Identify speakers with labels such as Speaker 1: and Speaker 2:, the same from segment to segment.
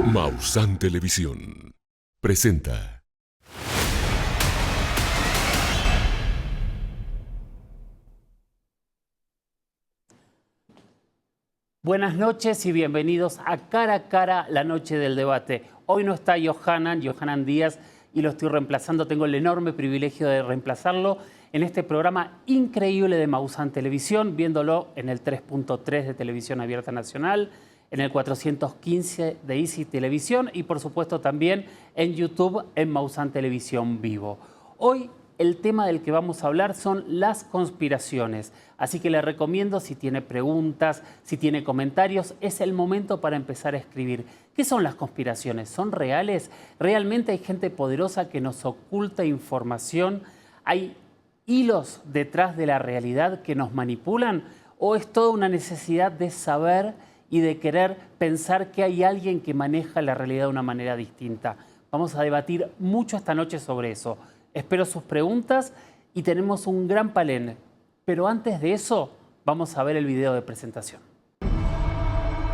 Speaker 1: Maussan Televisión presenta.
Speaker 2: Buenas noches y bienvenidos a Cara a Cara, la noche del debate. Hoy no está Johanan Díaz y lo estoy reemplazando. Tengo el enorme privilegio de reemplazarlo en este programa increíble de Maussan Televisión, viéndolo en el 3.3 de Televisión Abierta Nacional, en el 415 de Easy Televisión y por supuesto también en YouTube en Maussan Televisión Vivo. Hoy el tema del que vamos a hablar son las conspiraciones, así que le recomiendo, si tiene preguntas, si tiene comentarios, es el momento para empezar a escribir. ¿Qué son las conspiraciones? ¿Son reales? ¿Realmente hay gente poderosa que nos oculta información? ¿Hay hilos detrás de la realidad que nos manipulan? ¿O es toda una necesidad de saber y de querer pensar que hay alguien que maneja la realidad de una manera distinta? Vamos a debatir mucho esta noche sobre eso. Espero sus preguntas y tenemos un gran panel. Pero antes de eso, vamos a ver el video de presentación.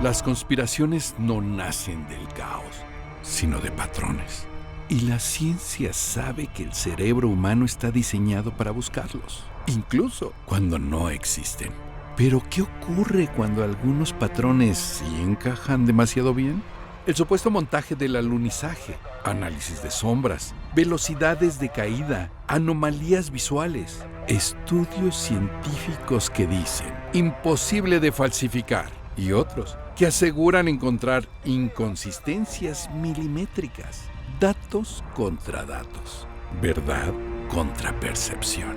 Speaker 3: Las conspiraciones no nacen del caos, sino de patrones. Y la ciencia sabe que el cerebro humano está diseñado para buscarlos, incluso cuando no existen. Pero, ¿qué ocurre cuando algunos patrones sí encajan demasiado bien? El supuesto montaje del alunizaje, análisis de sombras, velocidades de caída, anomalías visuales, estudios científicos que dicen imposible de falsificar y otros que aseguran encontrar inconsistencias milimétricas, datos contra datos, verdad contra percepción.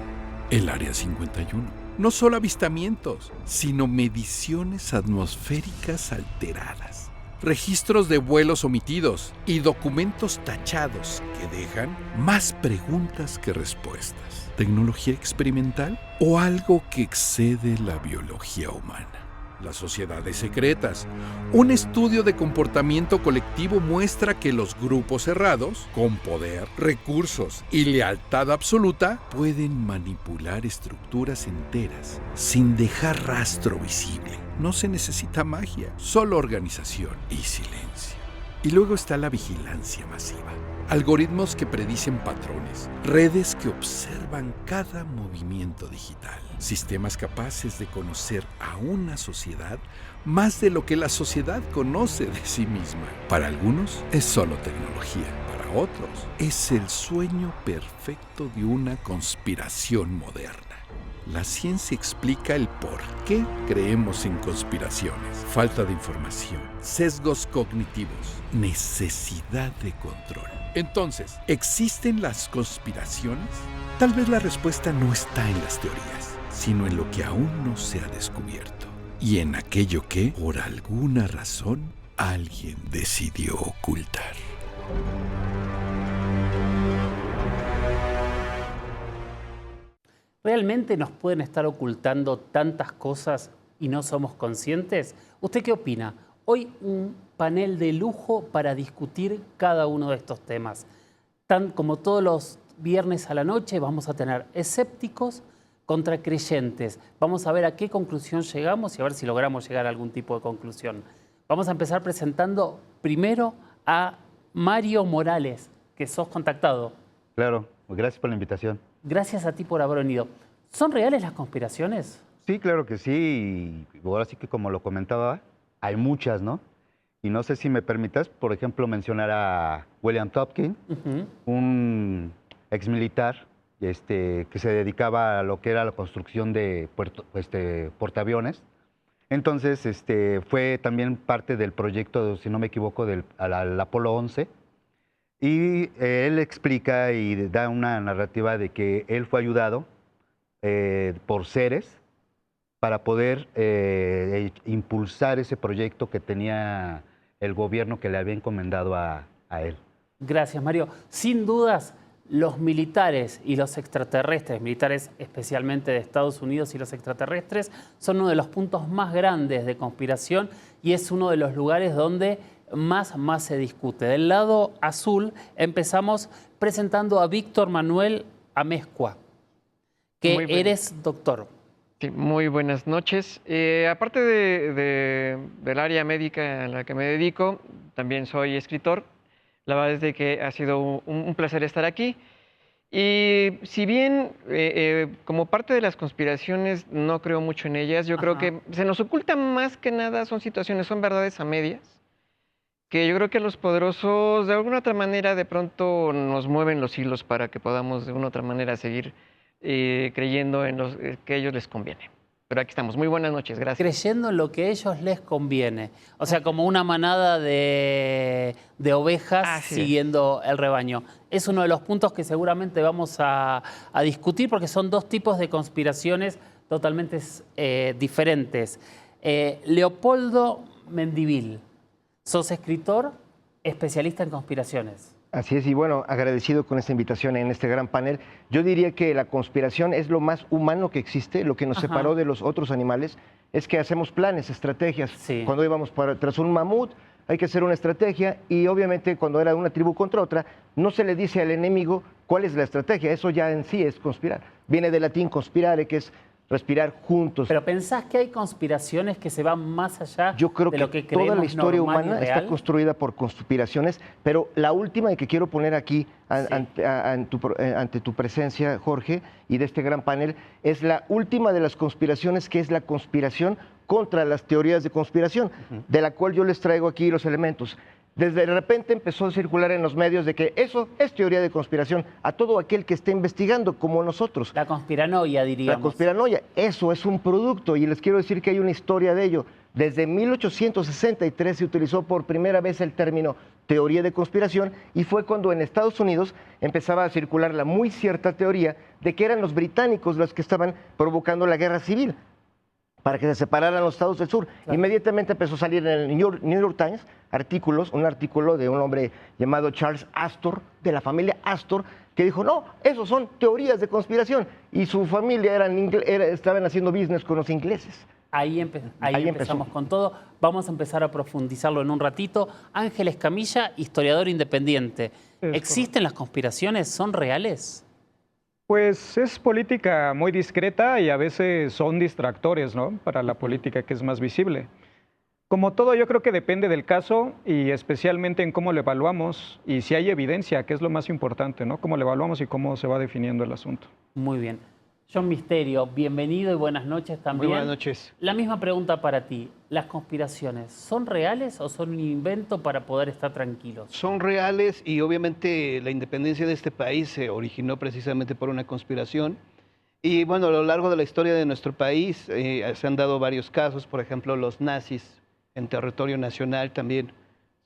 Speaker 3: El Área 51. No solo avistamientos, sino mediciones atmosféricas alteradas, registros de vuelos omitidos y documentos tachados que dejan más preguntas que respuestas. ¿Tecnología experimental o algo que excede la biología humana? Las sociedades secretas. Un estudio de comportamiento colectivo muestra que los grupos cerrados, con poder, recursos y lealtad absoluta, pueden manipular estructuras enteras sin dejar rastro visible. No se necesita magia, solo organización y silencio. Y luego está la vigilancia masiva. Algoritmos que predicen patrones, redes que observan cada movimiento digital, sistemas capaces de conocer a una sociedad más de lo que la sociedad conoce de sí misma. Para algunos es solo tecnología, para otros es el sueño perfecto de una conspiración moderna. La ciencia explica el por qué creemos en conspiraciones. Falta de información, sesgos cognitivos, necesidad de control. Entonces, ¿existen las conspiraciones? Tal vez la respuesta no está en las teorías, sino en lo que aún no se ha descubierto. Y en aquello que, por alguna razón, alguien decidió ocultar.
Speaker 2: ¿Realmente nos pueden estar ocultando tantas cosas y no somos conscientes? ¿Usted qué opina? Hoy un panel de lujo para discutir cada uno de estos temas. Tan como todos los viernes a la noche vamos a tener escépticos contra creyentes. Vamos a ver a qué conclusión llegamos y a ver si logramos llegar a algún tipo de conclusión. Vamos a empezar presentando primero a Mario Morales, que sos contactado.
Speaker 4: Claro, gracias por la invitación.
Speaker 2: Gracias a ti por haber venido. ¿Son reales las conspiraciones?
Speaker 4: Sí, claro que sí. Y ahora sí que como lo comentaba, hay muchas, ¿no? Y no sé si me permitas, por ejemplo, mencionar a William Topkin, un exmilitar que se dedicaba a lo que era la construcción de portaaviones. Entonces, fue también parte del proyecto, si no me equivoco, al Apolo 11. Y él explica y da una narrativa de que él fue ayudado por seres para poder impulsar ese proyecto que tenía el gobierno que le había encomendado a él.
Speaker 2: Gracias, Mario. Sin dudas, los militares y los extraterrestres, militares especialmente de Estados Unidos y los extraterrestres, son uno de los puntos más grandes de conspiración y es uno de los lugares donde más se discute. Del lado azul empezamos presentando a Víctor Manuel Amezcua, que eres doctor.
Speaker 5: Sí, muy buenas noches. Aparte del área médica a la que me dedico, también soy escritor. La verdad es de que ha sido un placer estar aquí. Y si bien como parte de las conspiraciones no creo mucho en ellas, yo creo que se nos oculta más que nada, son situaciones, son verdades a medias, que yo creo que los poderosos de alguna otra manera de pronto nos mueven los hilos para que podamos de una otra manera seguir creyendo en los que a ellos les conviene. Pero aquí estamos. Muy buenas noches, gracias.
Speaker 2: Creyendo en lo que a ellos les conviene. O sea, como una manada de ovejas siguiendo el rebaño. Es uno de los puntos que seguramente vamos a discutir porque son dos tipos de conspiraciones totalmente diferentes. Leopoldo Mendivil, sos escritor, especialista en conspiraciones.
Speaker 6: Así es, y bueno, agradecido con esta invitación en este gran panel. Yo diría que la conspiración es lo más humano que existe, lo que nos separó de los otros animales es que hacemos planes, estrategias. Sí. Cuando íbamos tras un mamut, hay que hacer una estrategia y obviamente cuando era una tribu contra otra, no se le dice al enemigo cuál es la estrategia, eso ya en sí es conspirar. Viene del latín conspirare, que es respirar juntos.
Speaker 2: ¿Pero pensás que hay conspiraciones que se van más allá
Speaker 6: Yo creo
Speaker 2: de lo que
Speaker 6: que toda la historia humana está construida por conspiraciones, pero la última y que quiero poner aquí ante tu presencia, Jorge, y de este gran panel, es la última de las conspiraciones, que es la conspiración contra las teorías de conspiración, de la cual yo les traigo aquí los elementos. Desde de repente empezó a circular en los medios de que eso es teoría de conspiración a todo aquel que esté investigando, como nosotros.
Speaker 2: La conspiranoia, diríamos.
Speaker 6: La conspiranoia, eso es un producto y les quiero decir que hay una historia de ello. Desde 1863 se utilizó por primera vez el término teoría de conspiración y fue cuando en Estados Unidos empezaba a circular la muy cierta teoría de que eran los británicos los que estaban provocando la guerra civil para que se separaran los estados del sur. Claro. Inmediatamente empezó a salir en el New York Times un artículo de un hombre llamado Charles Astor, de la familia Astor, que dijo, no, esos son teorías de conspiración. Y su familia estaban haciendo business con los ingleses.
Speaker 2: Ahí empezamos con todo. Vamos a empezar a profundizarlo en un ratito. Ángel Escamilla, historiador independiente. ¿Existen las conspiraciones? ¿Son reales?
Speaker 7: Pues es política muy discreta y a veces son distractores, ¿no? Para la política que es más visible. Como todo, yo creo que depende del caso y especialmente en cómo lo evaluamos y si hay evidencia, que es lo más importante, ¿no? Cómo lo evaluamos y cómo se va definiendo el asunto.
Speaker 2: Muy bien. John Misterio, bienvenido y buenas noches también.
Speaker 8: Muy buenas noches.
Speaker 2: La misma pregunta para ti. ¿Las conspiraciones son reales o son un invento para poder estar tranquilos?
Speaker 8: Son reales y obviamente la independencia de este país se originó precisamente por una conspiración. Y bueno, a lo largo de la historia de nuestro país se han dado varios casos. Por ejemplo, los nazis en territorio nacional también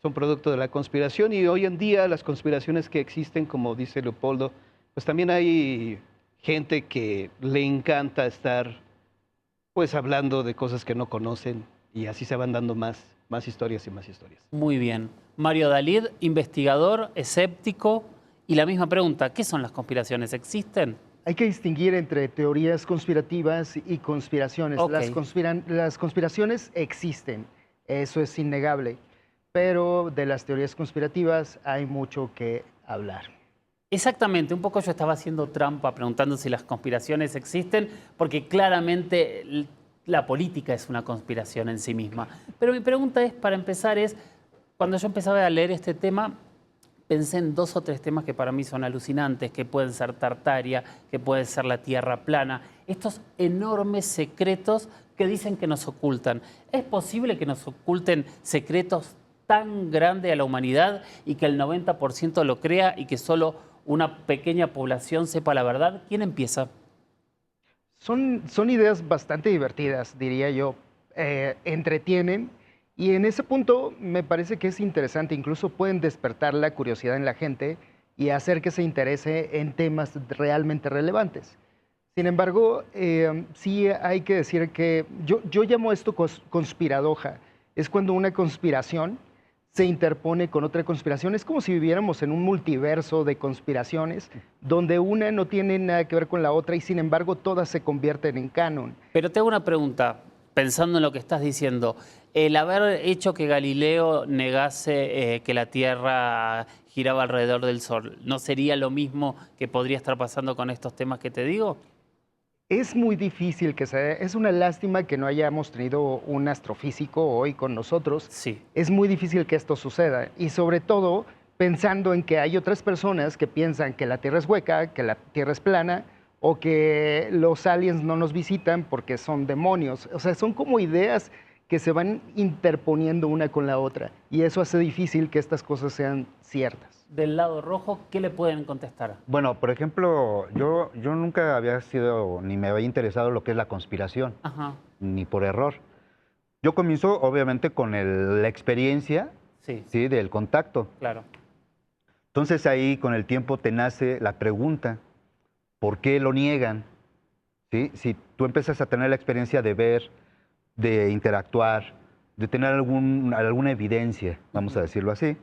Speaker 8: son producto de la conspiración. Y hoy en día las conspiraciones que existen, como dice Leopoldo, pues también hay gente que le encanta estar pues hablando de cosas que no conocen y así se van dando más historias y más historias.
Speaker 2: Muy bien. Mario Dalid, investigador, escéptico, y la misma pregunta, ¿qué son las conspiraciones? ¿Existen?
Speaker 9: Hay que distinguir entre teorías conspirativas y conspiraciones.
Speaker 2: Okay.
Speaker 9: Las conspiraciones existen, eso es innegable, pero de las teorías conspirativas hay mucho que hablar.
Speaker 2: Exactamente, un poco yo estaba haciendo trampa preguntando si las conspiraciones existen, porque claramente la política es una conspiración en sí misma. Pero mi pregunta es, para empezar, cuando yo empezaba a leer este tema, pensé en 2 o 3 temas que para mí son alucinantes, que pueden ser Tartaria, que puede ser la Tierra plana, estos enormes secretos que dicen que nos ocultan. ¿Es posible que nos oculten secretos tan grandes a la humanidad y que el 90% lo crea y que solo una pequeña población sepa la verdad? ¿Quién empieza?
Speaker 9: Son ideas bastante divertidas, diría yo. Entretienen y en ese punto me parece que es interesante. Incluso pueden despertar la curiosidad en la gente y hacer que se interese en temas realmente relevantes. Sin embargo, sí hay que decir que yo llamo esto conspiradoja. Es cuando una conspiración se interpone con otra conspiración. Es como si viviéramos en un multiverso de conspiraciones donde una no tiene nada que ver con la otra y sin embargo todas se convierten en canon.
Speaker 2: Pero te hago una pregunta, pensando en lo que estás diciendo. El haber hecho que Galileo negase que la Tierra giraba alrededor del Sol, ¿no sería lo mismo que podría estar pasando con estos temas que te digo?
Speaker 9: Es muy difícil que se... Es una lástima que no hayamos tenido un astrofísico hoy con nosotros.
Speaker 2: Sí.
Speaker 9: Es muy difícil que esto suceda. Y sobre todo pensando en que hay otras personas que piensan que la Tierra es hueca, que la Tierra es plana, o que los aliens no nos visitan porque son demonios. O sea, son como ideas que se van interponiendo una con la otra. Y eso hace difícil que estas cosas sean ciertas.
Speaker 2: Del lado rojo, ¿qué le pueden contestar?
Speaker 4: Bueno, por ejemplo, yo nunca había sido ni me había interesado lo que es la conspiración,
Speaker 2: Ajá.
Speaker 4: ni por error. Yo comienzo, obviamente, con la experiencia,
Speaker 2: Sí,
Speaker 4: ¿sí? Del contacto.
Speaker 2: claro.
Speaker 4: Entonces ahí, con el tiempo, te nace la pregunta, ¿por qué lo niegan? ¿Sí? Si tú empiezas a tener la experiencia de ver, de interactuar, de tener alguna evidencia, vamos a decirlo así,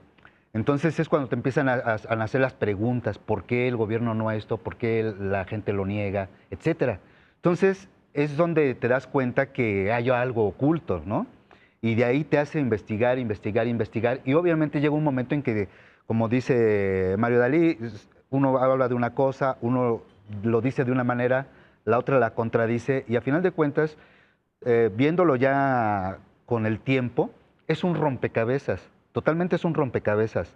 Speaker 4: entonces es cuando te empiezan a nacer las preguntas, ¿por qué el gobierno no esto? ¿Por qué la gente lo niega? Etcétera. Entonces es donde te das cuenta que hay algo oculto, ¿no? Y de ahí te hace investigar, investigar, investigar. Y obviamente llega un momento en que, como dice Mario Dalí, uno habla de una cosa, uno lo dice de una manera, la otra la contradice, y a final de cuentas, viéndolo ya con el tiempo, es un rompecabezas, totalmente es un rompecabezas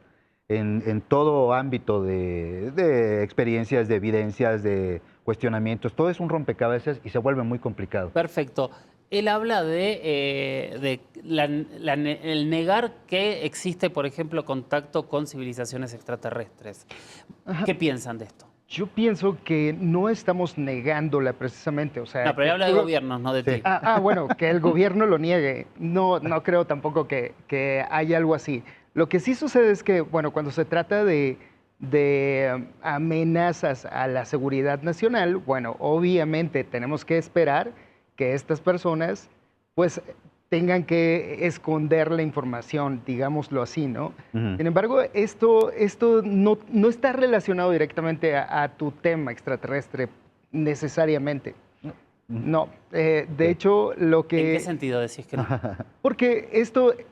Speaker 4: en todo ámbito de experiencias, de evidencias, de cuestionamientos, todo es un rompecabezas y se vuelve muy complicado.
Speaker 2: Perfecto. Él habla de el negar que existe, por ejemplo, contacto con civilizaciones extraterrestres. ¿Qué piensan de esto?
Speaker 9: Yo pienso que no estamos negándola precisamente. O sea,
Speaker 2: No, pero él habla de gobiernos, no de ti.
Speaker 9: Bueno, que el gobierno lo niegue. No creo tampoco que haya algo así. Lo que sí sucede es que, bueno, cuando se trata de amenazas a la seguridad nacional, bueno, obviamente tenemos que esperar que estas personas, pues, tengan que esconder la información, digámoslo así, ¿no? Sin embargo, esto no está relacionado directamente a tu tema extraterrestre necesariamente. No, de hecho, lo que...
Speaker 2: ¿En qué sentido decís que no?
Speaker 9: Porque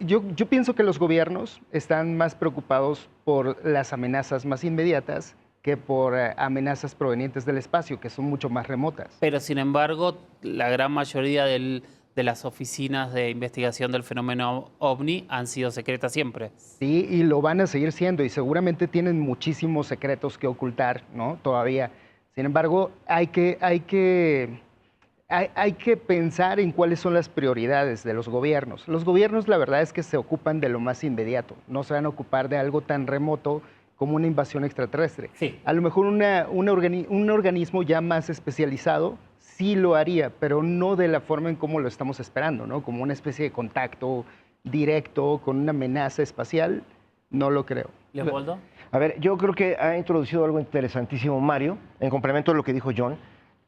Speaker 9: yo pienso que los gobiernos están más preocupados por las amenazas más inmediatas que por amenazas provenientes del espacio, que son mucho más remotas.
Speaker 2: Pero, sin embargo, la gran mayoría de las oficinas de investigación del fenómeno OVNI han sido secretas siempre.
Speaker 9: Sí, y lo van a seguir siendo, y seguramente tienen muchísimos secretos que ocultar, ¿no? Todavía. Sin embargo, hay que pensar en cuáles son las prioridades de los gobiernos. Los gobiernos, la verdad es que se ocupan de lo más inmediato, no se van a ocupar de algo tan remoto como una invasión extraterrestre.
Speaker 2: Sí.
Speaker 9: A lo mejor un organismo ya más especializado sí lo haría, pero no de la forma en cómo lo estamos esperando, ¿no? Como una especie de contacto directo con una amenaza espacial, no lo creo.
Speaker 2: ¿Leopoldo?
Speaker 6: A ver, yo creo que ha introducido algo interesantísimo Mario, en complemento a lo que dijo John,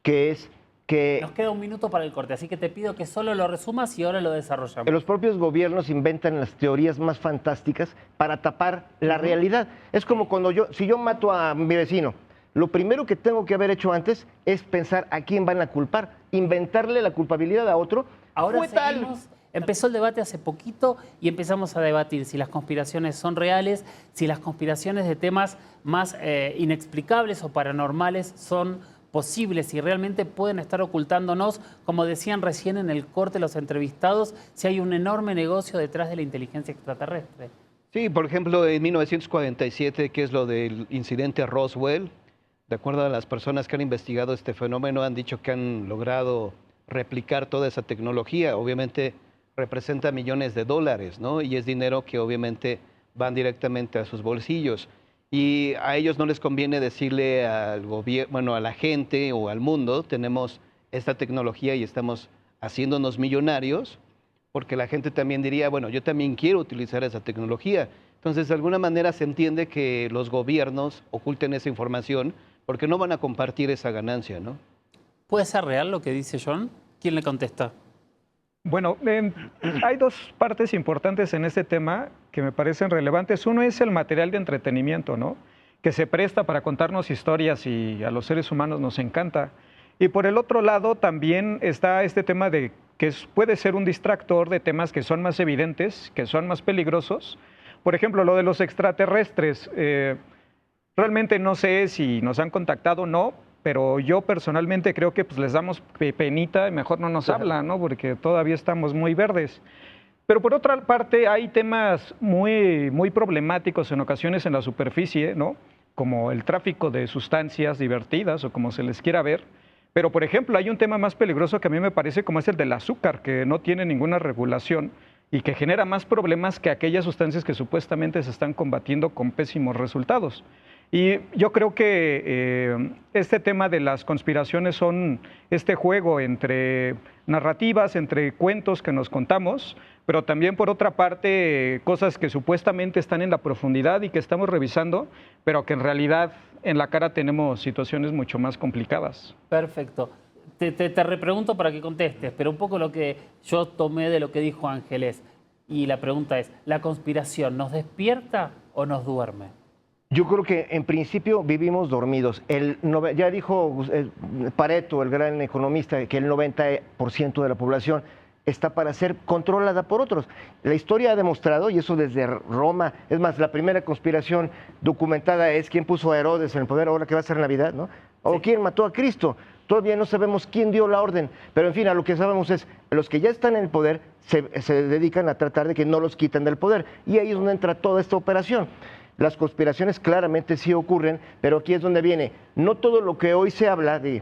Speaker 6: que es que
Speaker 2: Nos queda un minuto para el corte, así que te pido que solo lo resumas y ahora lo desarrollamos.
Speaker 6: los propios gobiernos inventan las teorías más fantásticas para tapar la realidad. Es como cuando si yo mato a mi vecino, lo primero que tengo que haber hecho antes es pensar a quién van a culpar, inventarle la culpabilidad a otro.
Speaker 2: Ahora
Speaker 6: Fue tal.
Speaker 2: seguimos. Empezó el debate hace poquito y empezamos a debatir si las conspiraciones son reales, si las conspiraciones de temas más inexplicables o paranormales son posibles, si realmente pueden estar ocultándonos, como decían recién en el corte los entrevistados, si hay un enorme negocio detrás de la inteligencia extraterrestre.
Speaker 8: Sí, por ejemplo, en 1947, que es lo del incidente Roswell, de acuerdo a las personas que han investigado este fenómeno, han dicho que han logrado replicar toda esa tecnología. Obviamente representa millones de dólares, ¿no? Y es dinero que obviamente van directamente a sus bolsillos. Y a ellos no les conviene decirle al gobierno, bueno, a la gente o al mundo, tenemos esta tecnología y estamos haciéndonos millonarios, porque la gente también diría, bueno, yo también quiero utilizar esa tecnología. Entonces, de alguna manera se entiende que los gobiernos oculten esa información porque no van a compartir esa ganancia, ¿no?
Speaker 2: ¿Puede ser real lo que dice John? ¿Quién le contesta?
Speaker 7: Bueno, hay dos partes importantes en este tema que me parecen relevantes. Uno es el material de entretenimiento, ¿no? Que se presta para contarnos historias y a los seres humanos nos encanta. Y por el otro lado también está este tema de que puede ser un distractor de temas que son más evidentes, que son más peligrosos. Por ejemplo, lo de los extraterrestres. Realmente no sé si nos han contactado o no, pero yo personalmente creo que pues les damos penita y mejor no nos hablan, ¿no? Porque todavía estamos muy verdes. Pero por otra parte hay temas muy problemáticos en ocasiones en la superficie, ¿no? Como el tráfico de sustancias divertidas o como se les quiera ver. Pero, por ejemplo, hay un tema más peligroso que a mí me parece como es el del azúcar, que no tiene ninguna regulación y que genera más problemas que aquellas sustancias que supuestamente se están combatiendo con pésimos resultados. Y yo creo que este tema de las conspiraciones son este juego entre narrativas, entre cuentos que nos contamos, pero también por otra parte cosas que supuestamente están en la profundidad y que estamos revisando, pero que en realidad en la cara tenemos situaciones mucho más complicadas.
Speaker 2: Perfecto. Te repregunto para que contestes, pero un poco lo que yo tomé de lo que dijo Ángeles, y la pregunta es, ¿la conspiración nos despierta o nos duerme?
Speaker 6: Yo creo que en principio vivimos dormidos. Ya dijo Pareto, el gran economista, que el 90% de la población está para ser controlada por otros. La historia ha demostrado, y eso desde Roma, es más, la primera conspiración documentada es quién puso a Herodes en el poder, ahora que va a ser Navidad, ¿no? O quién mató a Cristo. Todavía no sabemos quién dio la orden, pero en fin, a lo que sabemos es, los que ya están en el poder se dedican a tratar de que no los quiten del poder, y ahí es donde entra toda esta operación. Las conspiraciones claramente sí ocurren, pero aquí es donde viene. No todo lo que hoy se habla de,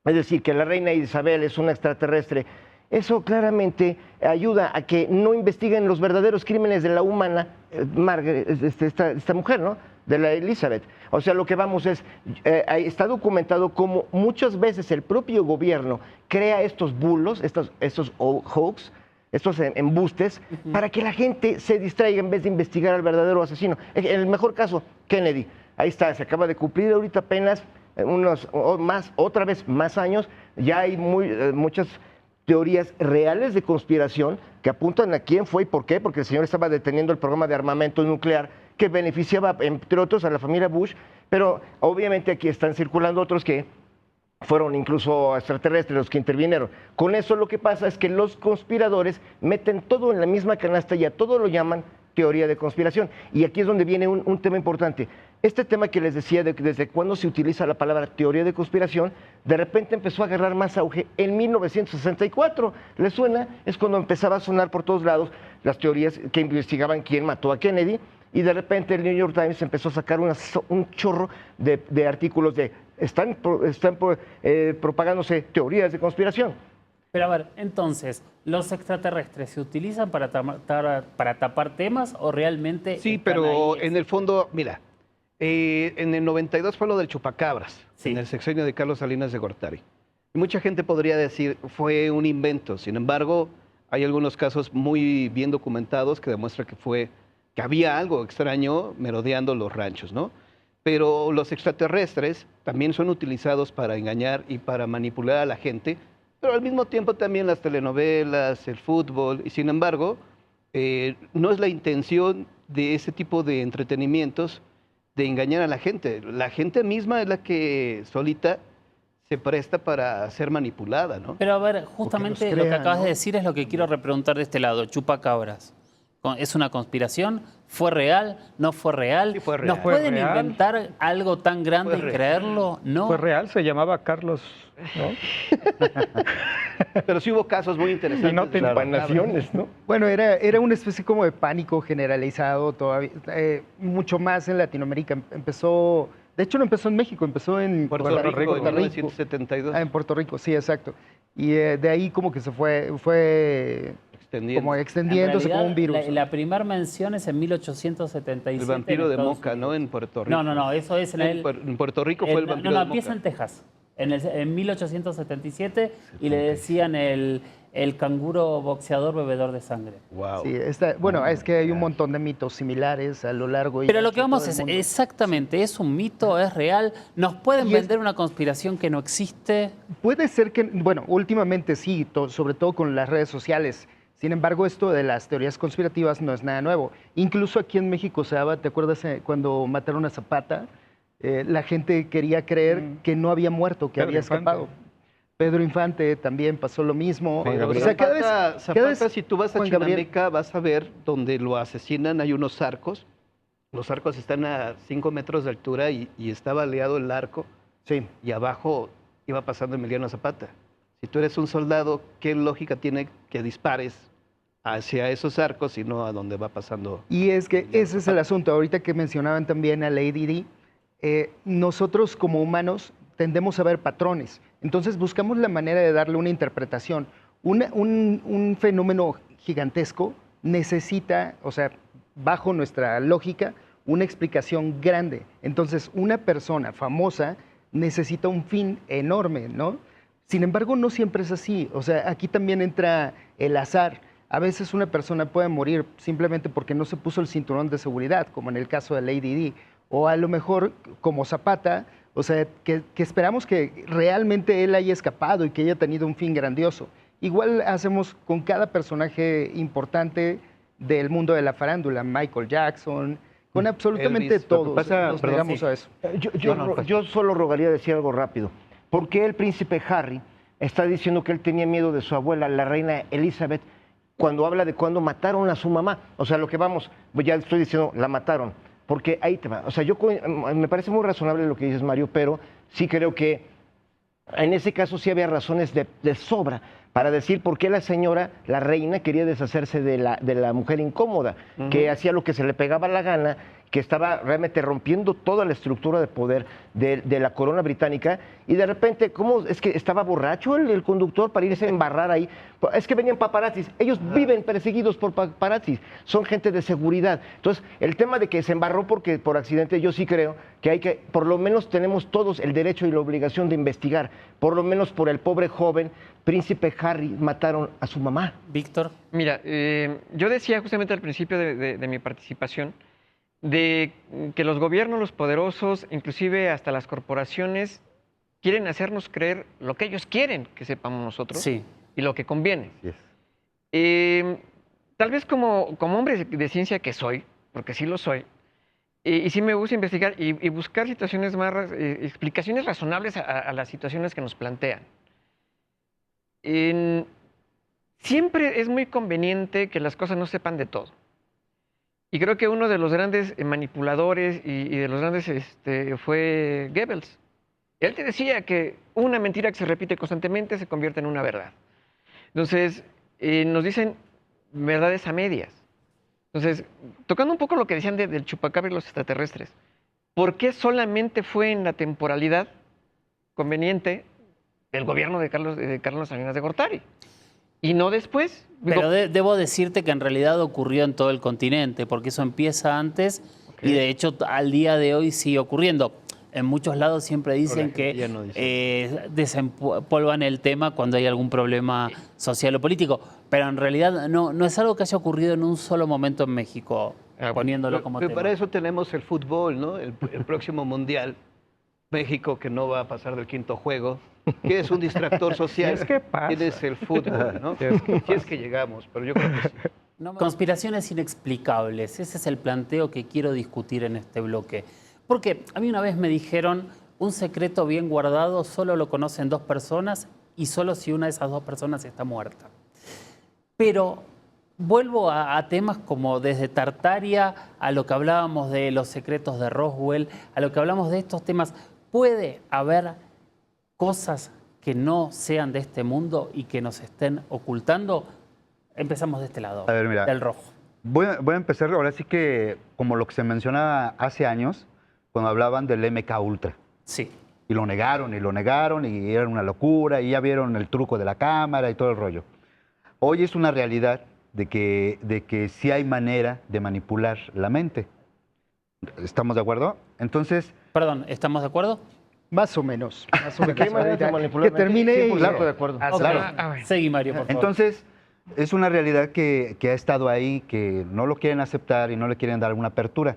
Speaker 6: es decir, que la reina Isabel es una extraterrestre, eso claramente ayuda a que no investiguen los verdaderos crímenes de la humana, Margaret, esta mujer, ¿no? De la Elizabeth. O sea, lo que vamos es, está documentado cómo muchas veces el propio gobierno crea estos bulos, estos hoax, estos embustes, para que la gente se distraiga en vez de investigar al verdadero asesino. En el mejor caso, Kennedy. Ahí está, se acaba de cumplir ahorita apenas otra vez más años. Ya hay muchas teorías reales de conspiración que apuntan a quién fue y por qué, porque el señor estaba deteniendo el programa de armamento nuclear que beneficiaba, entre otros, a la familia Bush, pero obviamente aquí están circulando otros que fueron incluso extraterrestres los que intervinieron. Con eso lo que pasa es que los conspiradores meten todo en la misma canasta y a todo lo llaman teoría de conspiración. Y aquí es donde viene un tema importante. Este tema que les decía de que desde cuándo se utiliza la palabra teoría de conspiración, de repente empezó a agarrar más auge en 1964. ¿Les suena? Es cuando empezaba a sonar por todos lados las teorías que investigaban quién mató a Kennedy, y de repente el New York Times empezó a sacar un chorro de artículos de están propagándose teorías de conspiración.
Speaker 2: Pero a ver, entonces, ¿los extraterrestres se utilizan para tapar temas o realmente
Speaker 8: Sí,
Speaker 2: están
Speaker 8: pero
Speaker 2: ahí?
Speaker 8: en el fondo, mira, en el 92 fue lo del chupacabras,
Speaker 2: Sí.
Speaker 8: en el sexenio de Carlos Salinas de Gortari. Y mucha gente podría decir, fue un invento. Sin embargo, hay algunos casos muy bien documentados que demuestran que había algo extraño merodeando los ranchos, ¿no? Pero los extraterrestres también son utilizados para engañar y para manipular a la gente, pero al mismo tiempo también las telenovelas, el fútbol, y sin embargo, no es la intención de ese tipo de entretenimientos de engañar a la gente. La gente misma es la que solita se presta para ser manipulada, ¿no?
Speaker 2: Pero a ver, justamente
Speaker 6: los
Speaker 2: lo que
Speaker 6: crean,
Speaker 2: acabas
Speaker 6: ¿no?
Speaker 2: de decir es lo que quiero repreguntar de este lado. Chupacabras. ¿Es una conspiración? ¿Fue real? ¿No fue real?
Speaker 8: Sí fue real.
Speaker 2: ¿Nos pueden
Speaker 7: Fue real.
Speaker 2: inventar algo tan grande
Speaker 8: Fue
Speaker 2: y
Speaker 8: real.
Speaker 2: creerlo? No.
Speaker 7: Fue real, se llamaba Carlos, ¿no?
Speaker 8: Pero sí hubo casos muy interesantes.
Speaker 7: Y no te
Speaker 8: de
Speaker 6: Empanaciones, ¿no?
Speaker 9: Bueno, era una especie como de pánico generalizado todavía, mucho más en Latinoamérica. De hecho no empezó en México, empezó en
Speaker 8: Puerto Rico, en
Speaker 9: Puerto Rico.
Speaker 8: 1972,
Speaker 9: En Puerto Rico, sí, exacto. Y de ahí como que se fue
Speaker 8: extendiendo.
Speaker 9: como
Speaker 2: En
Speaker 9: extendiéndose como
Speaker 2: realidad,
Speaker 9: un virus.
Speaker 2: La primera mención es en 1877.
Speaker 8: El vampiro
Speaker 2: en
Speaker 8: de
Speaker 2: Estados
Speaker 8: Moca, ¿no?
Speaker 2: Unidos.
Speaker 8: En Puerto Rico.
Speaker 2: No, eso es
Speaker 8: En Puerto Rico fue el vampiro
Speaker 2: No,
Speaker 8: de
Speaker 2: empieza
Speaker 8: Moca.
Speaker 2: en Texas, en 1877, y le decían el canguro boxeador bebedor de sangre.
Speaker 8: Wow.
Speaker 9: Sí, bueno, es que hay un montón de mitos similares a lo largo y
Speaker 2: Pero lo
Speaker 9: ancho
Speaker 2: que
Speaker 9: de
Speaker 2: vamos
Speaker 9: todo el
Speaker 2: es
Speaker 9: mundo.
Speaker 2: exactamente, ¿es un mito? ¿Es real? ¿Nos pueden
Speaker 9: Y es-
Speaker 2: vender una conspiración que no existe?
Speaker 9: Puede ser que, bueno, últimamente sí, sobre todo con las redes sociales. Sin embargo, esto de las teorías conspirativas no es nada nuevo. Incluso aquí en México se daba, ¿te acuerdas cuando mataron a Zapata? La gente quería creer que no había muerto, que
Speaker 7: Pedro
Speaker 9: había
Speaker 7: Infante.
Speaker 9: escapado. Pedro Infante también pasó lo mismo.
Speaker 8: Pero
Speaker 9: O sea,
Speaker 8: Zapata, si tú vas a
Speaker 9: Juan Gabriel-
Speaker 8: Chinameca, vas a ver donde lo asesinan, hay unos arcos. Los arcos están a 5 metros de altura y está baleado el arco
Speaker 6: Sí.
Speaker 8: y abajo iba pasando Emiliano Zapata. Si tú eres un soldado, ¿qué lógica tiene que dispares hacia esos arcos y no a donde va pasando?
Speaker 9: Y es que ese es el asunto. Ahorita que mencionaban también a Lady Di, nosotros como humanos tendemos a ver patrones. Entonces buscamos la manera de darle una interpretación. Un fenómeno gigantesco necesita, o sea, bajo nuestra lógica, una explicación grande. Entonces, una persona famosa necesita un fin enorme, ¿no? Sin embargo, no siempre es así. O sea, aquí también entra el azar. A veces una persona puede morir simplemente porque no se puso el cinturón de seguridad, como en el caso de Lady Di. O a lo mejor, como Zapata, o sea, que esperamos que realmente él haya escapado y que haya tenido un fin grandioso. Igual hacemos con cada personaje importante del mundo de la farándula, Michael Jackson, con absolutamente
Speaker 8: Elvis.
Speaker 9: todos.
Speaker 4: Lo que pasa-
Speaker 9: nos
Speaker 4: perdón,
Speaker 9: negamos
Speaker 4: sí.
Speaker 9: a eso.
Speaker 6: Yo solo rogaría decir algo rápido. ¿Por qué el príncipe Harry está diciendo que él tenía miedo de su abuela, la reina Elizabeth, cuando habla de cuando mataron a su mamá? O sea, lo que vamos, ya estoy diciendo, la mataron. Porque ahí te va. O sea, me parece muy razonable lo que dices, Mario, pero sí creo que en ese caso sí había razones de sobra para decir por qué la señora, la reina, quería deshacerse de la mujer incómoda, que hacía lo que se le pegaba la gana, que estaba realmente rompiendo toda la estructura de poder de la corona británica, y de repente, ¿cómo? Es que estaba borracho el conductor para irse a embarrar ahí. Es que venían paparazzis, ellos viven perseguidos por paparazzis, son gente de seguridad. Entonces, el tema de que se embarró por accidente, yo sí creo que por lo menos tenemos todos el derecho y la obligación de investigar, por lo menos por el pobre joven príncipe Harry, mataron a su mamá.
Speaker 2: Víctor.
Speaker 5: Mira, yo decía justamente al principio de mi participación de que los gobiernos, los poderosos, inclusive hasta las corporaciones, quieren hacernos creer lo que ellos quieren que sepamos nosotros
Speaker 2: Sí.
Speaker 5: y lo que conviene.
Speaker 4: Yes.
Speaker 5: Tal vez como hombre de ciencia que soy, porque sí lo soy, y sí me gusta investigar y buscar situaciones más, explicaciones razonables a las situaciones que nos plantean. Siempre es muy conveniente que las cosas no sepan de todo. Y creo que uno de los grandes manipuladores y de los grandes fue Goebbels. Él te decía que una mentira que se repite constantemente se convierte en una verdad. Entonces, nos dicen verdades a medias. Entonces, tocando un poco lo que decían del chupacabra y los extraterrestres, ¿por qué solamente fue en la temporalidad conveniente del gobierno de Carlos Salinas de Gortari? Y no después.
Speaker 2: Pero debo decirte que en realidad ocurrió en todo el continente, porque eso empieza antes y de hecho al día de hoy sigue ocurriendo. En muchos lados siempre dicen que desempolvan el tema cuando hay algún problema social o político, pero en realidad no es algo que haya ocurrido en un solo momento en México, poniéndolo como
Speaker 8: Pero
Speaker 2: tema.
Speaker 8: para eso tenemos el fútbol, ¿no? El próximo mundial. México, que no va a pasar del quinto juego, que es un distractor social.
Speaker 7: Es que pasa.
Speaker 8: Tienes el fútbol, ¿no?
Speaker 7: Si es que
Speaker 8: Si es que llegamos, pero yo creo que sí.
Speaker 2: Conspiraciones inexplicables, ese es el planteo que quiero discutir en este bloque. Porque a mí una vez me dijeron, un secreto bien guardado solo lo conocen dos personas y solo si una de esas dos personas está muerta. Pero vuelvo a temas como desde Tartaria, a lo que hablábamos de los secretos de Roswell, a lo que hablamos de estos temas. ¿Puede haber cosas que no sean de este mundo y que nos estén ocultando? Empezamos de este lado,
Speaker 4: A ver, mira.
Speaker 2: del rojo.
Speaker 4: Voy a empezar ahora sí que como lo que se mencionaba hace años, cuando hablaban del MK Ultra.
Speaker 2: Sí.
Speaker 4: Y lo negaron, y era una locura, y ya vieron el truco de la cámara y todo el rollo. Hoy es una realidad de que sí hay manera de manipular la mente. ¿Estamos de acuerdo? Entonces,
Speaker 2: Perdón, ¿estamos de acuerdo?
Speaker 9: Más o menos. Más o
Speaker 6: ¿De qué
Speaker 9: menos.
Speaker 6: manera se
Speaker 9: Ahorita,
Speaker 6: manipula?
Speaker 9: que termine y
Speaker 6: 100% de acuerdo.
Speaker 2: Ok.
Speaker 4: claro.
Speaker 2: Seguí, Mario, por favor.
Speaker 4: Entonces, es una realidad que ha estado ahí, que no lo quieren aceptar y no le quieren dar una apertura.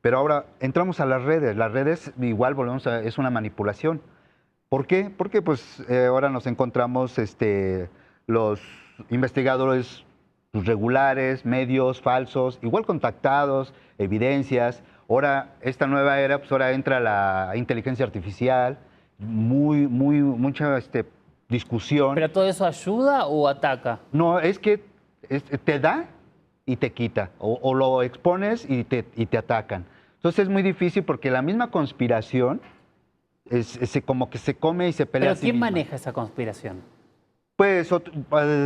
Speaker 4: Pero ahora entramos a las redes. Las redes igual es una manipulación. ¿Por qué? Porque pues ahora nos encontramos los investigadores regulares, medios falsos, igual contactados, evidencias. Ahora, esta nueva era, pues ahora entra la inteligencia artificial, mucha discusión.
Speaker 2: ¿Pero todo eso ayuda o ataca?
Speaker 4: No, es que te da y te quita, o lo expones y te atacan. Entonces es muy difícil porque la misma conspiración como que se come y se pelea.
Speaker 2: ¿Pero
Speaker 4: a sí
Speaker 2: quién
Speaker 4: misma.
Speaker 2: maneja esa conspiración?
Speaker 4: Pues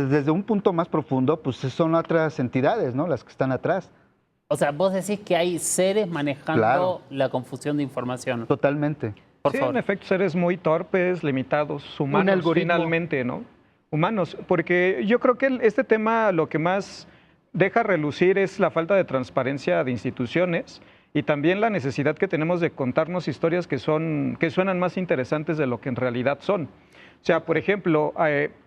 Speaker 4: desde un punto más profundo, pues son otras entidades, ¿no? Las que están atrás.
Speaker 2: O sea, vos decís que hay seres manejando
Speaker 4: Claro.
Speaker 2: la confusión de información.
Speaker 4: Totalmente.
Speaker 2: Por
Speaker 7: Sí,
Speaker 2: favor.
Speaker 7: en efecto, seres muy torpes, limitados, humanos,
Speaker 9: algoritmo.
Speaker 7: finalmente, ¿no? Humanos, porque yo creo que este tema lo que más deja relucir es la falta de transparencia de instituciones y también la necesidad que tenemos de contarnos historias que suenan más interesantes de lo que en realidad son. O sea, por ejemplo,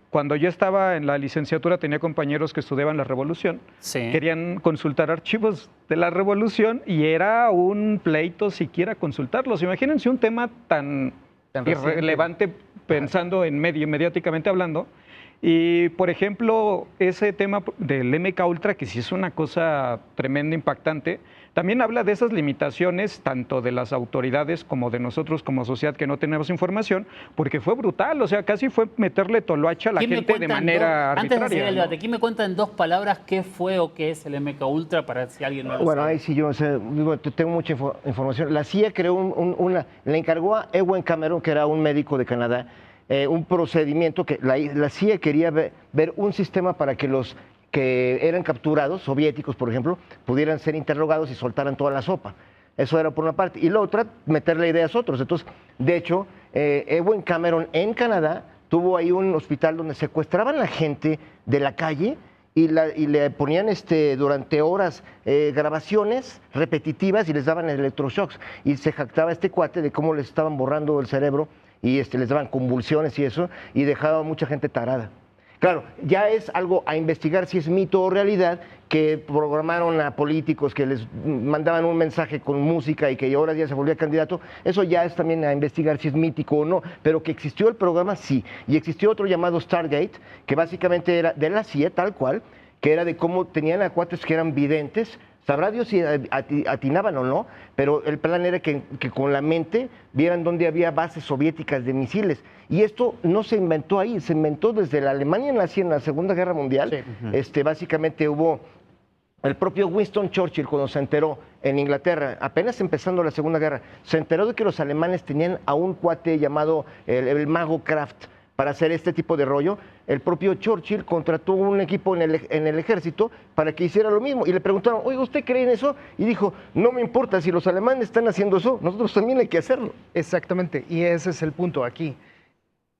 Speaker 7: cuando yo estaba en la licenciatura tenía compañeros que estudiaban la Revolución,
Speaker 2: Sí.
Speaker 7: querían consultar archivos de la Revolución y era un pleito siquiera consultarlos. Imagínense un tema tan
Speaker 9: reciente.
Speaker 7: irrelevante pensando mediáticamente hablando. Y, por ejemplo, ese tema del MK Ultra, que sí es una cosa tremenda, impactante, también habla de esas limitaciones, tanto de las autoridades como de nosotros como sociedad que no tenemos información, porque fue brutal, o sea, casi fue meterle toloacha a la
Speaker 2: ¿Quién me
Speaker 7: gente de
Speaker 2: cuenta en
Speaker 7: manera
Speaker 2: Antes de seguir
Speaker 7: arbitraria.
Speaker 2: el
Speaker 7: ¿no?
Speaker 2: debate, ¿quién me cuenta en 2 palabras qué fue o qué es el MK Ultra para si alguien no lo
Speaker 6: Bueno,
Speaker 2: sabe?
Speaker 6: ahí sí yo tengo mucha información. La CIA creó le encargó a Ewen Cameron, que era un médico de Canadá, un procedimiento que la CIA quería ver un sistema para que los que eran capturados, soviéticos por ejemplo, pudieran ser interrogados y soltaran toda la sopa. Eso era por una parte. Y la otra, meterle ideas a otros. Entonces, de hecho, Ewen Cameron en Canadá tuvo ahí un hospital donde secuestraban a la gente de la calle y le ponían durante horas grabaciones repetitivas y les daban electroshocks. Y se jactaba este cuate de cómo les estaban borrando el cerebro y les daban convulsiones y eso, y dejaba a mucha gente tarada. Claro, ya es algo a investigar si es mito o realidad, que programaron a políticos que les mandaban un mensaje con música y que ahora ya se volvía candidato. Eso ya es también a investigar si es mítico o no, pero que existió el programa, sí. Y existió otro llamado Stargate, que básicamente era de la CIA, tal cual, que era de cómo tenían a cuates que eran videntes. Sabrá Dios si atinaban o no, pero el plan era que con la mente vieran dónde había bases soviéticas de misiles. Y esto no se inventó ahí, se inventó desde la Alemania nazi en la Segunda Guerra Mundial. Sí. Básicamente hubo el propio Winston Churchill, cuando se enteró en Inglaterra, apenas empezando la Segunda Guerra, se enteró de que los alemanes tenían a un cuate llamado el mago Kraft para hacer este tipo de rollo. El propio Churchill contrató un equipo en el ejército para que hiciera lo mismo. Y le preguntaron, oiga, ¿usted cree en eso? Y dijo, no me importa, si los alemanes están haciendo eso, nosotros también hay que hacerlo.
Speaker 9: Exactamente, y ese es el punto aquí.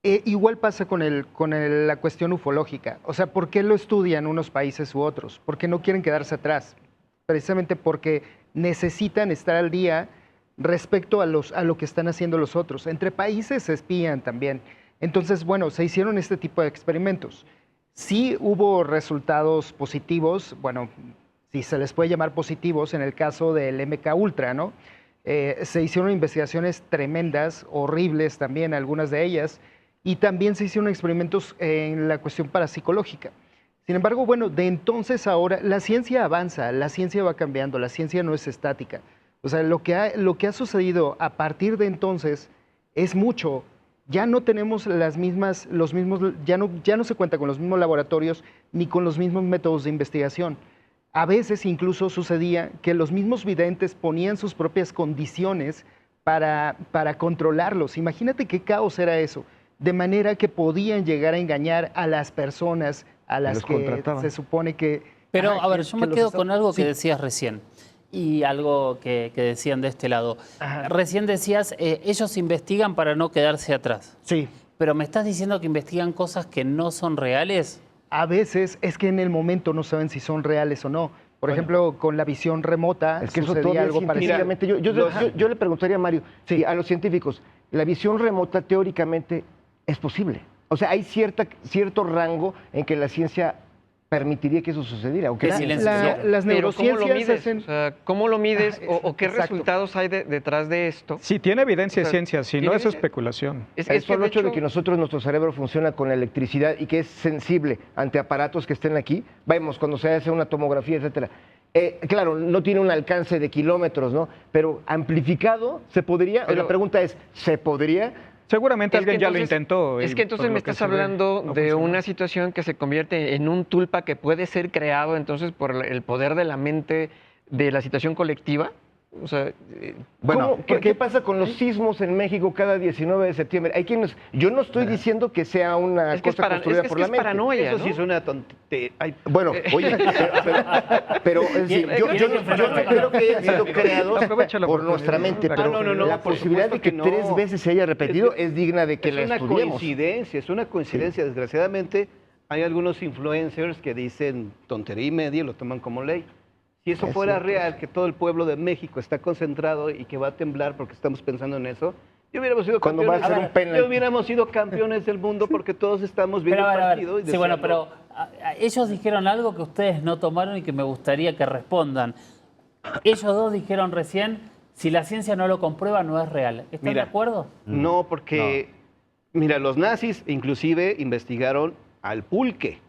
Speaker 9: Igual pasa con la cuestión ufológica. O sea, ¿por qué lo estudian unos países u otros? Porque no quieren quedarse atrás. Precisamente porque necesitan estar al día respecto a lo que están haciendo los otros. Entre países se espían también. Entonces, bueno, se hicieron este tipo de experimentos. Sí hubo resultados positivos, bueno, si se les puede llamar positivos, en el caso del MK Ultra, ¿no? Se hicieron investigaciones tremendas, horribles también, algunas de ellas, y también se hicieron experimentos en la cuestión parapsicológica. Sin embargo, bueno, de entonces a ahora, la ciencia avanza, la ciencia va cambiando, la ciencia no es estática. O sea, lo que ha sucedido a partir de entonces es mucho. Ya no tenemos ya no se cuenta con los mismos laboratorios ni con los mismos métodos de investigación. A veces incluso sucedía que los mismos videntes ponían sus propias condiciones para controlarlos. Imagínate qué caos era eso. De manera que podían llegar a engañar a las personas a las que se supone que...
Speaker 2: Pero,
Speaker 9: ajá,
Speaker 2: a ver,
Speaker 9: que-
Speaker 2: yo
Speaker 9: que
Speaker 2: me
Speaker 9: los
Speaker 2: quedo
Speaker 9: está-
Speaker 2: con algo que
Speaker 9: Sí.
Speaker 2: decías recién y algo que decían de este lado.
Speaker 9: Ajá.
Speaker 2: Recién decías, ellos investigan para no quedarse atrás.
Speaker 9: Sí.
Speaker 2: Pero ¿me estás diciendo que investigan cosas que no son reales?
Speaker 9: A veces es que en el momento no saben si son reales o no. Por ejemplo, con la visión remota
Speaker 6: Es que eso
Speaker 9: sucedía
Speaker 6: todavía
Speaker 9: algo parecido.
Speaker 6: científicamente, yo le preguntaría a Mario, y a los científicos, la visión remota teóricamente es posible. O sea, hay cierto rango en que la ciencia permitiría que eso sucediera. ¿O qué?
Speaker 2: Que silencio.
Speaker 9: Las
Speaker 5: Pero ¿cómo lo
Speaker 9: neurociencias
Speaker 5: mides?
Speaker 9: hacen...
Speaker 5: O sea, ¿cómo lo mides o qué
Speaker 9: Exacto.
Speaker 5: resultados hay detrás de esto?
Speaker 7: Si tiene evidencia
Speaker 5: O
Speaker 7: de
Speaker 5: sea,
Speaker 7: ciencia, si no
Speaker 5: tiene
Speaker 7: es
Speaker 5: evidencia.
Speaker 7: especulación.
Speaker 5: Es
Speaker 6: El
Speaker 5: que
Speaker 6: solo
Speaker 5: de
Speaker 6: hecho de
Speaker 5: hecho-
Speaker 6: que nuestro cerebro funciona con electricidad y que es sensible ante aparatos que estén aquí, vemos cuando se hace una tomografía, etcétera. Claro, no tiene un alcance de kilómetros, ¿no? Pero amplificado, ¿se podría?
Speaker 5: Pero-
Speaker 6: La pregunta es, ¿se podría?
Speaker 7: Seguramente
Speaker 5: Es que
Speaker 7: alguien ya lo
Speaker 5: entonces-
Speaker 7: intentó.
Speaker 5: Es
Speaker 7: y
Speaker 5: que entonces
Speaker 7: por
Speaker 5: me
Speaker 7: lo que
Speaker 5: estás
Speaker 7: se ve,
Speaker 5: hablando
Speaker 7: no
Speaker 5: de
Speaker 7: funcionó.
Speaker 5: una situación que se convierte en un tulpa que puede ser creado entonces por el poder de la mente de la situación colectiva. O sea,
Speaker 6: Bueno, ¿qué pasa con los sismos en México cada 19 de septiembre? Hay quienes, yo no estoy diciendo que sea una cosa construida por la mente.
Speaker 5: paranoia,
Speaker 8: Eso
Speaker 5: ¿no?
Speaker 8: sí es una tontería.
Speaker 6: Bueno, oye, pero es decir, yo no creo que hayan sido creados
Speaker 7: Aprovecha
Speaker 6: por nuestra mente,
Speaker 8: Ah,
Speaker 6: pero
Speaker 8: no,
Speaker 6: la
Speaker 8: por
Speaker 6: posibilidad de
Speaker 8: supuesto
Speaker 6: que
Speaker 8: que no.
Speaker 6: 3 veces se haya repetido es digna de que
Speaker 8: Es
Speaker 6: la
Speaker 8: una
Speaker 6: estudiemos.
Speaker 8: coincidencia, es una coincidencia. Desgraciadamente, hay algunos influencers que dicen tontería y media y lo toman como ley. Si eso fuera real, que todo el pueblo de México está concentrado y que va a temblar porque estamos pensando en eso, ya hubiéramos sido
Speaker 6: ¿Cuándo va a
Speaker 8: campeones.
Speaker 6: ser un penalti?
Speaker 8: Ya hubiéramos sido campeones del mundo porque todos estamos viendo
Speaker 2: Pero,
Speaker 8: el
Speaker 2: a ver,
Speaker 8: partido. Y
Speaker 2: sí, bueno,
Speaker 8: deseando-
Speaker 2: pero ellos dijeron algo que ustedes no tomaron y que me gustaría que respondan. Ellos dos dijeron recién, si la ciencia no lo comprueba, no es real. ¿Están de acuerdo?
Speaker 8: No, porque, mira, los nazis inclusive investigaron al pulque.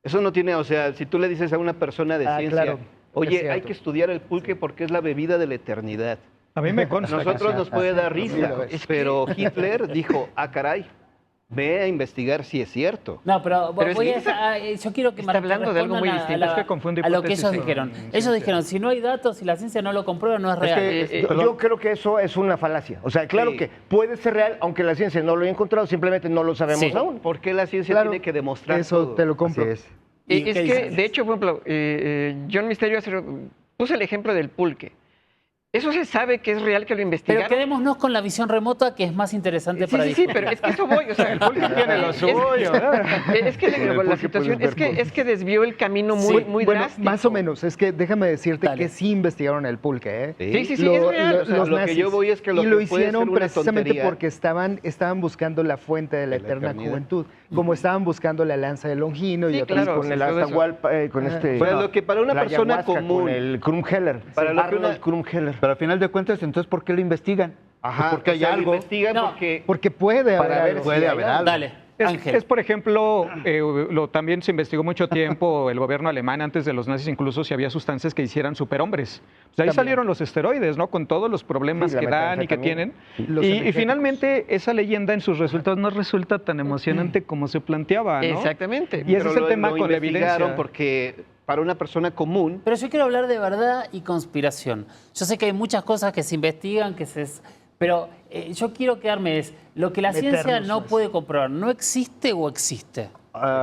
Speaker 8: Eso no tiene, o sea, si tú le dices a una persona de ciencia,
Speaker 9: claro, es
Speaker 8: oye,
Speaker 9: cierto.
Speaker 8: hay que estudiar el pulque porque es la bebida de la eternidad.
Speaker 7: A mí me consta. que
Speaker 8: Nosotros
Speaker 7: sí.
Speaker 8: nos puede dar risa, pero Hitler dijo, ah, caray, ve a investigar si es cierto.
Speaker 2: No, pero,
Speaker 5: Pero es
Speaker 2: voy
Speaker 5: que
Speaker 2: yo quiero que
Speaker 5: está hablando de algo muy
Speaker 2: respondan
Speaker 5: distinto.
Speaker 7: Es que confunde
Speaker 2: a lo que
Speaker 7: hipótesis
Speaker 2: ellos
Speaker 7: con
Speaker 2: dijeron.
Speaker 7: ciencia.
Speaker 2: Ellos dijeron, si no hay datos, si la ciencia no lo comprueba, no es real.
Speaker 6: Yo creo que eso es una falacia. O sea, claro
Speaker 8: Sí.
Speaker 6: que puede ser real, aunque la ciencia no lo haya encontrado, simplemente no lo sabemos
Speaker 2: Sí.
Speaker 6: aún.
Speaker 8: ¿Por qué la ciencia
Speaker 9: Claro,
Speaker 8: tiene que demostrar
Speaker 9: eso
Speaker 8: todo?
Speaker 9: te lo compro.
Speaker 6: Así es.
Speaker 2: ¿Y
Speaker 5: Es
Speaker 2: qué
Speaker 5: que,
Speaker 2: dices?
Speaker 5: de hecho, por ejemplo, John Misterio puso el ejemplo del pulque. Eso se sabe que es real que lo
Speaker 2: Pero
Speaker 5: investigaron.
Speaker 2: quedémonos con la visión remota, que es más interesante
Speaker 5: Sí,
Speaker 2: para
Speaker 5: sí,
Speaker 2: discutir.
Speaker 5: pero es que eso voy, o sea, el pulque
Speaker 7: tiene lo suyo,
Speaker 5: Es que la situación es que desvió el camino muy, muy
Speaker 9: Bueno,
Speaker 5: drástico.
Speaker 9: más o menos. Es que déjame decirte
Speaker 2: Dale.
Speaker 9: que sí investigaron el pulque, ¿eh?
Speaker 5: Sí, es real. O sea,
Speaker 9: los
Speaker 8: lo que
Speaker 9: nazis.
Speaker 8: yo voy es que lo
Speaker 9: y
Speaker 8: que
Speaker 9: lo
Speaker 8: puede ser
Speaker 9: hicieron
Speaker 8: una
Speaker 9: precisamente
Speaker 8: tontería.
Speaker 9: porque estaban buscando la fuente de la eterna
Speaker 8: eternidad.
Speaker 9: juventud, como estaban buscando la lanza de Longino y
Speaker 5: Sí,
Speaker 9: otras
Speaker 5: claro,
Speaker 6: Con el
Speaker 5: todo eso.
Speaker 6: Atahualpa, con este...
Speaker 8: Para lo que para una
Speaker 6: la
Speaker 8: persona
Speaker 6: ayahuasca,
Speaker 8: común,
Speaker 6: Con el Krumheller.
Speaker 8: Para lo que
Speaker 6: Arnold
Speaker 8: una-
Speaker 6: Krumheller.
Speaker 4: Pero al final de cuentas, entonces, ¿por qué lo investigan?
Speaker 8: ajá,
Speaker 4: Porque hay
Speaker 8: o sea, lo
Speaker 4: algo.
Speaker 8: investigan
Speaker 2: No.
Speaker 8: porque
Speaker 9: Porque puede
Speaker 6: Para
Speaker 9: haber
Speaker 6: ver
Speaker 9: algo.
Speaker 6: si
Speaker 4: puede
Speaker 6: hay
Speaker 4: haber
Speaker 6: algo.
Speaker 4: algo.
Speaker 2: Dale, Ángel.
Speaker 7: Es, por ejemplo, también se investigó mucho tiempo el gobierno alemán antes de los nazis, incluso si había sustancias que hicieran superhombres. Pues de ahí salieron los esteroides, ¿no? Con todos los problemas
Speaker 6: Sí, la
Speaker 7: que dan y que tienen.
Speaker 6: metanfetamina.
Speaker 9: Los
Speaker 7: Y
Speaker 9: energéticos.
Speaker 7: finalmente esa leyenda en sus resultados no resulta tan emocionante como se planteaba, ¿no?
Speaker 5: Exactamente.
Speaker 7: Y ese es el
Speaker 8: lo-
Speaker 7: tema
Speaker 8: lo
Speaker 7: con la
Speaker 8: investigaron
Speaker 7: evidencia.
Speaker 8: porque para una persona común,
Speaker 2: Pero yo quiero hablar de verdad y conspiración. Yo sé que hay muchas cosas que se investigan, pero yo quiero quedarme lo que la ciencia
Speaker 9: Meternos
Speaker 2: no
Speaker 9: más.
Speaker 2: puede comprobar, ¿no existe o existe?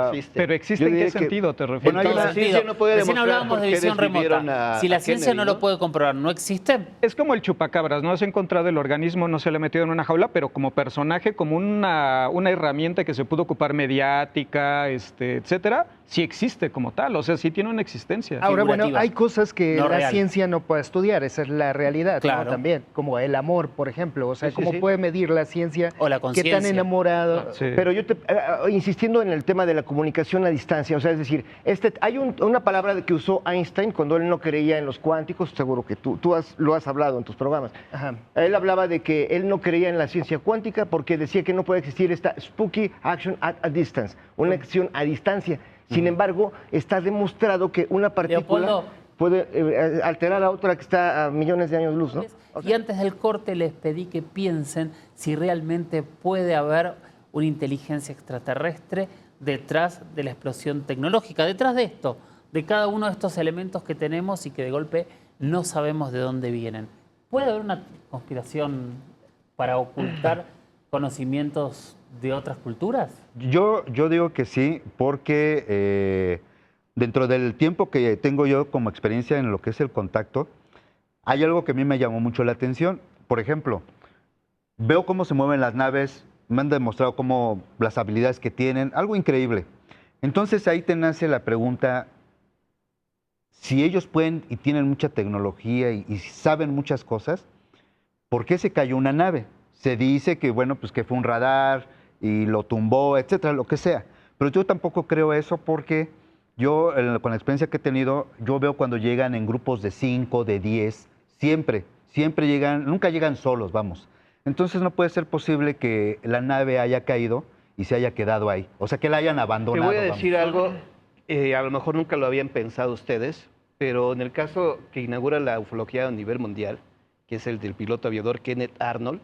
Speaker 8: existe.
Speaker 7: Pero ¿existe
Speaker 4: Yo
Speaker 7: en qué
Speaker 4: diría que-
Speaker 7: sentido te refieres?
Speaker 4: Bueno, hay
Speaker 8: la
Speaker 4: una-
Speaker 8: ciencia no puede
Speaker 2: Recién
Speaker 8: demostrar
Speaker 2: hablábamos
Speaker 8: por
Speaker 2: de
Speaker 8: qué
Speaker 2: visión
Speaker 8: desvivieron
Speaker 2: remota.
Speaker 8: a-
Speaker 2: Si la
Speaker 8: a
Speaker 2: ciencia
Speaker 8: Kennedy,
Speaker 2: no
Speaker 8: ¿no?
Speaker 2: lo puede comprobar, ¿no existe?
Speaker 7: Es como el chupacabras, no has encontrado el organismo, no se le ha metido en una jaula, pero como personaje, como una herramienta que se pudo ocupar mediática, etcétera, sí existe como tal, o sea, sí tiene una existencia.
Speaker 9: Ahora, bueno,
Speaker 2: figurativa.
Speaker 9: hay cosas que
Speaker 2: No
Speaker 9: la
Speaker 2: real.
Speaker 9: ciencia no puede estudiar, esa es la realidad, ¿no?
Speaker 2: Claro.
Speaker 9: También, como el amor, por ejemplo. O sea,
Speaker 8: Sí, sí,
Speaker 9: ¿cómo
Speaker 8: sí.
Speaker 9: puede medir la ciencia
Speaker 2: O la
Speaker 9: qué tan
Speaker 2: conciencia.
Speaker 9: enamorado?
Speaker 7: Sí.
Speaker 6: Pero yo insistiendo en el tema de la comunicación a distancia, o sea, es decir, hay una palabra que usó Einstein cuando él no creía en los cuánticos, seguro que tú lo has hablado en tus programas.
Speaker 9: Ajá.
Speaker 6: Él hablaba de que él no creía en la ciencia cuántica porque decía que no puede existir esta spooky action at a distance, una acción a distancia. Sin embargo, está demostrado que una partícula
Speaker 2: Leopoldo.
Speaker 6: puede alterar a otra que está a millones de años luz, ¿no?
Speaker 2: Y antes del corte les pedí que piensen si realmente puede haber una inteligencia extraterrestre detrás de la explosión tecnológica, detrás de esto, de cada uno de estos elementos que tenemos y que de golpe no sabemos de dónde vienen. ¿Puede haber una conspiración para ocultar conocimientos de otras culturas?
Speaker 4: Yo digo que sí, porque dentro del tiempo que tengo yo como experiencia en lo que es el contacto, hay algo que a mí me llamó mucho la atención. Por ejemplo, veo cómo se mueven las naves, me han demostrado cómo las habilidades que tienen, algo increíble. Entonces ahí te nace la pregunta, si ellos pueden y tienen mucha tecnología y saben muchas cosas, ¿por qué se cayó una nave? Se dice que, bueno, pues que fue un radar y lo tumbó, etcétera, lo que sea. Pero yo tampoco creo eso porque yo, con la experiencia que he tenido, yo veo cuando llegan en grupos de 5, de 10, siempre llegan, nunca llegan solos, vamos. Entonces no puede ser posible que la nave haya caído y se haya quedado ahí. O sea, que la hayan
Speaker 8: te
Speaker 4: abandonado.
Speaker 8: voy a
Speaker 4: vamos.
Speaker 8: decir algo, a lo mejor nunca lo habían pensado ustedes, pero en el caso que inaugura la ufología a nivel mundial, que es el del piloto aviador Kenneth Arnold,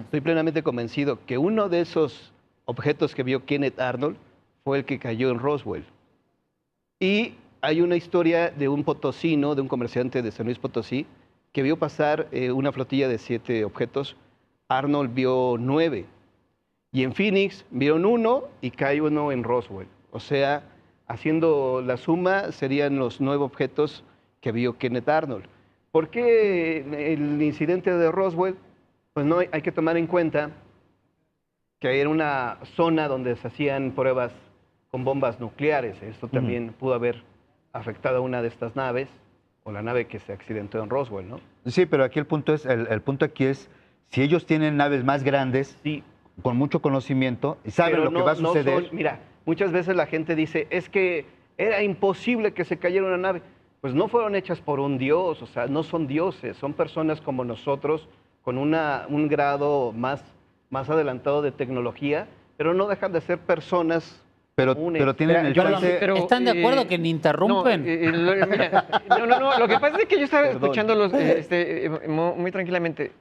Speaker 8: estoy plenamente convencido que uno de esos objetos que vio Kenneth Arnold fue el que cayó en Roswell. Y hay una historia de un potosino, de un comerciante de San Luis Potosí, que vio pasar una flotilla de 7 objetos, Arnold vio 9. Y en Phoenix vieron 1 y cae 1 en Roswell. O sea, haciendo la suma, serían los 9 objetos que vio Kenneth Arnold. ¿Por qué el incidente de Roswell? Pues no hay que tomar en cuenta que era una zona donde se hacían pruebas con bombas nucleares. Esto también pudo haber afectado a una de estas naves, o la nave que se accidentó en Roswell, ¿no?
Speaker 4: Sí, pero aquí el punto es, el punto aquí es, si ellos tienen naves más grandes,
Speaker 8: Sí,
Speaker 4: con mucho conocimiento, y saben
Speaker 8: pero
Speaker 4: lo que va a suceder.
Speaker 8: mira, muchas veces la gente dice, es que era imposible que se cayera una nave. Pues no fueron hechas por un dios, o sea, no son dioses, son personas como nosotros, con un grado más adelantado de tecnología, pero no dejan de ser personas comunes.
Speaker 4: Pero tienen el
Speaker 2: Perdón,
Speaker 4: chance.
Speaker 5: pero,
Speaker 2: ¿están de acuerdo que me interrumpen?
Speaker 5: No, lo que pasa es que yo estaba
Speaker 4: Perdón.
Speaker 5: escuchándolos muy tranquilamente.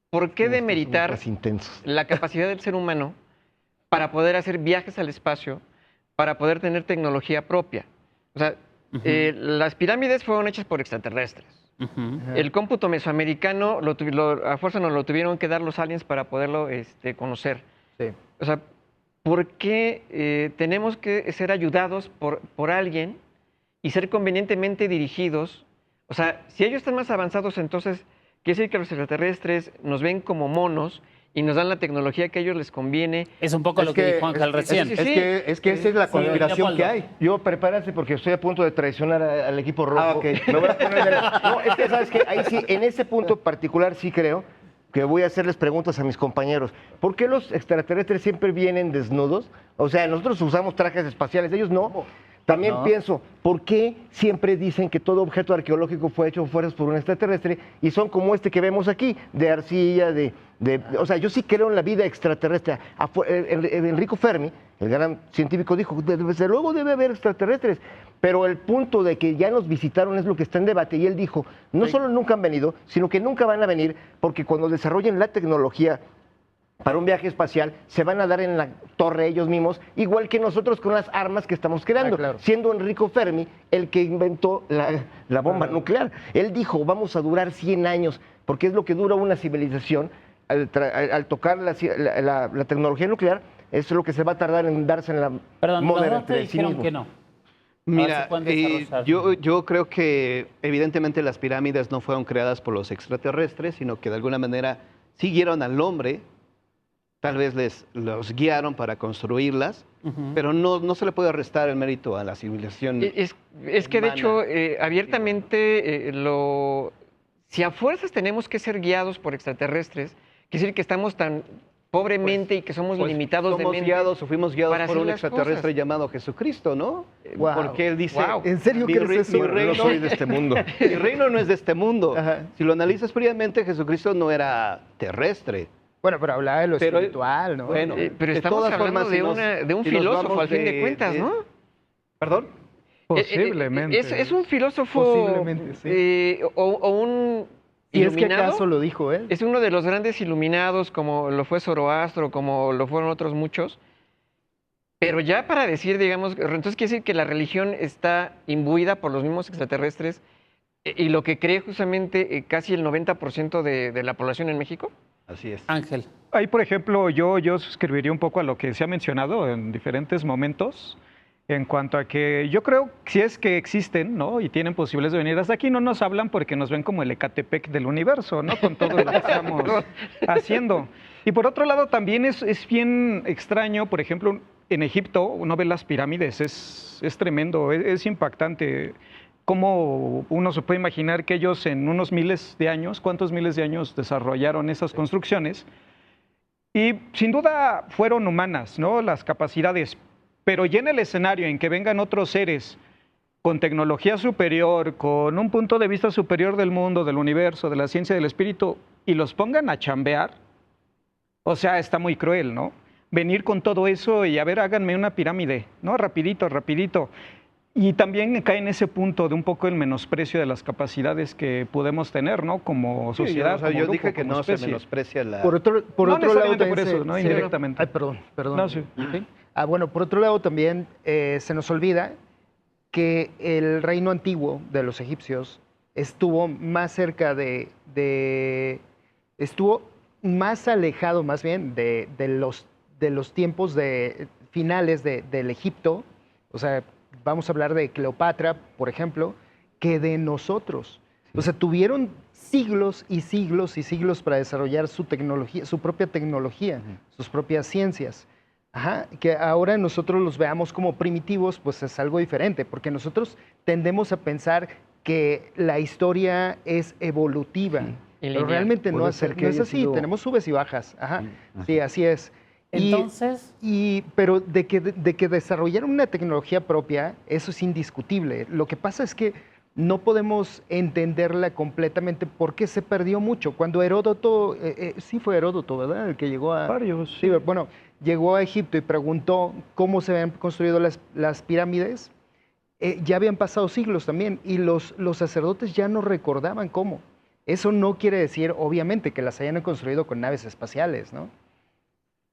Speaker 5: ¿Por qué demeritar
Speaker 6: Más intensos.
Speaker 5: la capacidad del ser humano para poder hacer viajes al espacio, para poder tener tecnología propia? O sea, las pirámides fueron hechas por extraterrestres. El cómputo mesoamericano, a fuerza nos lo tuvieron que dar los aliens para poderlo conocer.
Speaker 6: Sí.
Speaker 5: O sea, ¿por qué tenemos que ser ayudados por alguien y ser convenientemente dirigidos? O sea, si ellos están más avanzados, entonces quiere decir que los extraterrestres nos ven como monos y nos dan la tecnología que a ellos les conviene.
Speaker 2: Es un poco lo que dijo Ángel recién.
Speaker 4: Es que esa es la conspiración
Speaker 2: Leopoldo.
Speaker 4: que hay.
Speaker 6: Yo prepárate porque estoy a punto de traicionar al equipo rojo.
Speaker 4: ok.
Speaker 6: Me voy a poner no, es que sabes que ahí sí, en ese punto particular sí creo que voy a hacerles preguntas a mis compañeros. ¿Por qué los extraterrestres siempre vienen desnudos? O sea, nosotros usamos trajes espaciales, ellos no. También pienso, ¿por qué siempre dicen que todo objeto arqueológico fue hecho fuerzas por un extraterrestre y son como este que vemos aquí, de arcilla, o sea, yo sí creo en la vida extraterrestre. Enrico Fermi, el gran científico, dijo, desde luego debe haber extraterrestres, pero el punto de que ya nos visitaron es lo que está en debate, y él dijo, no solo nunca han venido, sino que nunca van a venir, porque cuando desarrollen la tecnología para un viaje espacial, se van a dar en la torre ellos mismos, igual que nosotros con las armas que estamos creando,
Speaker 9: claro.
Speaker 6: siendo Enrico Fermi el que inventó la bomba nuclear. Él dijo, vamos a durar 100 años, porque es lo que dura una civilización. Al tocar la tecnología nuclear, eso es lo que se va a tardar en darse en la
Speaker 2: Perdón, los
Speaker 6: moderna
Speaker 2: dos te dijeron que no.
Speaker 8: Mira,
Speaker 2: A ver si pueden desarrollar.
Speaker 8: yo creo que evidentemente las pirámides no fueron creadas por los extraterrestres, sino que de alguna manera siguieron al hombre, tal vez los guiaron para construirlas, pero no se le puede restar el mérito a la civilización.
Speaker 5: Es que de
Speaker 8: humana.
Speaker 5: hecho, abiertamente, si a fuerzas tenemos que ser guiados por extraterrestres, quiere decir que estamos tan pobremente y que somos limitados de
Speaker 8: somos
Speaker 5: mente.
Speaker 8: guiados o fuimos guiados
Speaker 5: para
Speaker 8: por
Speaker 5: hacer
Speaker 8: un
Speaker 5: las
Speaker 8: extraterrestre
Speaker 5: cosas.
Speaker 8: llamado Jesucristo, ¿no?
Speaker 6: Wow.
Speaker 8: Porque él dice,
Speaker 5: Wow.
Speaker 9: ¿En serio
Speaker 8: mi
Speaker 9: crees
Speaker 8: rey-
Speaker 9: eso?
Speaker 8: mi reino,
Speaker 6: No soy de este mundo.
Speaker 8: mi reino no es de este mundo.
Speaker 6: Ajá.
Speaker 8: Si lo analizas fríamente, Jesucristo no era terrestre.
Speaker 9: Bueno, pero hablaba de lo
Speaker 8: Pero-
Speaker 9: espiritual, ¿no?
Speaker 8: bueno,
Speaker 5: Pero
Speaker 8: de
Speaker 5: estamos
Speaker 8: todas
Speaker 5: hablando
Speaker 8: formas,
Speaker 5: de,
Speaker 8: si nos-
Speaker 5: de un
Speaker 8: si nos
Speaker 5: filósofo,
Speaker 8: vamos
Speaker 5: al fin de cuentas, ¿no?
Speaker 8: ¿Perdón?
Speaker 7: Posiblemente.
Speaker 5: Es un filósofo
Speaker 9: Posiblemente, sí.
Speaker 5: o un
Speaker 9: ¿Y es que
Speaker 5: iluminado.
Speaker 9: acaso lo dijo él?
Speaker 5: Es uno de los grandes iluminados, como lo fue Zoroastro, como lo fueron otros muchos. Pero ya para decir, digamos, entonces quiere decir que la religión está imbuida por los mismos extraterrestres y lo que cree justamente casi el 90% de la población en México.
Speaker 8: Así es.
Speaker 2: Ángel.
Speaker 7: Ahí, por ejemplo, yo suscribiría un poco a lo que se ha mencionado en diferentes momentos, en cuanto a que yo creo que si es que existen, ¿no? Y tienen posibilidades de venir hasta aquí, no nos hablan porque nos ven como el Ecatepec del universo, ¿no? Con todo lo que estamos haciendo. Y por otro lado, también es bien extraño, por ejemplo, en Egipto, uno ve las pirámides, es tremendo, es impactante. ¿Cómo uno se puede imaginar que ellos en unos miles de años, cuántos miles de años desarrollaron esas construcciones? Y sin duda fueron humanas, ¿no? Las capacidades, pero ya en el escenario en que vengan otros seres con tecnología superior, con un punto de vista superior del mundo, del universo, de la ciencia, del espíritu, y los pongan a chambear, o sea, está muy cruel, ¿no? Venir con todo eso y a ver, háganme una pirámide, ¿no? Rapidito, rapidito. Y también cae en ese punto de un poco el menosprecio de las capacidades que podemos tener, ¿no? Como
Speaker 8: Sí,
Speaker 7: sociedad.
Speaker 8: o sea,
Speaker 7: como
Speaker 8: yo
Speaker 7: grupo,
Speaker 8: dije que
Speaker 7: como
Speaker 8: no se
Speaker 7: especie.
Speaker 8: menosprecia la...
Speaker 9: Por otro
Speaker 7: No
Speaker 9: lado
Speaker 7: necesariamente
Speaker 9: también
Speaker 7: por eso, ¿no? Indirectamente.
Speaker 9: Ay, perdón.
Speaker 7: No, sí.
Speaker 9: Bueno, por otro lado también se nos olvida que el reino antiguo de los egipcios estuvo más cerca estuvo más alejado más bien de los tiempos finales del Egipto, o sea, vamos a hablar de Cleopatra, por ejemplo, que de nosotros. O sea, tuvieron siglos y siglos y siglos para desarrollar su tecnología, su propia tecnología, sus propias ciencias. Ajá, que ahora nosotros los veamos como primitivos, pues es algo diferente, porque nosotros tendemos a pensar que la historia es evolutiva, pero realmente no es así, tenemos subes y bajas. Ajá, sí, así es.
Speaker 2: Entonces...
Speaker 9: Pero de que desarrollaron una tecnología propia, eso es indiscutible. Lo que pasa es que no podemos entenderla completamente porque se perdió mucho. Cuando Heródoto, sí fue Heródoto, ¿verdad? El que llegó a...
Speaker 7: Varios.
Speaker 9: Sí, bueno, llegó a Egipto y preguntó cómo se habían construido las pirámides. Ya habían pasado siglos también y los sacerdotes ya no recordaban cómo. Eso no quiere decir, obviamente, que las hayan construido con naves espaciales, ¿no?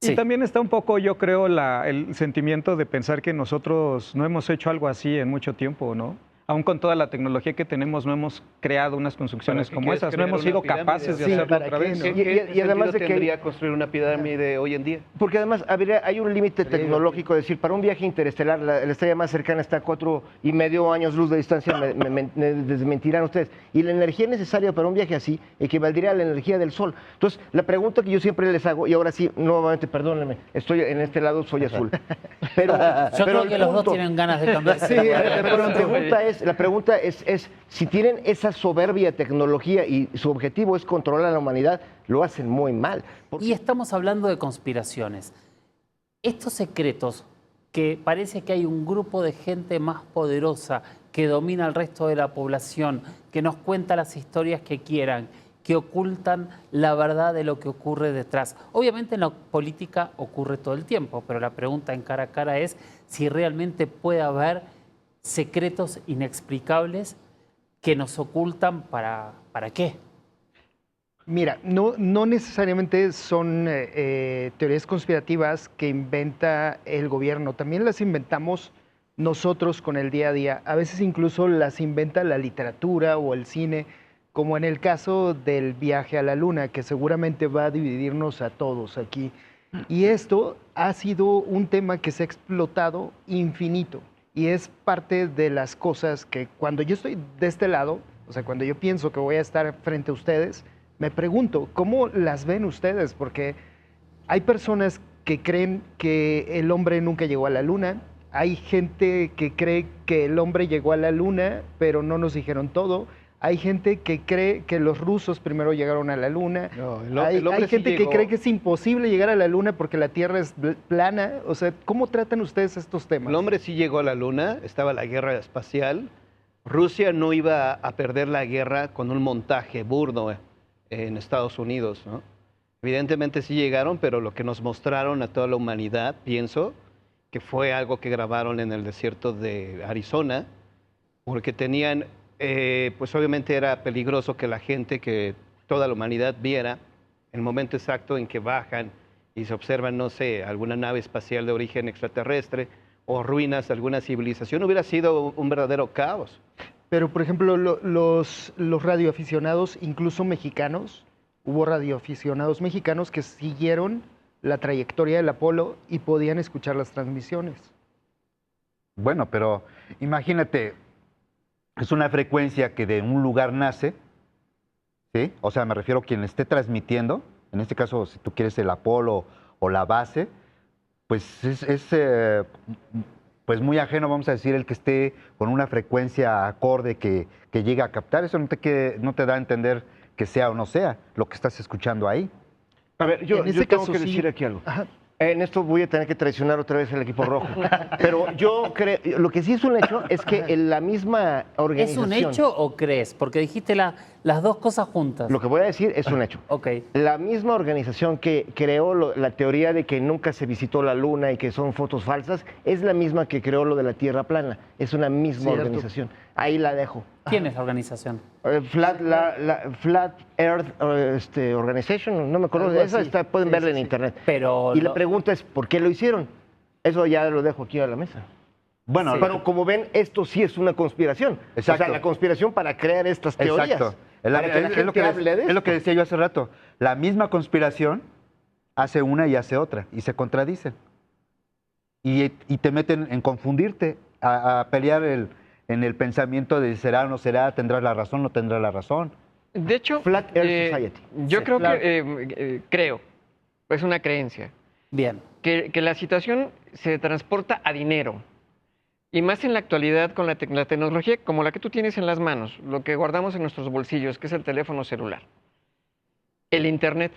Speaker 7: Y sí, también está un poco, yo creo, el sentimiento de pensar que nosotros no hemos hecho algo así en mucho tiempo, ¿no? Aún con toda la tecnología que tenemos, no hemos creado unas construcciones como esas, no hemos sido capaces de hacerlo otra vez.
Speaker 8: ¿no? Y además de que tendría construir una pirámide hoy en día?
Speaker 6: Porque además hay un límite tecnológico, es decir, para un viaje interestelar, la estrella más cercana está a 4,5 años luz de distancia, me desmentirán ustedes. Y la energía necesaria para un viaje así equivaldría a la energía del Sol. Entonces, la pregunta que yo siempre les hago, y ahora sí, nuevamente, perdónenme, estoy en este lado, soy azul. Pero,
Speaker 2: yo creo que los dos tienen ganas de cambiar.
Speaker 6: Sí, pero la pregunta es si tienen esa soberbia tecnología y su objetivo es controlar a la humanidad, lo hacen muy mal.
Speaker 2: Y estamos hablando de conspiraciones. Estos secretos, que parece que hay un grupo de gente más poderosa que domina al resto de la población, que nos cuenta las historias que quieran, que ocultan la verdad de lo que ocurre detrás. Obviamente en la política ocurre todo el tiempo, pero la pregunta en cara a cara es si realmente puede haber secretos inexplicables que nos ocultan ¿para qué?
Speaker 9: Mira, no necesariamente son teorías conspirativas que inventa el gobierno, también las inventamos nosotros con el día a día. A veces incluso las inventa la literatura o el cine, como en el caso del viaje a la luna, que seguramente va a dividirnos a todos aquí. Y esto ha sido un tema que se ha explotado infinito. Y es parte de las cosas que cuando yo estoy de este lado, o sea, cuando yo pienso que voy a estar frente a ustedes, me pregunto, ¿cómo las ven ustedes? Porque hay personas que creen que el hombre nunca llegó a la luna, hay gente que cree que el hombre llegó a la luna, pero no nos dijeron todo. Hay gente que cree que los rusos primero llegaron a la luna. No, hay gente que cree que es imposible llegar a la luna porque la Tierra es plana. O sea, ¿cómo tratan ustedes estos temas?
Speaker 8: El hombre sí llegó a la luna, estaba la guerra espacial. Rusia no iba a perder la guerra con un montaje burdo en Estados Unidos, ¿no? Evidentemente sí llegaron, pero lo que nos mostraron a toda la humanidad, pienso, que fue algo que grabaron en el desierto de Arizona, porque tenían... pues obviamente era peligroso que la gente, que toda la humanidad viera el momento exacto en que bajan y se observan, no sé, alguna nave espacial de origen extraterrestre o ruinas de alguna civilización. Hubiera sido un verdadero caos.
Speaker 9: Pero, por ejemplo, los radioaficionados, incluso mexicanos, hubo radioaficionados mexicanos que siguieron la trayectoria del Apolo y podían escuchar las transmisiones.
Speaker 4: Bueno, pero imagínate... Es una frecuencia que de un lugar nace, ¿sí? O sea, me refiero a quien esté transmitiendo, en este caso, si tú quieres el Apolo o la base, pues es pues muy ajeno, vamos a decir, el que esté con una frecuencia acorde que llega a captar. Eso no te da a entender que sea o no sea lo que estás escuchando ahí.
Speaker 6: A ver, yo tengo que decir aquí algo. Ajá. En esto voy a tener que traicionar otra vez el equipo rojo. Pero yo creo, lo que sí es un hecho es que en la misma organización...
Speaker 2: ¿Es un hecho o crees? Porque dijiste las dos cosas juntas.
Speaker 6: Lo que voy a decir es un hecho.
Speaker 2: Ok.
Speaker 6: La misma organización que creó la teoría de que nunca se visitó la Luna y que son fotos falsas, es la misma que creó lo de la Tierra plana. Es una misma organización. Ahí la dejo.
Speaker 2: ¿Quién es la organización?
Speaker 6: Flat Earth Organization, no me acuerdo de esa, pueden verla en internet.
Speaker 2: Pero
Speaker 6: y la pregunta es, ¿por qué lo hicieron? Eso ya lo dejo aquí a la mesa.
Speaker 4: Bueno,
Speaker 6: Pero como ven, esto sí es una conspiración.
Speaker 4: Exacto.
Speaker 6: O sea, la conspiración para crear estas teorías.
Speaker 4: Exacto.
Speaker 6: Para que la gente hable de
Speaker 4: es lo que
Speaker 6: esto.
Speaker 4: decía yo hace rato. La misma conspiración hace una y hace otra, y se contradicen. Y te meten en confundirte, a pelear en el pensamiento de será o no será, tendrás la razón, no tendrás la razón.
Speaker 5: De hecho,
Speaker 6: Flat Earth Society.
Speaker 5: yo
Speaker 6: Sí,
Speaker 5: creo
Speaker 6: claro.
Speaker 5: creo, es una creencia,
Speaker 2: Bien.
Speaker 5: que la situación se transporta a dinero. Y más en la actualidad con la tecnología como la que tú tienes en las manos, lo que guardamos en nuestros bolsillos, que es el teléfono celular. El Internet.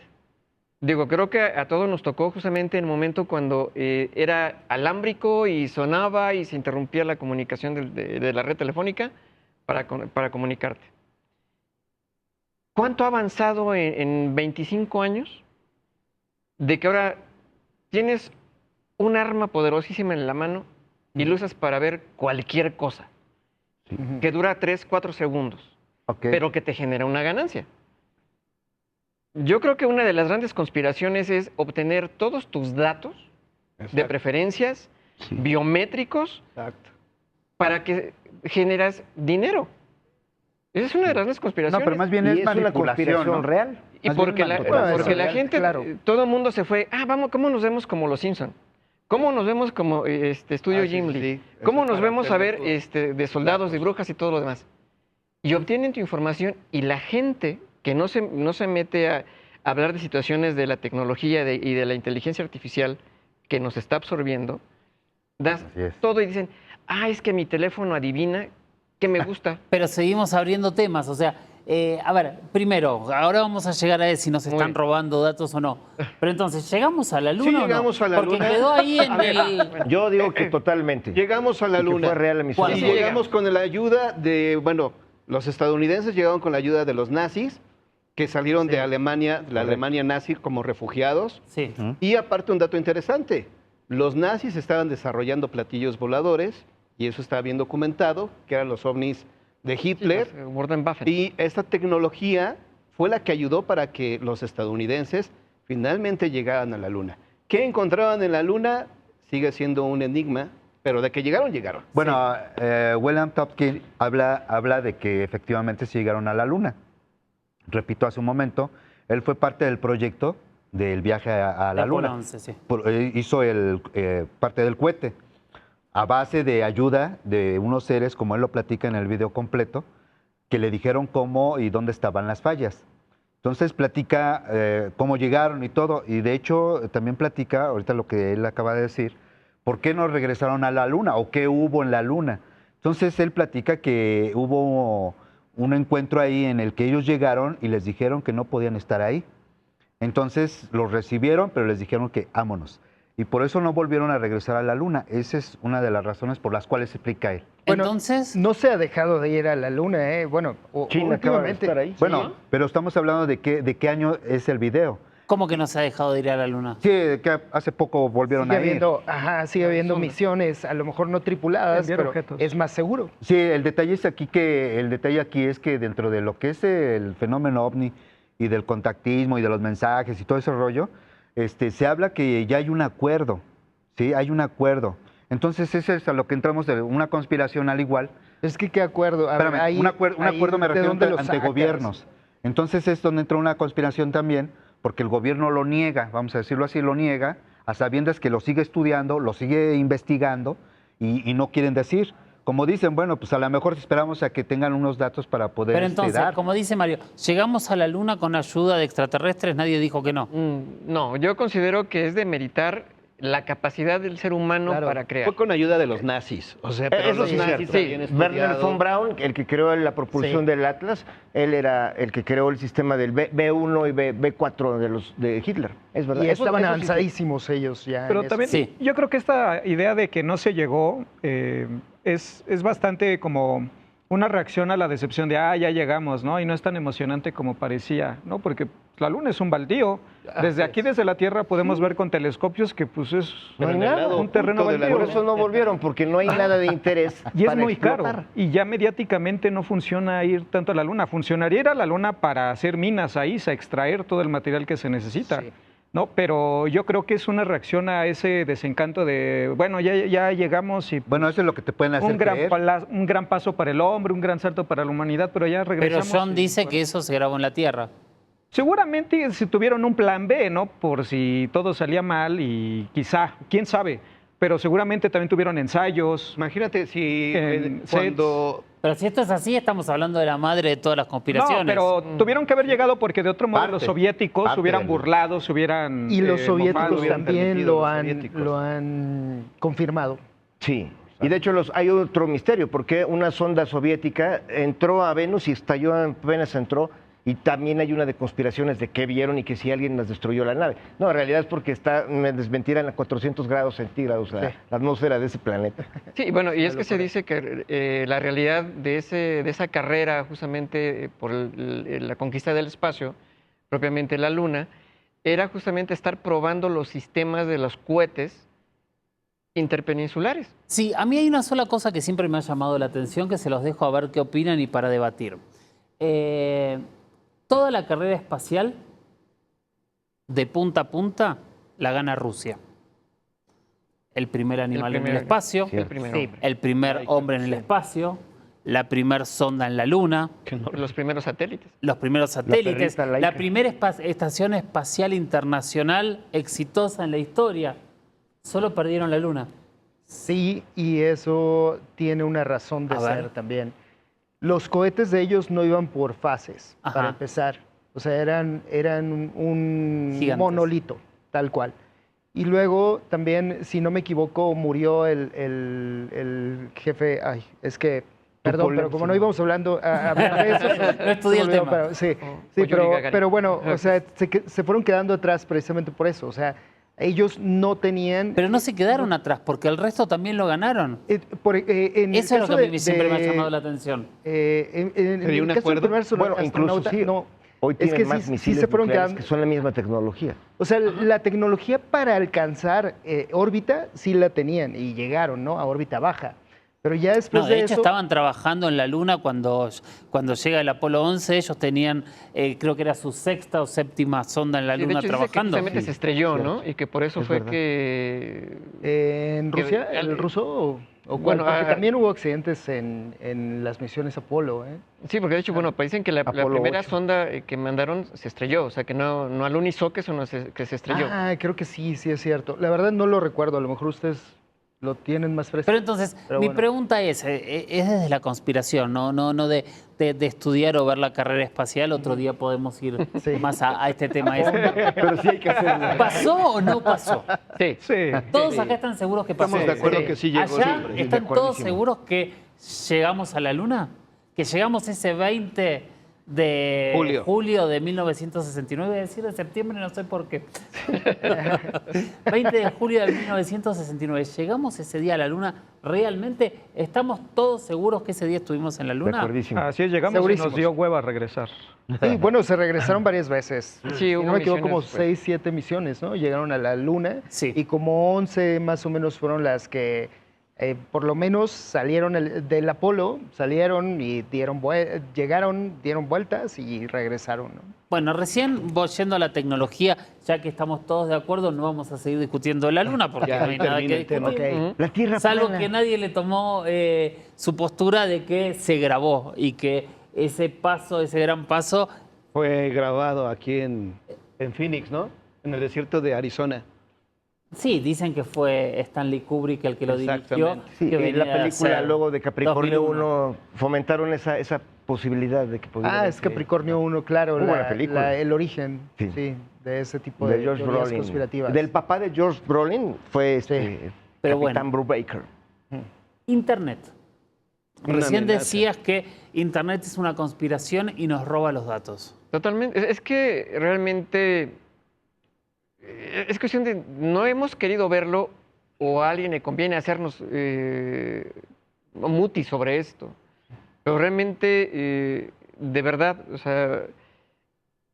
Speaker 5: Digo, creo que a todos nos tocó justamente en el momento cuando era alámbrico y sonaba y se interrumpía la comunicación de la red telefónica para comunicarte. ¿Cuánto ha avanzado en 25 años de que ahora tienes un arma poderosísima en la mano y lo usas para ver cualquier cosa, que dura 3, 4 segundos, pero que te genera una ganancia? Yo creo que una de las grandes conspiraciones es obtener todos tus datos de preferencias biométricos para que generas dinero. Esa es una de las grandes conspiraciones.
Speaker 4: No, pero más bien
Speaker 6: Y
Speaker 4: es
Speaker 6: es una
Speaker 4: manipulación,
Speaker 6: conspiración
Speaker 4: ¿no?
Speaker 6: real.
Speaker 5: Y
Speaker 4: Más
Speaker 5: porque
Speaker 4: bien
Speaker 5: la,
Speaker 4: manipulación.
Speaker 5: porque la
Speaker 6: Real,
Speaker 5: gente,
Speaker 6: claro.
Speaker 5: todo el mundo se fue, vamos, ¿cómo nos vemos como los Simpson? ¿Cómo nos vemos como Estudio
Speaker 8: Sí,
Speaker 5: Gimli?
Speaker 8: sí, sí.
Speaker 5: ¿Cómo
Speaker 8: Eso
Speaker 5: nos
Speaker 8: es para
Speaker 5: vemos a ver
Speaker 8: obtener
Speaker 5: de soldados, de brujas y todo lo demás? Y obtienen tu información y la gente que no se mete a hablar de situaciones de la tecnología y de la inteligencia artificial que nos está absorbiendo, das
Speaker 4: Así es.
Speaker 5: todo y dicen, es que mi teléfono adivina que me gusta.
Speaker 2: Pero seguimos abriendo temas, o sea, a ver, primero, ahora vamos a llegar a ver si nos
Speaker 5: Muy
Speaker 2: están
Speaker 5: bien.
Speaker 2: robando datos o no. Pero entonces, ¿llegamos a la Luna
Speaker 8: Sí,
Speaker 2: o no?
Speaker 8: llegamos a la
Speaker 2: Porque
Speaker 8: Luna.
Speaker 2: quedó ahí en
Speaker 8: A ver,
Speaker 2: el...
Speaker 6: Yo digo que totalmente.
Speaker 8: Llegamos a la
Speaker 6: Y que
Speaker 8: Luna.
Speaker 6: fue real la misión.
Speaker 8: Y
Speaker 2: ¿Cuándo?
Speaker 8: llegamos con la ayuda de, bueno, los estadounidenses llegaron con la ayuda de los nazis, que salieron de Alemania, la Alemania nazi, como refugiados.
Speaker 2: Sí.
Speaker 8: Y aparte un dato interesante, los nazis estaban desarrollando platillos voladores, y eso está bien documentado, que eran los ovnis de Hitler.
Speaker 5: Warren Buffett.
Speaker 8: Y esta tecnología fue la que ayudó para que los estadounidenses finalmente llegaran a la Luna. ¿Qué encontraban en la Luna? Sigue siendo un enigma, pero de que llegaron, llegaron.
Speaker 4: Bueno, William Topkin habla de que efectivamente sí llegaron a la Luna. Repito, hace un momento, él fue parte del proyecto del viaje a la
Speaker 2: Apolo
Speaker 4: Luna.
Speaker 2: 11, sí.
Speaker 4: Hizo parte del cohete a base de ayuda de unos seres, como él lo platica en el video completo, que le dijeron cómo y dónde estaban las fallas. Entonces platica cómo llegaron y todo, y de hecho también platica, ahorita lo que él acaba de decir, por qué no regresaron a la Luna o qué hubo en la Luna. Entonces él platica que hubo un encuentro ahí en el que ellos llegaron y les dijeron que no podían estar ahí. Entonces los recibieron, pero les dijeron que vámonos. Y por eso no volvieron a regresar a la Luna. Esa es una de las razones por las cuales explica él.
Speaker 9: Bueno,
Speaker 2: Entonces,
Speaker 9: No se ha dejado de ir a la Luna, ¿eh? Bueno,
Speaker 6: China acaba de
Speaker 9: últimamente.
Speaker 6: estar ahí.
Speaker 4: Bueno, pero estamos hablando de qué año es el video.
Speaker 2: ¿cómo que no se ha dejado de ir a la Luna?
Speaker 4: Sí, que hace poco volvieron
Speaker 9: Sigue
Speaker 4: a ir.
Speaker 9: sigue habiendo misiones, a lo mejor no tripuladas,
Speaker 7: Enviar
Speaker 9: pero
Speaker 7: objetos.
Speaker 9: es más seguro.
Speaker 4: Sí, el detalle aquí es que dentro de lo que es el fenómeno ovni y del contactismo y de los mensajes y todo ese rollo, se habla que ya hay un acuerdo, ¿sí? Hay un acuerdo. Entonces, ese es a lo que entramos de una conspiración al igual.
Speaker 9: Es que, ¿qué acuerdo? A ver,
Speaker 4: Espérame,
Speaker 9: ahí-
Speaker 4: un acuerdo me
Speaker 9: ¿de
Speaker 4: refiero
Speaker 9: dónde lo
Speaker 4: ante
Speaker 9: sacas?
Speaker 4: gobiernos. Entonces es donde entra una conspiración también, porque el gobierno lo niega, vamos a decirlo así, lo niega, a sabiendas que lo sigue estudiando, lo sigue investigando y no quieren decir. Como dicen, bueno, pues a lo mejor esperamos a que tengan unos datos para poder
Speaker 2: Pero entonces,
Speaker 4: dar.
Speaker 2: como dice Mario, llegamos a la Luna con ayuda de extraterrestres, nadie dijo que no.
Speaker 5: No, yo considero que es de meritar la capacidad del ser humano
Speaker 6: Claro.
Speaker 5: para crear.
Speaker 8: Fue con ayuda de los nazis. O sea, pero
Speaker 6: Eso
Speaker 8: los
Speaker 6: sí es
Speaker 8: nazis
Speaker 6: cierto.
Speaker 8: habían
Speaker 6: Werner
Speaker 8: estudiado-
Speaker 6: von Braun, el que creó la propulsión del Atlas, él era el que creó el sistema del B1 y B4 de Hitler. Es verdad.
Speaker 9: Y
Speaker 6: Eso-
Speaker 9: estaban
Speaker 6: eso sí sé.
Speaker 9: avanzadísimos ellos ya. en
Speaker 7: Pero
Speaker 9: eso.
Speaker 7: también
Speaker 2: Sí.
Speaker 7: yo creo que esta idea de que no se llegó es bastante como una reacción a la decepción de, ya llegamos, ¿no? Y no es tan emocionante como parecía, ¿no? Porque la Luna es un baldío. Desde aquí, desde la Tierra, podemos ver con telescopios que pues es
Speaker 6: No hay
Speaker 8: en el
Speaker 6: nada.
Speaker 8: lado
Speaker 7: un terreno
Speaker 8: oculto de la
Speaker 7: baldío.
Speaker 6: Por eso no volvieron, porque no hay nada de interés.
Speaker 7: Y es
Speaker 6: para
Speaker 7: muy
Speaker 6: explotar.
Speaker 7: caro. Y ya mediáticamente no funciona ir tanto a la Luna. Funcionaría ir a la Luna para hacer minas ahí, a extraer todo el material que se necesita.
Speaker 9: Sí.
Speaker 7: ¿no? Pero yo creo que es una reacción a ese desencanto de, bueno, ya llegamos y
Speaker 4: Bueno, eso es lo que te pueden hacer creer.
Speaker 7: un gran paso para el hombre, un gran salto para la humanidad, pero ya
Speaker 2: Pero
Speaker 7: regresamos.
Speaker 2: John dice que eso se grabó en la Tierra.
Speaker 7: Seguramente si tuvieron un plan B, ¿no? Por si todo salía mal y quizá, quién sabe, pero seguramente también tuvieron ensayos.
Speaker 8: Imagínate si
Speaker 7: En
Speaker 8: cuando...
Speaker 2: Pero si esto es así, estamos hablando de la madre de todas las conspiraciones.
Speaker 7: No, pero tuvieron que haber llegado porque de otro modo
Speaker 4: Parte,
Speaker 7: los soviéticos se
Speaker 4: parte
Speaker 7: hubieran
Speaker 4: del-
Speaker 7: burlado, se hubieran...
Speaker 9: Y los
Speaker 7: mofado.
Speaker 9: soviéticos
Speaker 8: hubieran
Speaker 9: también
Speaker 8: permitido
Speaker 9: lo
Speaker 8: los
Speaker 9: han,
Speaker 8: soviéticos.
Speaker 9: lo han confirmado.
Speaker 6: Sí. Y de hecho hay otro misterio, porque una sonda soviética entró a Venus y estalló, apenas entró, y también hay una de conspiraciones de qué vieron y que si alguien las destruyó la nave. No, en realidad es porque me desventilan a 400 grados centígrados la atmósfera de ese planeta.
Speaker 5: Sí, bueno, y es que se dice que la realidad de esa carrera justamente por la conquista del espacio, propiamente la Luna, era justamente estar probando los sistemas de los cohetes interpeninsulares.
Speaker 2: Sí, a mí hay una sola cosa que siempre me ha llamado la atención, que se los dejo a ver qué opinan y para debatir. Toda la carrera espacial, de punta a punta, la gana Rusia. El primer animal en el espacio,
Speaker 5: El primer hombre.
Speaker 2: el primer hombre en el espacio, la primer sonda en la Luna,
Speaker 5: Los primeros satélites.
Speaker 2: los primeros satélites,
Speaker 6: perrita Laika.
Speaker 2: la primera estación espacial internacional exitosa en la historia. Solo perdieron la Luna.
Speaker 9: Sí, y eso tiene una razón de
Speaker 2: A ver.
Speaker 9: ser también. Los cohetes de ellos no iban por fases,
Speaker 2: Ajá.
Speaker 9: para empezar. O sea, eran un
Speaker 2: Gigantes.
Speaker 9: monolito, tal cual. Y luego también, si no me equivoco, murió el jefe. Ay, es que, perdón, pero como no íbamos hablando a hablar de eso.
Speaker 2: No estudié el
Speaker 9: se me olvidó,
Speaker 2: tema.
Speaker 9: pero sí, sí,
Speaker 5: Yuri Gagarin.
Speaker 9: pero bueno, o sea, se fueron quedando atrás precisamente por eso. O sea, ellos no tenían.
Speaker 2: Pero no se quedaron atrás, porque el resto también lo ganaron.
Speaker 9: En el
Speaker 2: Eso es lo que
Speaker 9: caso
Speaker 2: a mí siempre me ha llamado la atención.
Speaker 9: En
Speaker 8: ¿Sería
Speaker 9: el
Speaker 8: un
Speaker 9: caso del
Speaker 8: acuerdo?
Speaker 9: primer
Speaker 6: Bueno, incluso
Speaker 9: astronauta,
Speaker 6: sí.
Speaker 9: no.
Speaker 6: Hoy
Speaker 9: Es
Speaker 6: tienen
Speaker 9: que
Speaker 6: más
Speaker 9: sí
Speaker 6: misiles
Speaker 9: se fueron
Speaker 6: nucleares
Speaker 9: quedando.
Speaker 6: que son la misma tecnología.
Speaker 9: O sea, la tecnología para alcanzar órbita sí la tenían y llegaron, ¿no? A órbita baja. Pero ya después
Speaker 2: No, de
Speaker 9: de
Speaker 2: hecho,
Speaker 9: eso.
Speaker 2: estaban trabajando en la Luna cuando llega el Apolo 11. Ellos tenían, creo que era su sexta o séptima sonda en la
Speaker 5: Sí, de
Speaker 2: Luna
Speaker 5: hecho, dice que
Speaker 2: trabajando.
Speaker 5: justamente se estrelló,
Speaker 6: cierto.
Speaker 5: ¿no? Y que por eso
Speaker 6: Es
Speaker 5: fue
Speaker 6: verdad.
Speaker 5: que...
Speaker 9: ¿En Rusia?
Speaker 5: que-
Speaker 9: ¿El ruso o cuál?
Speaker 5: Bueno,
Speaker 9: Porque
Speaker 5: ah,
Speaker 9: también hubo accidentes en las misiones Apolo, ¿eh?
Speaker 5: Sí, porque de hecho, bueno, pues dicen que la
Speaker 6: Apolo
Speaker 5: primera
Speaker 6: 8.
Speaker 5: sonda que mandaron se estrelló, o sea, que no alunizó, que que se estrelló.
Speaker 9: Ah, creo que sí es cierto. La verdad no lo recuerdo, a lo mejor ustedes lo tienen más fresco.
Speaker 2: Pero entonces,
Speaker 9: Pero
Speaker 2: mi
Speaker 9: bueno.
Speaker 2: pregunta es desde la conspiración, no de estudiar o ver la carrera espacial. Otro día podemos ir
Speaker 9: Sí.
Speaker 2: más a este tema.
Speaker 6: Pero sí hay que hacerlo.
Speaker 2: ¿Pasó o no pasó?
Speaker 5: Sí.
Speaker 7: Sí.
Speaker 2: Todos acá están seguros que pasó.
Speaker 8: Estamos de acuerdo que sí llegó.
Speaker 2: Allá
Speaker 8: siempre.
Speaker 2: están todos seguros que llegamos a la Luna, que llegamos ese 20 de julio de 1969, es decir, de septiembre, no sé por qué. 20 de julio de 1969. ¿Llegamos ese día a la Luna? ¿Realmente estamos todos seguros que ese día estuvimos en la
Speaker 6: De
Speaker 2: Luna?
Speaker 6: acuerdísimo.
Speaker 7: Así es, llegamos y
Speaker 9: Segurísimos.
Speaker 7: nos dio hueva regresar.
Speaker 9: Sí, bueno, se regresaron varias veces.
Speaker 5: Sí,
Speaker 9: Si
Speaker 5: hubo
Speaker 9: no me equivoco, como
Speaker 5: misiones, pues.
Speaker 9: 6, 7 misiones, ¿no? Llegaron a la Luna
Speaker 2: Sí.
Speaker 9: y como 11 más o menos fueron las que por lo menos salieron del Apolo, salieron y llegaron, dieron vueltas y regresaron, ¿no?
Speaker 2: Bueno, recién vos yendo a la tecnología, ya que estamos todos de acuerdo, no vamos a seguir discutiendo la Luna porque
Speaker 8: Ya,
Speaker 2: no hay nada
Speaker 8: termina
Speaker 2: que
Speaker 8: el tema.
Speaker 2: discutir.
Speaker 9: Ok.
Speaker 6: La Tierra
Speaker 2: Salvo
Speaker 6: plana.
Speaker 2: que nadie le tomó su postura de que se grabó y que ese gran paso,
Speaker 8: Fue grabado aquí en Phoenix, ¿no? En el desierto de Arizona.
Speaker 2: sí, dicen que fue Stanley Kubrick el que lo dirigió.
Speaker 8: Exactamente.
Speaker 6: Sí,
Speaker 2: que
Speaker 6: en
Speaker 2: venía
Speaker 6: la
Speaker 2: de
Speaker 6: película
Speaker 2: hacer
Speaker 6: luego de Capricornio
Speaker 2: 2001.
Speaker 6: 1 fomentaron esa posibilidad de que pudiera
Speaker 9: Ah, es Capricornio 1, claro,
Speaker 6: Muy buena película.
Speaker 9: el origen,
Speaker 6: Sí.
Speaker 9: sí, de ese tipo
Speaker 6: de
Speaker 9: de
Speaker 6: George
Speaker 9: teorías
Speaker 6: Brolin.
Speaker 9: conspirativas.
Speaker 6: Del papá de George Brolin fue
Speaker 2: Pero
Speaker 6: Capitán
Speaker 2: bueno.
Speaker 6: Brubaker.
Speaker 2: Internet.
Speaker 8: Una
Speaker 2: Recién
Speaker 8: amenaza.
Speaker 2: decías que Internet es una conspiración y nos roba los datos.
Speaker 5: Totalmente. Es que realmente es cuestión de no hemos querido verlo o a alguien le conviene hacernos muti sobre esto. Pero realmente, de verdad, o sea,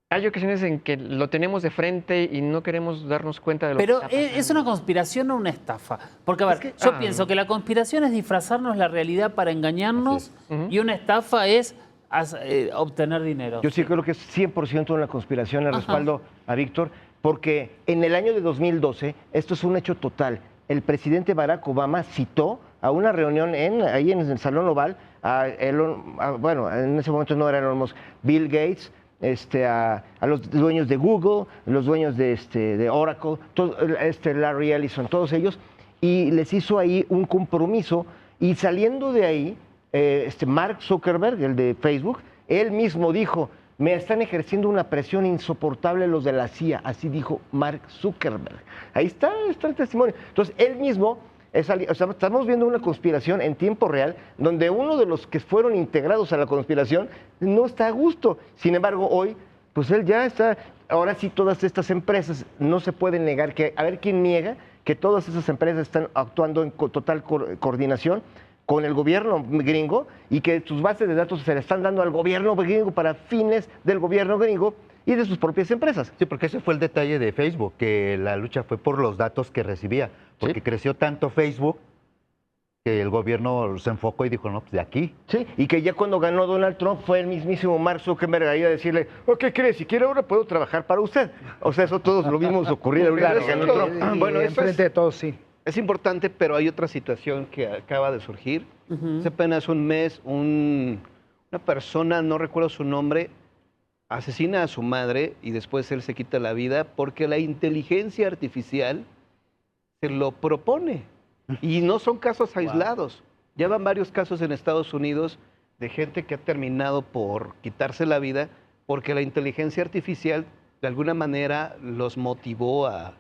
Speaker 5: hay ocasiones en que lo tenemos de frente y no queremos darnos cuenta de lo
Speaker 2: Pero
Speaker 5: que está
Speaker 2: ¿es una conspiración o una estafa? Porque, a ver, yo pienso que la conspiración es disfrazarnos la realidad para engañarnos y una estafa es obtener dinero.
Speaker 6: Yo sí creo que es 100% una conspiración, le respaldo a Víctor, porque en el año de 2012, esto es un hecho total, el presidente Barack Obama citó a una reunión ahí en el Salón Oval, bueno, en ese momento no era Elon Musk, Bill Gates, a los dueños de Google, los dueños de Oracle, Larry Ellison, todos ellos, y les hizo ahí un compromiso, y saliendo de ahí, Mark Zuckerberg, el de Facebook, él mismo dijo, me están ejerciendo una presión insoportable los de la CIA, así dijo Mark Zuckerberg. Ahí está el testimonio. Entonces, él mismo, estamos viendo una conspiración en tiempo real, donde uno de los que fueron integrados a la conspiración no está a gusto. Sin embargo, hoy, pues él ya está, ahora sí todas estas empresas, no se puede negar que, a ver quién niega que todas esas empresas están actuando en total coordinación con el gobierno gringo y que sus bases de datos se le están dando al gobierno gringo para fines del gobierno gringo y de sus propias empresas.
Speaker 4: Sí, porque ese fue el detalle de Facebook, que la lucha fue por los datos que recibía, porque creció tanto Facebook que el gobierno se enfocó y dijo, no, pues de aquí.
Speaker 6: Sí, y que ya cuando ganó Donald Trump fue el mismísimo Mark Zuckerberg ahí a decirle, ¿qué crees? Si quiere ahora puedo trabajar para usted. O sea, eso todos lo vimos ocurrir ahorita que ganó Trump.
Speaker 8: Bueno, eso
Speaker 9: enfrente de todos, sí.
Speaker 8: Es importante, pero hay otra situación que acaba de surgir. Hace apenas un mes, una persona, no recuerdo su nombre, asesina a su madre y después él se quita la vida porque la inteligencia artificial se lo propone. Y no son casos aislados. Ya van varios casos en Estados Unidos de gente que ha terminado por quitarse la vida porque la inteligencia artificial de alguna manera los motivó a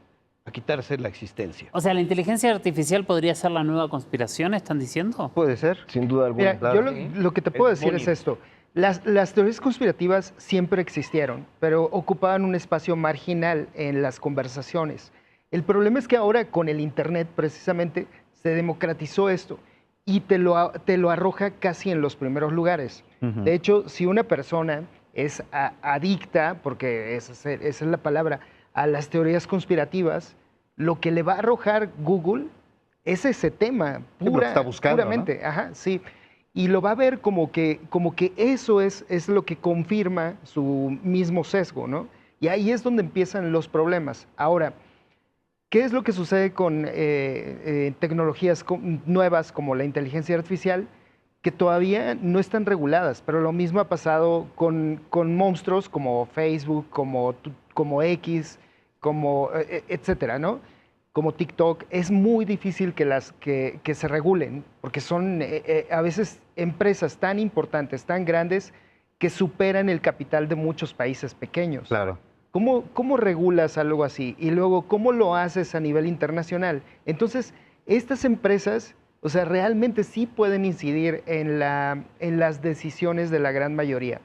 Speaker 8: quitarse la existencia.
Speaker 2: O sea, ¿la inteligencia artificial podría ser la nueva conspiración, están diciendo?
Speaker 4: Puede ser.
Speaker 6: Sin duda alguna.
Speaker 9: Mira,
Speaker 6: claro.
Speaker 9: yo lo que te puedo decir es esto. Las teorías conspirativas siempre existieron, pero ocupaban un espacio marginal en las conversaciones. El problema es que ahora con el Internet precisamente se democratizó esto y te lo arroja casi en los primeros lugares. De hecho, si una persona es adicta, porque esa es la palabra, a las teorías conspirativas, lo que le va a arrojar Google es ese tema,
Speaker 4: está buscando,
Speaker 9: puramente.
Speaker 4: ¿no?
Speaker 9: Ajá, sí. Y lo va a ver como que eso es lo que confirma su mismo sesgo, ¿no? Y ahí es donde empiezan los problemas. Ahora, ¿qué es lo que sucede con tecnologías nuevas como la inteligencia artificial? Que todavía no están reguladas, pero lo mismo ha pasado con monstruos como Facebook, como X, como etcétera, ¿no? Como TikTok. Es muy difícil que se regulen, porque son a veces empresas tan importantes, tan grandes, que superan el capital de muchos países pequeños.
Speaker 4: Claro.
Speaker 9: ¿Cómo regulas algo así? Y luego, ¿cómo lo haces a nivel internacional? Entonces, estas empresas, o sea, realmente sí pueden incidir en las decisiones de la gran mayoría.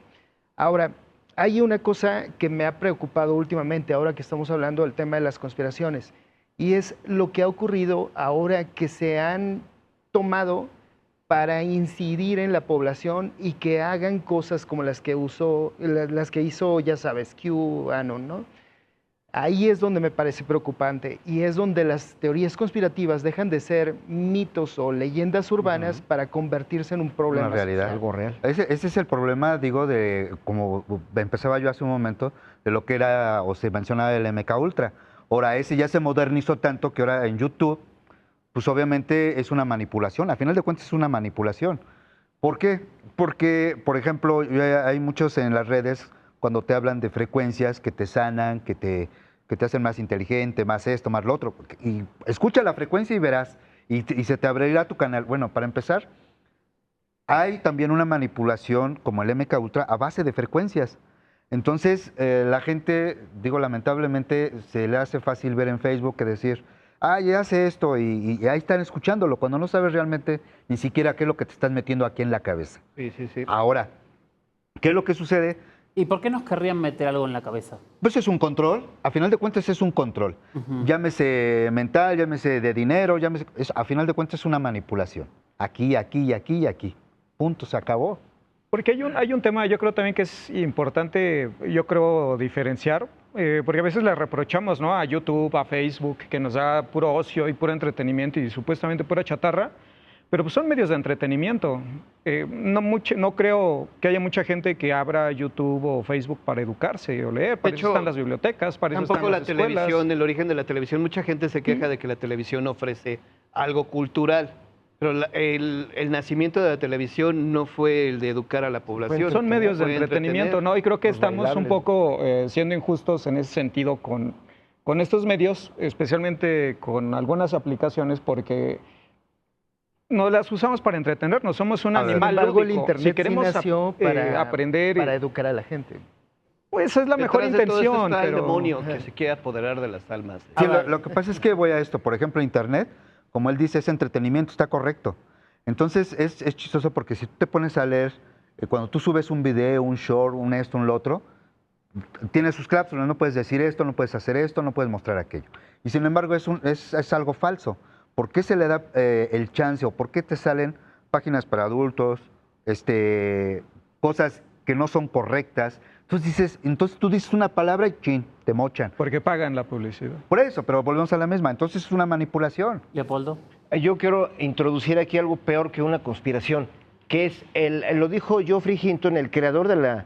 Speaker 9: Ahora, hay una cosa que me ha preocupado últimamente, ahora que estamos hablando del tema de las conspiraciones, y es lo que ha ocurrido ahora que se han tomado para incidir en la población y que hagan cosas como las que hizo, ya sabes, QAnon, ¿no? Ahí es donde me parece preocupante y es donde las teorías conspirativas dejan de ser mitos o leyendas urbanas para convertirse en un problema.
Speaker 4: Una realidad.
Speaker 9: social.
Speaker 6: Algo real.
Speaker 4: Ese es el problema, digo, de como empezaba yo hace un momento, de lo que era o se mencionaba el MK Ultra. Ahora, ese ya se modernizó tanto que ahora en YouTube, pues obviamente es una manipulación. A final de cuentas es una manipulación. ¿Por qué? Porque, por ejemplo, hay muchos en las redes cuando te hablan de frecuencias que te sanan, que te hacen más inteligente, más esto, más lo otro. Y escucha la frecuencia y verás, y se te abrirá tu canal. Bueno, para empezar, hay también una manipulación como el MK Ultra a base de frecuencias. Entonces, la gente, digo, lamentablemente, se le hace fácil ver en Facebook que decir, ya hace esto, y ahí están escuchándolo, cuando no sabes realmente ni siquiera qué es lo que te están metiendo aquí en la cabeza.
Speaker 8: Sí, sí, sí.
Speaker 4: Ahora, ¿qué es lo que sucede?
Speaker 2: ¿Y por qué nos querrían meter algo en la cabeza?
Speaker 4: Pues es un control, a final de cuentas es un control. Llámese mental, llámese de dinero, a final de cuentas es una manipulación. Aquí, aquí, aquí y aquí. Punto, se acabó.
Speaker 7: Porque hay un tema, yo creo también que es importante, yo creo, diferenciar, porque a veces le reprochamos, ¿no?, a YouTube, a Facebook, que nos da puro ocio y puro entretenimiento y supuestamente pura chatarra, Pero pues son medios de entretenimiento. No creo que haya mucha gente que abra YouTube o Facebook para educarse o leer. Para eso están las bibliotecas, para eso están
Speaker 8: Tampoco la
Speaker 7: las escuelas.
Speaker 8: televisión, el origen de la televisión. Mucha gente se queja de que la televisión ofrece algo cultural. Pero el nacimiento de la televisión no fue el de educar a la población.
Speaker 7: Son medios de
Speaker 8: fue
Speaker 7: entretenimiento,
Speaker 8: entretener.
Speaker 7: ¿no? Y creo que
Speaker 6: Los
Speaker 7: estamos un
Speaker 6: bailables.
Speaker 7: poco siendo injustos en ese sentido con estos medios, especialmente con algunas aplicaciones, porque no las usamos para entretenernos, somos un
Speaker 9: Sin
Speaker 7: animal
Speaker 9: embargo, el
Speaker 7: lúdico.
Speaker 9: Internet
Speaker 7: Si queremos
Speaker 9: sí nació para
Speaker 7: aprender,
Speaker 9: para educar a la gente.
Speaker 7: pues esa es la mejor
Speaker 8: Detrás de todo esto
Speaker 7: intención,
Speaker 8: está el
Speaker 7: pero
Speaker 8: demonio que se quiere apoderar de las almas.
Speaker 4: Sí, lo que pasa es que voy a esto, por ejemplo, Internet, como él dice, es entretenimiento, está correcto. Entonces es chistoso porque si tú te pones a leer, cuando tú subes un video, un short, un esto, un lo otro, tiene sus cláusulas, no puedes decir esto, no puedes hacer esto, no puedes mostrar aquello. Y sin embargo es algo falso. ¿Por qué se le da el chance o por qué te salen páginas para adultos, cosas que no son correctas? Entonces tú dices una palabra y chin, te mochan.
Speaker 7: porque pagan la publicidad.
Speaker 4: Por eso, pero volvemos a la misma. Entonces es una manipulación.
Speaker 2: Leopoldo.
Speaker 6: Yo quiero introducir aquí algo peor que una conspiración, que es, lo dijo Geoffrey Hinton, el creador de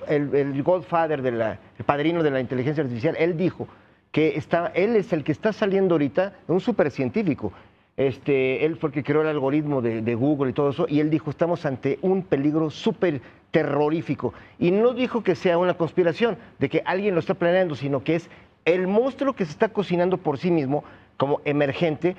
Speaker 6: el godfather, el padrino de la inteligencia artificial. Él dijo que él es el que está saliendo ahorita, un supercientífico. Él fue el que creó el algoritmo de Google y todo eso, y él dijo, estamos ante un peligro súper terrorífico. Y no dijo que sea una conspiración, de que alguien lo está planeando, sino que es el monstruo que se está cocinando por sí mismo como emergente,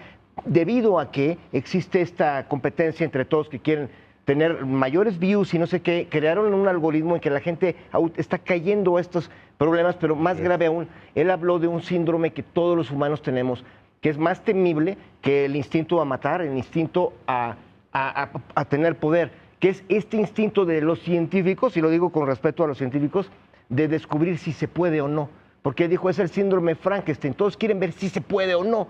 Speaker 6: debido a que existe esta competencia entre todos que quieren tener mayores views y no sé qué, crearon un algoritmo en que la gente está cayendo a estos problemas, pero más grave aún, él habló de un síndrome que todos los humanos tenemos, que es más temible que el instinto a matar, el instinto a tener poder, que es este instinto de los científicos, y lo digo con respeto a los científicos, de descubrir si se puede o no. Porque dijo, es el síndrome Frankenstein, todos quieren ver si se puede o no,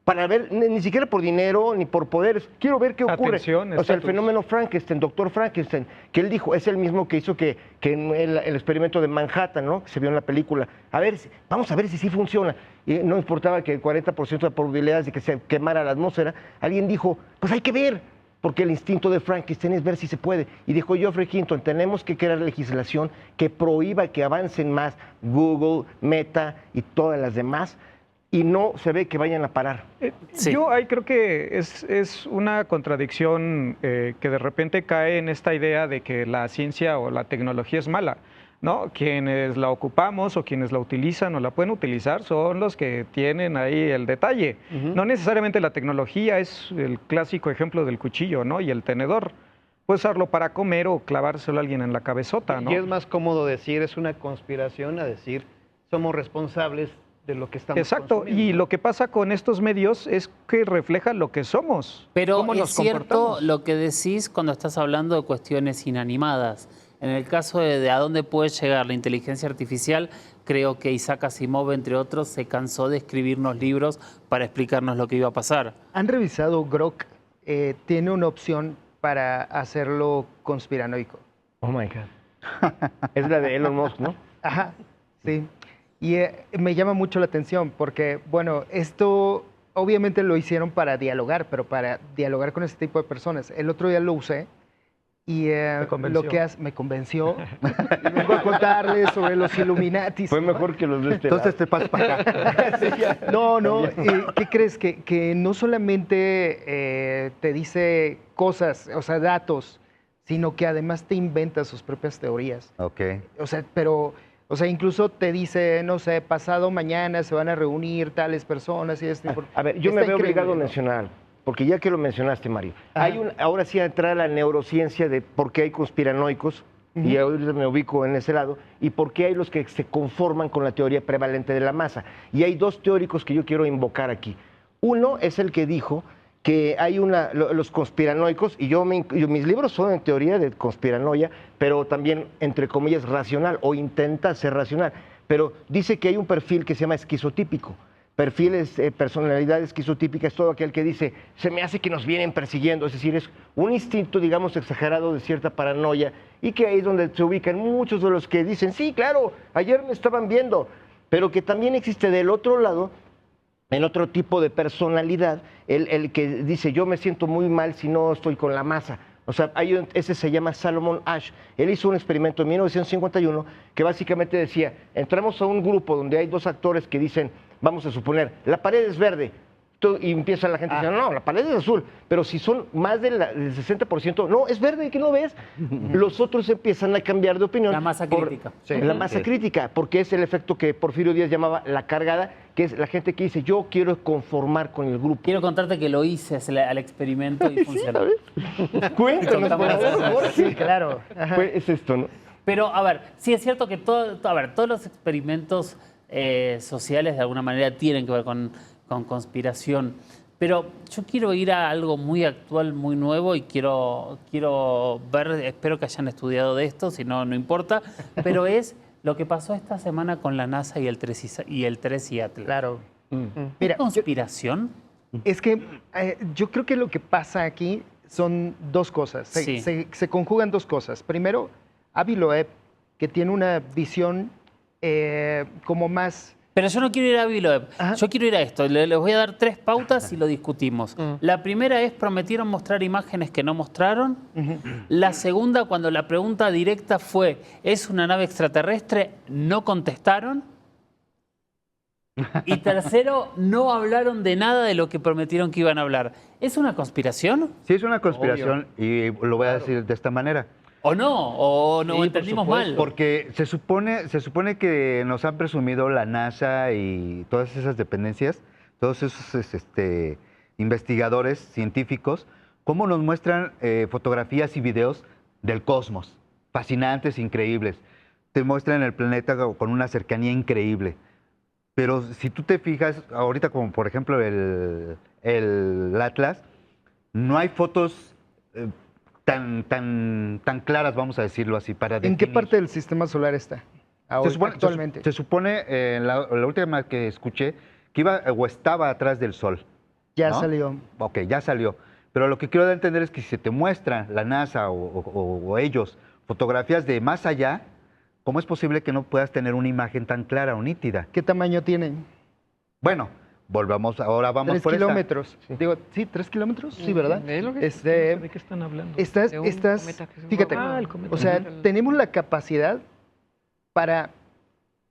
Speaker 6: para ver, ni siquiera por dinero, ni por poderes, quiero ver qué ocurre.
Speaker 7: Atención,
Speaker 6: o sea, el
Speaker 7: estatus.
Speaker 6: fenómeno Frankenstein, doctor Frankenstein, que él dijo, es el mismo que hizo que en el experimento de Manhattan, ¿no? Que se vio en la película. Vamos a ver si sí funciona. Y no importaba que el 40% de probabilidades de que se quemara la atmósfera, alguien dijo, pues hay que ver, porque el instinto de Frankenstein es ver si se puede. Y dijo Geoffrey Hinton, tenemos que crear legislación que prohíba que avancen más Google, Meta y todas las demás, y no se ve que vayan a parar.
Speaker 2: Sí.
Speaker 7: Yo ahí creo que es una contradicción que de repente cae en esta idea de que la ciencia o la tecnología es mala, ¿no? Quienes la ocupamos o quienes la utilizan o la pueden utilizar son los que tienen ahí el detalle. No necesariamente la tecnología, es el clásico ejemplo del cuchillo, ¿no? Y el tenedor. Puedes usarlo para comer o clavárselo a alguien en la cabezota, ¿no?
Speaker 8: Y es más cómodo decir es una conspiración a decir somos responsables de lo que estamos
Speaker 7: Exacto,
Speaker 8: consumiendo.
Speaker 7: y lo que pasa con estos medios es que reflejan lo que somos.
Speaker 2: Pero
Speaker 7: cómo
Speaker 2: es
Speaker 7: nos
Speaker 2: cierto
Speaker 7: comportamos.
Speaker 2: lo que decís cuando estás hablando de cuestiones inanimadas. En el caso de a dónde puede llegar la inteligencia artificial, creo que Isaac Asimov, entre otros, se cansó de escribirnos libros para explicarnos lo que iba a pasar.
Speaker 9: ¿Han revisado Grok? Tiene una opción para hacerlo conspiranoico.
Speaker 6: Oh my God. Es la de Elon Musk, ¿no?
Speaker 9: Ajá, sí. Y me llama mucho la atención porque, bueno, esto obviamente lo hicieron para dialogar, pero para dialogar con este tipo de personas. El otro día lo usé y
Speaker 7: convenció.
Speaker 9: lo que hace, me convenció. Y vengo a contarles sobre los Illuminatis.
Speaker 6: Fue mejor que los de este
Speaker 4: Entonces te pasas para acá.
Speaker 9: No, ¿qué crees? Que no solamente te dice cosas, o sea, datos, sino que además te inventa sus propias teorías.
Speaker 4: Ok.
Speaker 9: O sea, incluso te dice, no sé, pasado mañana se van a reunir tales personas y este.
Speaker 6: A ver, yo me veo obligado a mencionar, porque ya que lo mencionaste, Mario, ahora sí a entrar a la neurociencia de por qué hay conspiranoicos, y ahorita me ubico en ese lado, y por qué hay los que se conforman con la teoría prevalente de la masa. Y hay dos teóricos que yo quiero invocar aquí. Uno es el que dijo que hay los conspiranoicos, y mis libros son en teoría de conspiranoia, pero también, entre comillas, racional, o intenta ser racional. Pero dice que hay un perfil que se llama esquizotípico. Perfiles, personalidad esquizotípica es todo aquel que dice, se me hace que nos vienen persiguiendo, es decir, es un instinto, digamos, exagerado de cierta paranoia, y que ahí es donde se ubican muchos de los que dicen, sí, claro, ayer me estaban viendo, pero que también existe del otro lado en otro tipo de personalidad, el que dice, yo me siento muy mal si no estoy con la masa. O sea, ese se llama Salomon Asch. Él hizo un experimento en 1951 que básicamente decía, entramos a un grupo donde hay dos actores que dicen, vamos a suponer, la pared es verde. Y empieza la gente diciendo, no, la pared es azul. Pero si son más del 60%, no, es verde, ¿qué no ves? Los otros empiezan a cambiar de opinión.
Speaker 2: La masa crítica.
Speaker 6: La masa crítica, porque es el efecto que Porfirio Díaz llamaba la cargada, que es la gente que dice, yo quiero conformar con el grupo.
Speaker 2: Quiero contarte que lo hice al experimento y funcionó.
Speaker 6: Cuéntanos, por favor.
Speaker 9: Sí, claro. Ajá.
Speaker 6: Pues es esto, ¿no?
Speaker 2: Pero, a ver, sí es cierto que todos los experimentos sociales de alguna manera tienen que ver con conspiración. Pero yo quiero ir a algo muy actual, muy nuevo y quiero ver, espero que hayan estudiado de esto, si no, no importa, pero es lo que pasó esta semana con la NASA y el 3 y Atlas.
Speaker 9: Claro.
Speaker 2: Mira, ¿conspiración?
Speaker 9: Es que yo creo que lo que pasa aquí son dos cosas. Se conjugan dos cosas. Primero, Avi Loeb, que tiene una visión como más...
Speaker 2: Pero yo no quiero ir a Avi Loeb, yo quiero ir a esto. Les voy a dar 3 pautas y lo discutimos. La primera es, prometieron mostrar imágenes que no mostraron. La segunda, cuando la pregunta directa fue, ¿es una nave extraterrestre? No contestaron. Y tercero, no hablaron de nada de lo que prometieron que iban a hablar. ¿Es una conspiración?
Speaker 4: Sí, es una conspiración y lo voy a decir de esta manera.
Speaker 2: ¿O no entendimos mal?
Speaker 4: Porque se supone que nos han presumido la NASA y todas esas dependencias, todos esos investigadores científicos, cómo nos muestran fotografías y videos del cosmos, fascinantes, increíbles. Te muestran el planeta con una cercanía increíble. Pero si tú te fijas, ahorita como por ejemplo el Atlas, no hay fotos... tan claras, vamos a decirlo así, para definir.
Speaker 9: ¿En qué parte del sistema solar está actualmente?
Speaker 4: Se supone, la última que escuché, que iba o estaba atrás del Sol.
Speaker 9: Ya
Speaker 4: ¿no?
Speaker 9: salió.
Speaker 4: Ok, ya salió. Pero lo que quiero dar a entender es que si se te muestra la NASA o ellos fotografías de más allá, ¿cómo es posible que no puedas tener una imagen tan clara o nítida?
Speaker 9: ¿Qué tamaño tienen?
Speaker 4: Bueno, ahora vamos
Speaker 9: 3
Speaker 4: por
Speaker 9: kilómetros. Digo, sí, 3 kilómetros, sí, ¿verdad?
Speaker 7: ¿De qué están hablando?
Speaker 9: Fíjate, o sea, tenemos la capacidad para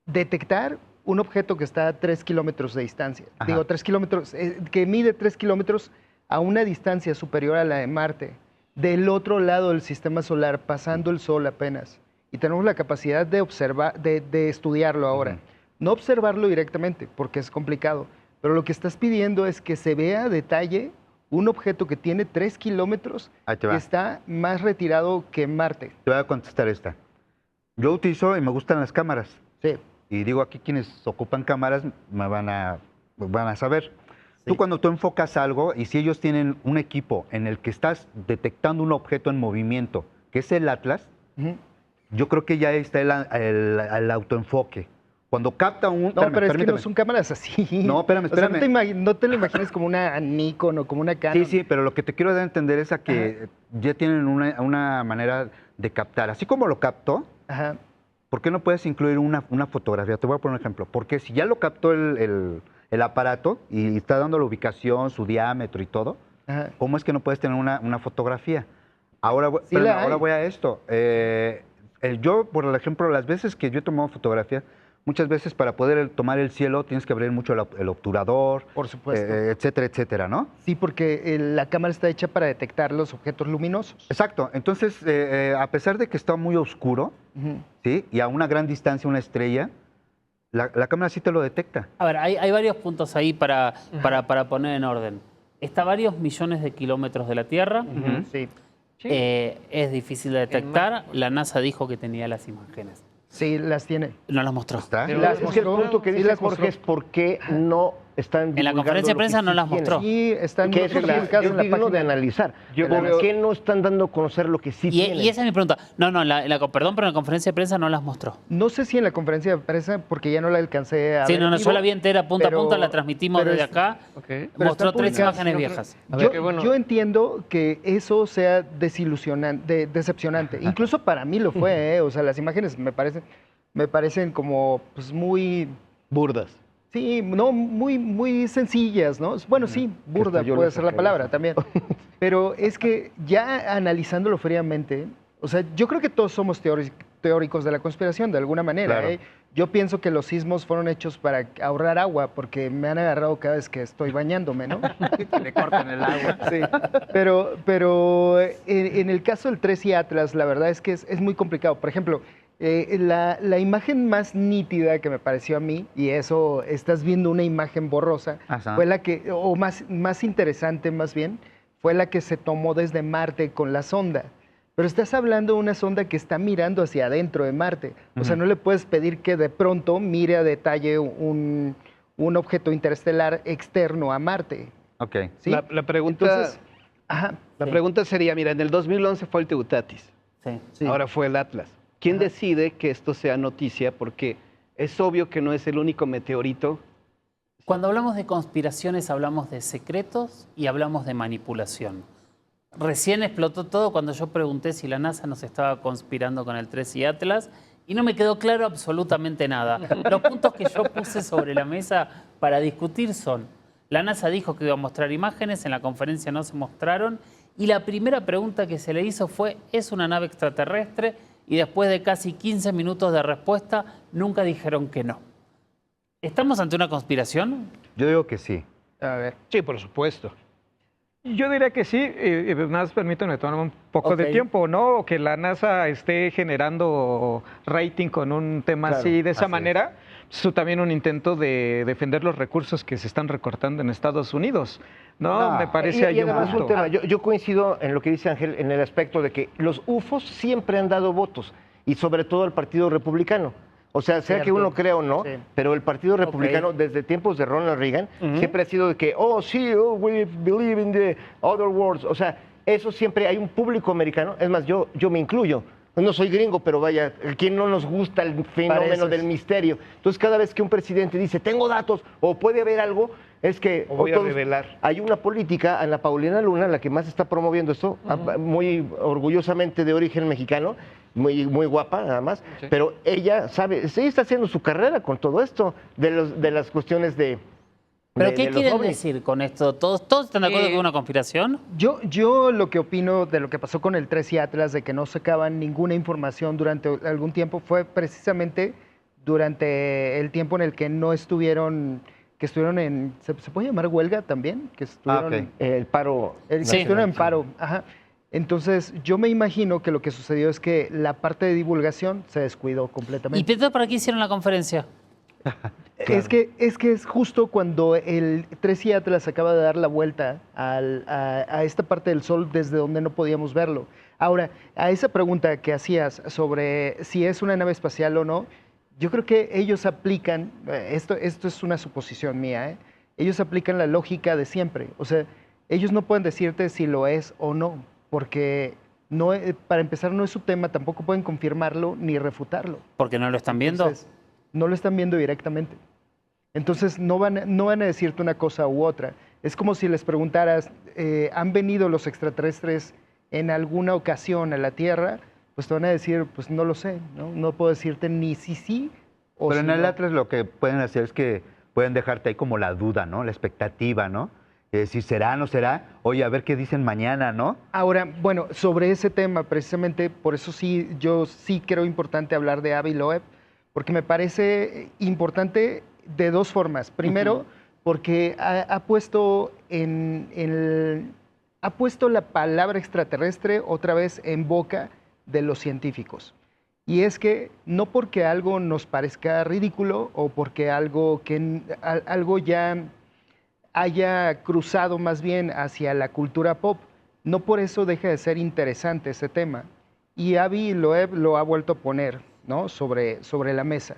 Speaker 9: detectar un objeto que está a 3 kilómetros de distancia.
Speaker 4: Ajá.
Speaker 9: Digo, 3 kilómetros, que mide 3 kilómetros a una distancia superior a la de Marte, del otro lado del sistema solar, pasando el Sol apenas. Y tenemos la capacidad de observar, de estudiarlo ahora. No observarlo directamente, porque es complicado. Pero lo que estás pidiendo es que se vea a detalle un objeto que tiene 3 kilómetros que está más retirado que Marte.
Speaker 4: Te voy a contestar esta. Yo utilizo y me gustan las cámaras.
Speaker 9: Sí.
Speaker 4: Y digo, aquí quienes ocupan cámaras me van a saber. Sí. Cuando tú enfocas algo y si ellos tienen un equipo en el que estás detectando un objeto en movimiento, que es el Atlas, yo creo que ya está el autoenfoque. Cuando capta un...
Speaker 9: No, pero es que no son cámaras así.
Speaker 4: No, espérame.
Speaker 9: O sea, no te lo imagines como una Nikon o como una Canon.
Speaker 4: Sí, pero lo que te quiero dar a entender es a que ya tienen una manera de captar. Así como lo captó, ¿por qué no puedes incluir una fotografía? Te voy a poner un ejemplo. Porque si ya lo captó el aparato y está dando la ubicación, su diámetro y todo, ¿cómo es que no puedes tener una fotografía? Ahora voy a esto. Yo, por ejemplo, las veces que yo he tomado fotografía, muchas veces para poder tomar el cielo tienes que abrir mucho el obturador,
Speaker 9: por supuesto,
Speaker 4: etcétera, ¿no?
Speaker 9: Sí, porque la cámara está hecha para detectar los objetos luminosos.
Speaker 4: Exacto. Entonces, a pesar de que está muy oscuro, ¿sí? Y a una gran distancia una estrella, la cámara sí te lo detecta.
Speaker 2: A ver, hay varios puntos ahí para poner en orden. Está a varios millones de kilómetros de la Tierra.
Speaker 9: Sí.
Speaker 2: Es difícil de detectar. La NASA dijo que tenía las imágenes.
Speaker 9: Sí, las tiene.
Speaker 2: No las mostró.
Speaker 6: Es que el punto que dice Jorge es por qué no están
Speaker 2: en la conferencia de prensa no las mostró.
Speaker 9: Sí, están
Speaker 6: que eso es digno de analizar. ¿Por qué no están dando a conocer lo que sí tienen?
Speaker 2: Y esa es mi pregunta. Perdón, pero en la conferencia de prensa no las mostró.
Speaker 9: No sé si en la conferencia de prensa, porque ya no la alcancé a ver.
Speaker 2: Sí, yo la vi entera, punta a punta, la transmitimos desde acá. Mostró 3 imágenes viejas.
Speaker 9: Yo entiendo que eso sea decepcionante. Incluso para mí lo fue, O sea, las imágenes me parecen como pues muy...
Speaker 8: burdas.
Speaker 9: Sí, no, muy sencillas, ¿no? Bueno, sí, burda
Speaker 6: hasta yo
Speaker 9: puede
Speaker 6: le
Speaker 9: ser la
Speaker 6: saqué
Speaker 9: palabra
Speaker 6: eso.
Speaker 9: también. Pero es que ya analizándolo fríamente, o sea, yo creo que todos somos teóricos de la conspiración de alguna manera.
Speaker 4: Claro.
Speaker 9: Yo pienso que los sismos fueron hechos para ahorrar agua, porque me han agarrado cada vez que estoy bañándome, ¿no?
Speaker 6: Que le cortan el agua.
Speaker 9: Sí, pero en el caso del 3 y Atlas, la verdad es que es muy complicado. Por ejemplo, la imagen más nítida que me pareció a mí, y eso estás viendo una imagen borrosa,
Speaker 4: Ajá.
Speaker 9: fue la que, o más interesante más bien, fue la que se tomó desde Marte con la sonda. Pero estás hablando de una sonda que está mirando hacia adentro de Marte. O sea, no le puedes pedir que de pronto mire a detalle un objeto interestelar externo a Marte.
Speaker 4: Ok.
Speaker 9: ¿Sí?
Speaker 8: La pregunta,
Speaker 9: Entonces, ajá,
Speaker 8: la
Speaker 9: sí.
Speaker 8: pregunta sería, mira, en el 2011 fue el Teutatis,
Speaker 2: Sí.
Speaker 9: Sí.
Speaker 8: ahora fue el Atlas. ¿Quién decide que esto sea noticia? Porque es obvio que no es el único meteorito.
Speaker 2: Cuando hablamos de conspiraciones hablamos de secretos y hablamos de manipulación. Recién explotó todo cuando yo pregunté si la NASA nos estaba conspirando con el 3 y Atlas y no me quedó claro absolutamente nada. Los puntos que yo puse sobre la mesa para discutir son: la NASA dijo que iba a mostrar imágenes, en la conferencia no se mostraron, y la primera pregunta que se le hizo fue: ¿es una nave extraterrestre? Y después de casi 15 minutos de respuesta, nunca dijeron que no. ¿Estamos ante una conspiración?
Speaker 4: Yo digo que sí.
Speaker 9: A ver.
Speaker 8: Sí, por supuesto.
Speaker 7: Yo diría que sí, nada más permítanme tomar un poco
Speaker 2: Ok.
Speaker 7: de tiempo, ¿no? Que la NASA esté generando rating con un tema
Speaker 4: Claro,
Speaker 7: así, de esa
Speaker 4: así es.
Speaker 7: manera, es también un intento de defender los recursos que se están recortando en Estados Unidos, ¿no?
Speaker 4: Ah,
Speaker 7: Me parece
Speaker 6: Y
Speaker 7: ahí un
Speaker 6: además un
Speaker 7: punto.
Speaker 6: tema, yo coincido en lo que dice Ángel en el aspecto de que los UFOs siempre han dado votos, y sobre todo al Partido Republicano. O sea, sea que
Speaker 9: Cierto.
Speaker 6: uno crea o no,
Speaker 9: Sí.
Speaker 6: pero el Partido Republicano, desde tiempos de Ronald Reagan, siempre ha sido de que, oh, sí, oh, we believe in the other worlds. O sea, eso siempre hay un público americano. Es más, yo me incluyo. No soy gringo, pero vaya, ¿a quién no nos gusta el fenómeno
Speaker 9: Pareces.
Speaker 6: del misterio? Entonces, cada vez que un presidente dice, tengo datos, o puede haber algo, es que...
Speaker 8: O voy a
Speaker 6: todos-
Speaker 8: revelar.
Speaker 6: Hay una política, Ana Paulina Luna, la que más está promoviendo esto, muy orgullosamente de origen mexicano, muy guapa nada más,
Speaker 8: Sí.
Speaker 6: pero ella sabe, sí está haciendo su carrera con todo esto, de las cuestiones de...
Speaker 2: ¿Pero
Speaker 6: de-
Speaker 2: qué
Speaker 6: de los
Speaker 2: quieren
Speaker 6: ovnis.
Speaker 2: decir con esto? ¿Todos están de acuerdo que es una conspiración?
Speaker 9: Yo lo que opino de lo que pasó con el 3 y Atlas, de que no sacaban ninguna información durante algún tiempo, fue precisamente durante el tiempo en el que no estuvieron, que estuvieron en, ¿se puede llamar huelga también? Que estuvieron,
Speaker 4: ok.
Speaker 6: El paro...
Speaker 9: que
Speaker 2: Sí.
Speaker 9: estuvieron en paro, ajá. Entonces, yo me imagino que lo que sucedió es que la parte de divulgación se descuidó
Speaker 2: ¿Y
Speaker 9: completamente.
Speaker 2: Pedro para qué hicieron la conferencia?
Speaker 9: Es que es justo cuando el 3 y Atlas acaba de dar la vuelta a esta parte del Sol desde donde no podíamos verlo. Ahora, a esa pregunta que hacías sobre si es una nave espacial o no, yo creo que ellos aplican, esto es una suposición mía, ¿eh? Ellos aplican la lógica de siempre. O sea, ellos no pueden decirte si lo es o no, porque no, para empezar no es su tema, tampoco pueden confirmarlo ni refutarlo.
Speaker 2: Porque no lo están viendo.
Speaker 9: Entonces, no lo están viendo directamente. Entonces, no van a decirte una cosa u otra. Es como si les preguntaras, ¿han venido los extraterrestres en alguna ocasión a la Tierra? Pues te van a decir, pues no lo sé, ¿no? No puedo decirte ni si sí o
Speaker 4: Pero
Speaker 9: si
Speaker 4: en el
Speaker 9: no.
Speaker 4: Atlas lo que pueden hacer es que pueden dejarte ahí como la duda, ¿no? La expectativa, ¿no? Si será, no será. Oye, a ver qué dicen mañana, ¿no?
Speaker 9: Ahora, bueno, sobre ese tema, precisamente por eso sí, yo sí creo importante hablar de Avi Loeb, porque me parece importante de dos formas. Primero, porque ha puesto ha puesto la palabra extraterrestre otra vez en boca de los científicos. Y es que no porque algo nos parezca ridículo o porque algo ya haya cruzado más bien hacia la cultura pop, no por eso deja de ser interesante ese tema. Y Avi Loeb lo ha vuelto a poner, ¿no? sobre la mesa.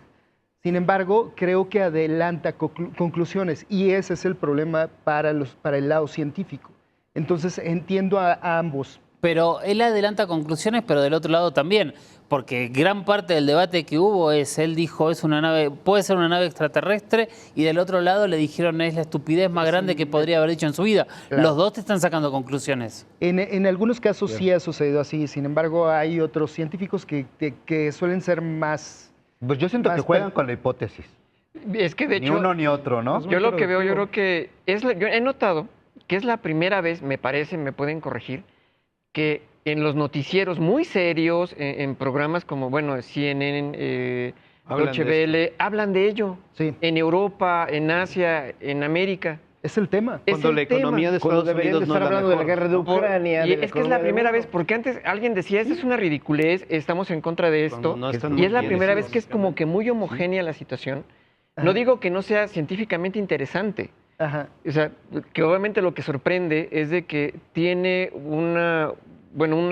Speaker 9: Sin embargo, creo que adelanta conclusiones y ese es el problema para el lado científico. Entonces entiendo a ambos.
Speaker 2: Pero él adelanta conclusiones, pero del otro lado también, porque gran parte del debate que hubo él dijo, es una nave, puede ser una nave extraterrestre, y del otro lado le dijeron, es la estupidez más grande que podría haber dicho en su vida.
Speaker 9: Claro.
Speaker 2: Los dos te están sacando conclusiones.
Speaker 9: En algunos casos sí ha sucedido así, sin embargo hay otros científicos que suelen ser más...
Speaker 4: Pues yo siento que
Speaker 9: Más
Speaker 4: juegan
Speaker 9: per-
Speaker 4: con la hipótesis.
Speaker 5: Es que de
Speaker 4: Ni
Speaker 5: hecho,
Speaker 4: uno ni otro, ¿no?
Speaker 5: yo lo que veo, yo creo que yo he notado que es la primera vez, me parece, me pueden corregir, que en los noticieros muy serios, en programas como, bueno, CNN,
Speaker 8: Hablan
Speaker 5: Deutsche
Speaker 8: de
Speaker 5: Welle, hablan de ello.
Speaker 9: Sí.
Speaker 5: En Europa, en Asia, en América.
Speaker 9: Es el tema.
Speaker 5: Es
Speaker 8: Cuando
Speaker 5: el
Speaker 8: la economía de
Speaker 6: Cuando
Speaker 8: Estados
Speaker 6: deberían
Speaker 8: Unidos
Speaker 6: de
Speaker 8: no
Speaker 6: estar
Speaker 8: es la
Speaker 6: hablando de la
Speaker 8: mejor.
Speaker 6: guerra de Ucrania.
Speaker 5: Y
Speaker 6: de
Speaker 5: es que es la
Speaker 6: economía del
Speaker 5: primera
Speaker 6: mundo.
Speaker 5: vez, porque antes alguien decía, esta es una ridiculez, estamos en contra de esto.
Speaker 8: Cuando no están
Speaker 5: Y es la
Speaker 8: bien
Speaker 5: primera vez
Speaker 8: decididos,
Speaker 5: que es como que muy homogénea la situación. No digo que no sea científicamente interesante.
Speaker 9: Ajá.
Speaker 5: O sea, que obviamente lo que sorprende es de que tiene una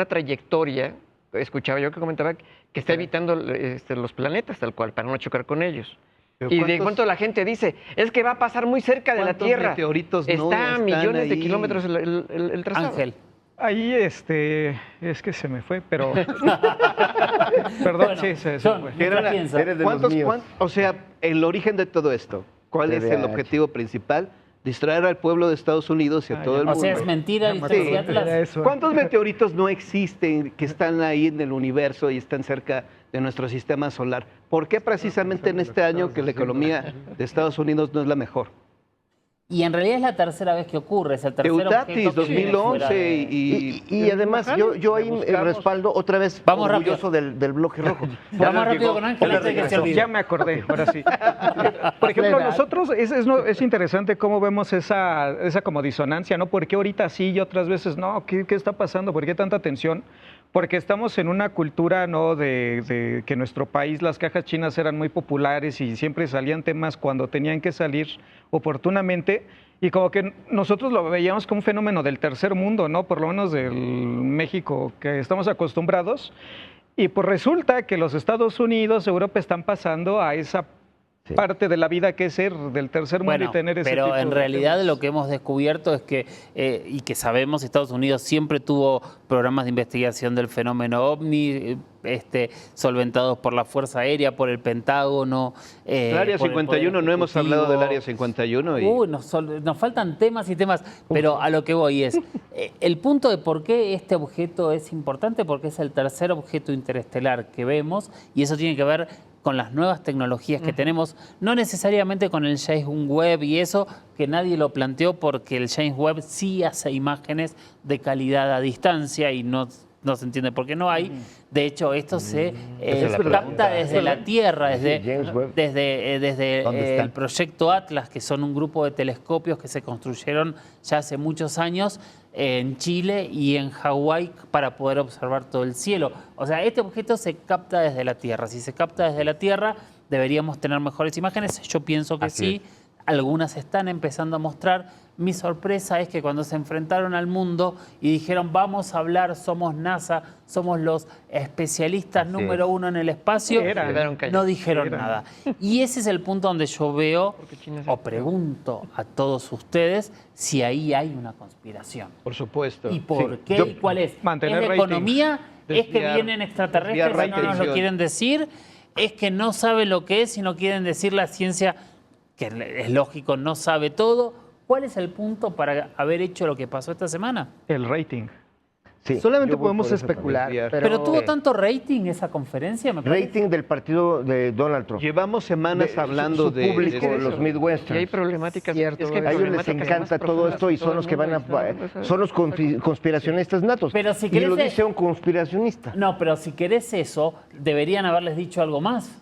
Speaker 5: trayectoria, escuchaba yo que comentaba, que está evitando los planetas tal cual, para no chocar con ellos.
Speaker 8: Pero
Speaker 5: Y de
Speaker 8: ¿cuántos-
Speaker 5: pronto la gente dice, es que va a pasar muy cerca de la
Speaker 8: cuántos
Speaker 5: Tierra.
Speaker 8: meteoritos no
Speaker 5: Está a
Speaker 8: están
Speaker 5: millones de
Speaker 8: ahí?
Speaker 5: kilómetros el trazado.
Speaker 2: Ángel.
Speaker 7: Ahí, es que se me fue, pero... Perdón,
Speaker 2: Bueno,
Speaker 7: sí, se
Speaker 2: John,
Speaker 7: fue.
Speaker 2: ¿qué
Speaker 8: Era-
Speaker 2: piensa?
Speaker 6: eres de los míos.
Speaker 8: O sea, el origen de todo esto, ¿cuál es el
Speaker 6: TDAH.
Speaker 8: objetivo principal? Distraer al pueblo de Estados Unidos y a todo el
Speaker 2: O
Speaker 8: mundo.
Speaker 2: sea, es mentira la historia de
Speaker 8: Sí.
Speaker 2: Atlas.
Speaker 9: Era eso.
Speaker 8: ¿Cuántos meteoritos no existen que están ahí en el universo y están cerca de nuestro sistema solar? ¿Por qué precisamente en este año que la economía de Estados Unidos no es la mejor?
Speaker 2: Y en realidad es la tercera vez que ocurre, es el tercer
Speaker 8: Eutatis,
Speaker 2: objeto que viene fuera
Speaker 8: 2011
Speaker 2: de-
Speaker 6: Y además, yo ahí respaldo otra vez
Speaker 2: Vamos
Speaker 6: orgulloso del bloque rojo.
Speaker 2: Vamos rápido con Ángel antes de que se olvide.
Speaker 7: Ya me acordé, ahora sí. Por ejemplo,
Speaker 9: Plena.
Speaker 7: nosotros es interesante cómo vemos esa como disonancia, ¿no? ¿Por qué ahorita sí y otras veces no? ¿Qué está pasando? ¿Por qué tanta tensión? Porque estamos en una cultura, ¿no? De que en nuestro país las cajas chinas eran muy populares y siempre salían temas cuando tenían que salir oportunamente. Y como que nosotros lo veíamos como un fenómeno del tercer mundo, ¿no? Por lo menos del México que estamos acostumbrados. Y pues resulta que los Estados Unidos, Europa están pasando a esa parte de la vida que es ser del tercer mundo y tener ese tipo
Speaker 2: pero en
Speaker 7: de
Speaker 2: realidad
Speaker 7: temas.
Speaker 2: lo que hemos descubierto es que, y que sabemos, Estados Unidos siempre tuvo programas de investigación del fenómeno OVNI, solventados por la Fuerza Aérea, por el Pentágono.
Speaker 8: El Área
Speaker 2: por el
Speaker 8: 51,
Speaker 2: Poder
Speaker 8: no hemos hablado del
Speaker 2: Ejecutivo.
Speaker 8: Área 51.
Speaker 2: Uy, nos faltan temas y temas, pero a lo que voy es, el punto de por qué este objeto es importante, porque es el tercer objeto interestelar que vemos, y eso tiene que ver con las nuevas tecnologías que tenemos, no necesariamente con el James Webb y eso, que nadie lo planteó, porque el James Webb sí hace imágenes de calidad a distancia y no se entiende por qué no hay. De hecho, esto se capta desde la Tierra,
Speaker 6: James Webb.
Speaker 2: desde
Speaker 4: ¿Dónde
Speaker 2: el
Speaker 4: están?
Speaker 2: proyecto Atlas, que son un grupo de telescopios que se construyeron ya hace muchos años en Chile y en Hawái para poder observar todo el cielo. O sea, este objeto se capta desde la Tierra. Si se capta desde la Tierra, deberíamos tener mejores imágenes. Yo pienso que
Speaker 4: Así
Speaker 2: sí. Algunas están empezando a mostrar. Mi sorpresa es que cuando se enfrentaron al mundo y dijeron vamos a hablar, somos NASA, somos los especialistas número uno en el espacio,
Speaker 7: Eran.
Speaker 5: Quedaron
Speaker 2: no
Speaker 5: callados.
Speaker 2: dijeron nada. Y ese es el punto donde yo veo
Speaker 5: China se
Speaker 2: o pregunto a todos ustedes si ahí hay una conspiración.
Speaker 8: Por supuesto.
Speaker 2: ¿Y por qué?
Speaker 6: yo-
Speaker 2: ¿Y cuál es?
Speaker 7: mantener
Speaker 2: ¿Es de
Speaker 7: rating.
Speaker 2: economía? ¿Es que
Speaker 8: Desviar-
Speaker 2: vienen extraterrestres
Speaker 8: desviar
Speaker 2: y no nos lo
Speaker 8: atención.
Speaker 2: quieren decir? ¿Es que no saben lo que es y no quieren decir la ciencia, que es lógico, no sabe todo? ¿Cuál es el punto para haber hecho lo que pasó esta semana?
Speaker 7: El rating.
Speaker 6: Sí,
Speaker 9: Solamente
Speaker 6: yo voy
Speaker 9: podemos
Speaker 6: por eso
Speaker 9: especular,
Speaker 8: también.
Speaker 2: Pero tuvo tanto rating esa conferencia, me parece.
Speaker 6: Rating del partido de Donald Trump.
Speaker 8: Llevamos semanas
Speaker 6: De-
Speaker 8: hablando
Speaker 6: su
Speaker 8: de
Speaker 6: público,
Speaker 8: eso.
Speaker 6: los Midwestern.
Speaker 5: Y hay problemáticas.
Speaker 9: Cierto,
Speaker 5: es que hay
Speaker 6: A ellos les
Speaker 5: problemáticas
Speaker 6: encanta
Speaker 5: más
Speaker 6: todo esto y
Speaker 5: profundas
Speaker 6: son los que van a...
Speaker 5: todo el mundo,
Speaker 6: Son los conspiracionistas natos.
Speaker 2: Pero si
Speaker 6: y lo
Speaker 2: querés-
Speaker 6: dice un conspiracionista.
Speaker 2: No, pero si querés eso, deberían haberles dicho algo más.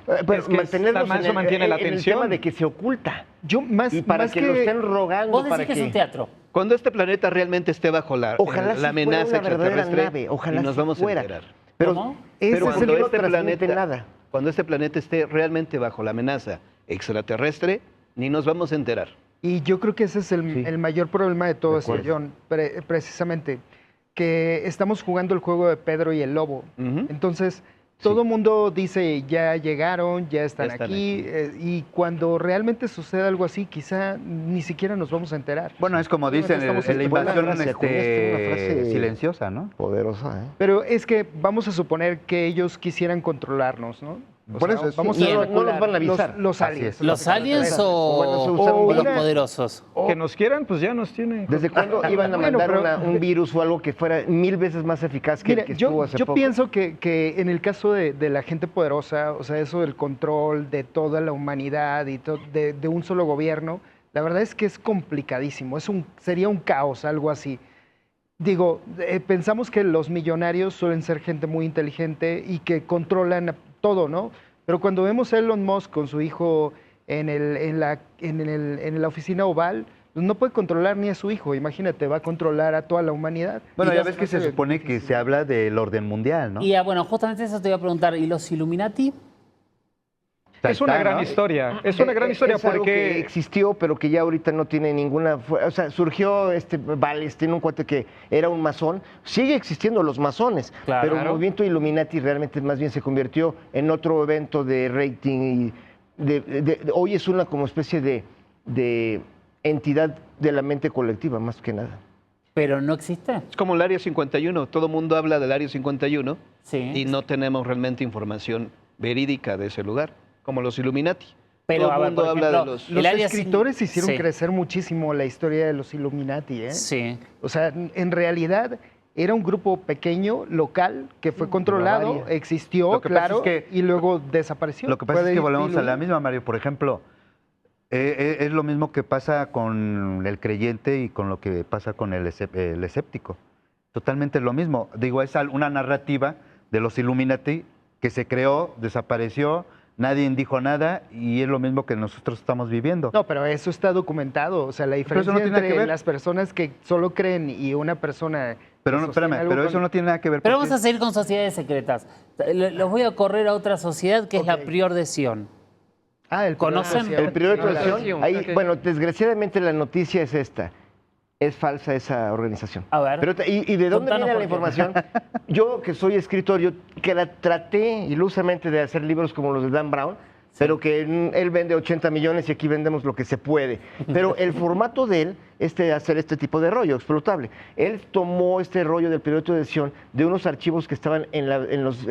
Speaker 6: Pero
Speaker 7: Es que
Speaker 6: mantenerlos
Speaker 7: eso mantiene la
Speaker 6: en el
Speaker 7: atención.
Speaker 6: tema de que se oculta.
Speaker 9: Yo más,
Speaker 6: Y para
Speaker 9: más
Speaker 6: que, lo estén rogando,
Speaker 2: Vos decís
Speaker 6: para
Speaker 2: que es un teatro.
Speaker 8: Cuando este planeta realmente esté bajo la
Speaker 6: Ojalá si
Speaker 8: la amenaza
Speaker 6: fuera una verdadera
Speaker 8: extraterrestre
Speaker 6: nave, ojalá
Speaker 8: y nos
Speaker 6: si
Speaker 8: vamos
Speaker 6: fuera.
Speaker 8: a enterar.
Speaker 6: Pero,
Speaker 2: ¿Cómo?
Speaker 6: pero
Speaker 9: Ese es
Speaker 6: cuando
Speaker 9: el
Speaker 6: no
Speaker 8: este
Speaker 6: transmite
Speaker 8: planeta,
Speaker 6: nada.
Speaker 8: cuando este planeta esté realmente bajo la amenaza extraterrestre, ni nos vamos a enterar.
Speaker 9: Y yo creo que ese es el mayor problema de todo esto, John, precisamente, que estamos jugando el juego de Pedro y el Lobo.
Speaker 8: Ujú.
Speaker 9: Entonces, todo el mundo dice, ya llegaron, ya están
Speaker 8: están
Speaker 9: aquí, y cuando realmente sucede algo así, quizá ni siquiera nos vamos a enterar.
Speaker 4: Bueno, es como dicen,
Speaker 9: Estamos
Speaker 4: la invasión
Speaker 6: una frase
Speaker 4: silenciosa, ¿no?
Speaker 6: Poderosa, ¿eh?
Speaker 9: Pero es que vamos a suponer que ellos quisieran controlarnos, ¿no?
Speaker 6: Por eso,
Speaker 9: vamos
Speaker 2: a
Speaker 6: no nos van a avisar.
Speaker 9: Los
Speaker 6: Así
Speaker 9: aliens.
Speaker 6: es.
Speaker 2: ¿Los aliens o los poderosos?
Speaker 7: Que nos quieran, pues ya nos tienen.
Speaker 6: ¿Desde cuándo iban a
Speaker 9: Bueno,
Speaker 6: mandar
Speaker 9: pero-
Speaker 6: un virus o algo que fuera 1000 veces más eficaz que
Speaker 9: Mira,
Speaker 6: el que estuvo hace
Speaker 9: yo
Speaker 6: poco?
Speaker 9: pienso que en el caso de la gente poderosa, o sea, eso del control de toda la humanidad y de un solo gobierno, la verdad es que es complicadísimo, sería un caos, algo así. Digo, pensamos que los millonarios suelen ser gente muy inteligente y que controlan todo, ¿no? Pero cuando vemos a Elon Musk con su hijo en la oficina oval, pues no puede controlar ni a su hijo, imagínate, va a controlar a toda la humanidad.
Speaker 4: Bueno,
Speaker 9: Y
Speaker 4: ya
Speaker 9: eso
Speaker 4: ves que se
Speaker 9: hace
Speaker 4: supone que
Speaker 9: difícil.
Speaker 4: se habla del orden mundial, ¿no?
Speaker 2: Y bueno, justamente eso te iba a preguntar. ¿Y los Illuminati?
Speaker 7: Es una gran historia. Es una gran historia
Speaker 6: Es algo que
Speaker 7: porque
Speaker 6: existió, pero que ya ahorita no tiene ninguna... O sea, surgió Wallenstein, un cuate que era un masón. Sigue existiendo los masones,
Speaker 2: Claro.
Speaker 6: pero el movimiento Illuminati realmente más bien se convirtió en otro evento de rating. Hoy es una como especie de entidad de la mente colectiva, más que nada.
Speaker 2: ¿Pero no existe?
Speaker 8: Es como el Área 51, todo el mundo habla del Área 51
Speaker 2: Sí.
Speaker 8: y no tenemos realmente información verídica de ese lugar, como los Illuminati.
Speaker 2: Pero,
Speaker 8: todo
Speaker 2: a
Speaker 8: el
Speaker 2: ver,
Speaker 8: mundo
Speaker 2: por
Speaker 8: habla
Speaker 2: ejemplo,
Speaker 8: de los...
Speaker 2: el
Speaker 9: Los
Speaker 2: área
Speaker 9: escritores hicieron
Speaker 2: sí.
Speaker 9: crecer muchísimo la historia de los Illuminati, ¿eh?
Speaker 2: Sí.
Speaker 9: O sea, en realidad era un grupo pequeño, local, que fue controlado,
Speaker 6: Bavaria.
Speaker 9: existió,
Speaker 4: Lo que pasa
Speaker 9: claro,
Speaker 4: es que-
Speaker 9: y luego desapareció.
Speaker 4: Lo que pasa
Speaker 9: Puede
Speaker 4: es que
Speaker 9: ir
Speaker 4: volvemos a la
Speaker 9: diluido.
Speaker 4: misma, Mario. Por ejemplo, es lo mismo que pasa con el creyente y con lo que pasa con el escéptico. Totalmente lo mismo. Digo, es una narrativa de los Illuminati que se creó, desapareció, nadie dijo nada y es lo mismo que nosotros estamos viviendo.
Speaker 9: No, pero eso está documentado. O sea, la
Speaker 4: eso
Speaker 9: diferencia
Speaker 4: no tiene nada que
Speaker 9: entre
Speaker 4: ver.
Speaker 9: las personas que solo creen y una persona...
Speaker 4: Pero
Speaker 9: que
Speaker 4: no,
Speaker 9: sostiene
Speaker 4: espérame,
Speaker 9: algo
Speaker 4: pero
Speaker 9: con-
Speaker 4: eso no tiene nada que ver.
Speaker 2: Pero
Speaker 4: porque-
Speaker 2: vamos a seguir con sociedades secretas. Los voy a correr a otra sociedad que es la
Speaker 9: Ok.
Speaker 2: Prior de Sion.
Speaker 9: Ah, el
Speaker 2: ¿Conocen?
Speaker 9: Prior de
Speaker 6: El periodo de
Speaker 5: Ah,
Speaker 6: transición,
Speaker 5: sí,
Speaker 6: ahí,
Speaker 5: ok.
Speaker 6: bueno, desgraciadamente la noticia es esta. Es falsa esa organización.
Speaker 2: A ver.
Speaker 6: Pero, ¿y de dónde
Speaker 2: Contanos
Speaker 6: viene la
Speaker 2: por qué.
Speaker 6: información? Yo, que soy escritor, yo traté ilusamente de hacer libros como los de Dan Brown, pero que él vende 80 millones y aquí vendemos lo que se puede. Pero el formato de él es de hacer este tipo de rollo explotable. Él tomó este rollo del periodo de transición de unos archivos que estaban en los